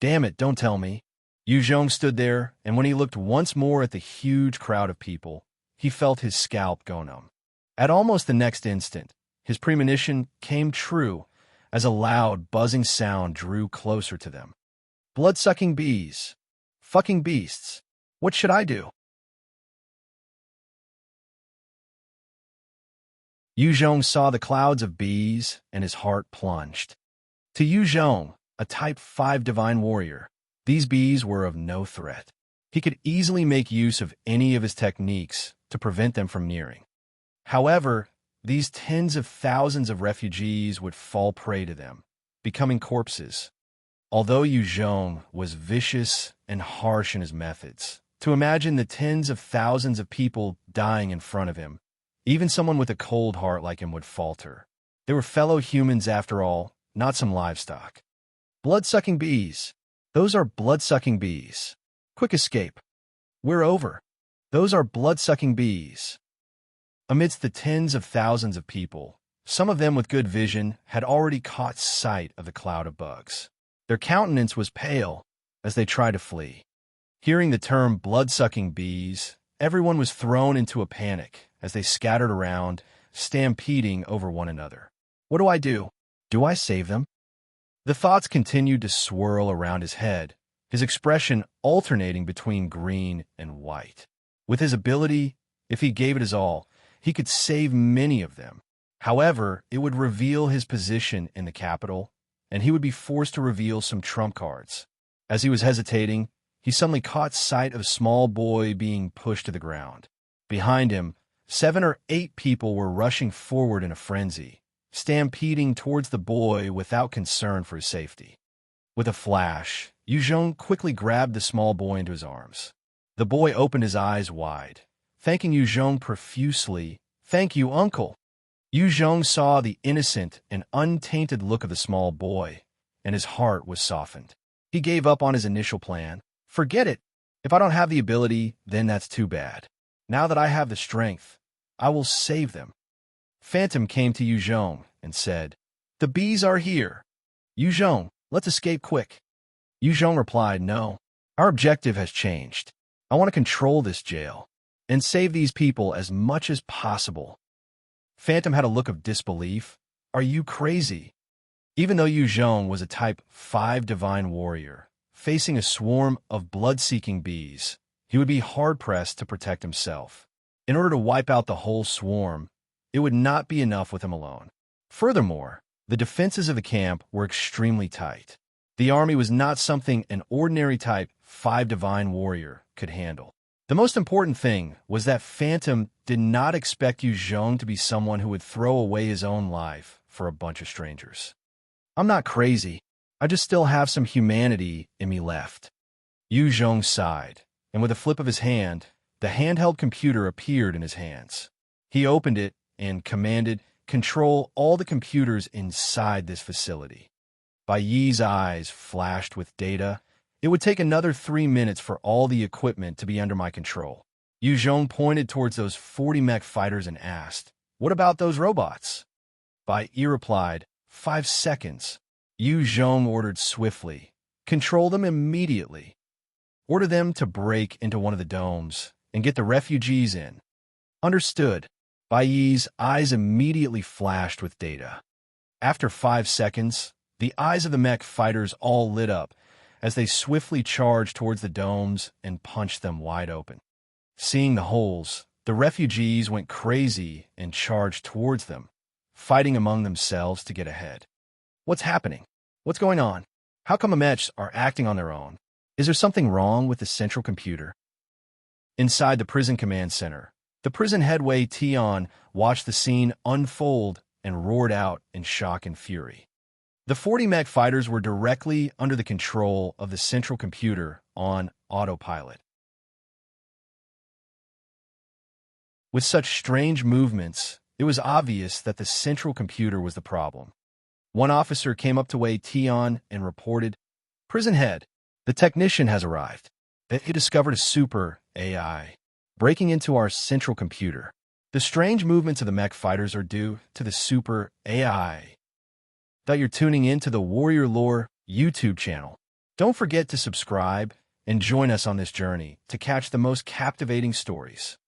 Damn it, don't tell me. Zhong stood there, and when he looked once more at the huge crowd of people, he felt his scalp go numb. At almost the next instant, his premonition came true as a loud, buzzing sound drew closer to them. Blood-sucking bees. Fucking beasts. What should I do? Zhong saw the clouds of bees, and his heart plunged. To Zhong, a Type 5 divine warrior, these bees were of no threat. He could easily make use of any of his techniques to prevent them from nearing. However, these tens of thousands of refugees would fall prey to them, becoming corpses. Although Zhong was vicious and harsh in his methods, to imagine the tens of thousands of people dying in front of him, even someone with a cold heart like him would falter. They were fellow humans after all, not some livestock. Blood-sucking bees. Those are blood-sucking bees. Quick escape. We're over. Those are blood-sucking bees. Amidst the tens of thousands of people, some of them with good vision had already caught sight of the cloud of bugs. Their countenance was pale as they tried to flee. Hearing the term blood-sucking bees, everyone was thrown into a panic as they scattered around, stampeding over one another. What do I do? Do I save them? The thoughts continued to swirl around his head, his expression alternating between green and white. With his ability, if he gave it his all, he could save many of them. However, it would reveal his position in the capital, and he would be forced to reveal some trump cards. As he was hesitating, he suddenly caught sight of a small boy being pushed to the ground. Behind him, 7 or 8 people were rushing forward in a frenzy, stampeding towards the boy without concern for his safety. With a flash, Zhong quickly grabbed the small boy into his arms. The boy opened his eyes wide, thanking Zhong profusely. "Thank you, uncle." Zhong saw the innocent and untainted look of the small boy, and his heart was softened. He gave up on his initial plan. Forget it. If I don't have the ability, then that's too bad. Now that I have the strength, I will save them. Phantom came to Zhong and said, "The bees are here. Zhong, let's escape quick." Zhong replied, "No, our objective has changed. I want to control this jail and save these people as much as possible." Phantom had a look of disbelief. "Are you crazy?" Even though Zhong was a Type 5 divine warrior, facing a swarm of blood-seeking bees, he would be hard-pressed to protect himself. In order to wipe out the whole swarm, it would not be enough with him alone. Furthermore, the defenses of the camp were extremely tight. The army was not something an ordinary Type 5 divine warrior could handle. The most important thing was that Phantom did not expect Zhong to be someone who would throw away his own life for a bunch of strangers. "I'm not crazy. I just still have some humanity in me left." Zhong sighed, and with a flip of his hand, the handheld computer appeared in his hands. He opened it and commanded, "Control all the computers inside this facility." Bai Yi's eyes flashed with data. "It would take another 3 minutes for all the equipment to be under my control." Zhong pointed towards those 40 mech fighters and asked, "What about those robots?" Bai Yi replied, 5 seconds. Zhong ordered swiftly, "Control them immediately. Order them to break into one of the domes and get the refugees in." "Understood." Bai Yi's eyes immediately flashed with data. After 5 seconds, the eyes of the mech fighters all lit up as they swiftly charged towards the domes and punched them wide open. Seeing the holes, the refugees went crazy and charged towards them, fighting among themselves to get ahead. "What's happening? What's going on? How come the mechs are acting on their own? Is there something wrong with the central computer?" Inside the prison command center, the prison head Qiong watched the scene unfold and roared out in shock and fury. The 40 mech fighters were directly under the control of the central computer on autopilot. With such strange movements, it was obvious that the central computer was the problem. One officer came up to Wei Qiong and reported, "Prison head, the technician has arrived. He discovered a super AI breaking into our central computer. The strange movements of the mech fighters are due to the super AI." That you're tuning in to the Warrior Lore YouTube channel. Don't forget to subscribe and join us on this journey to catch the most captivating stories.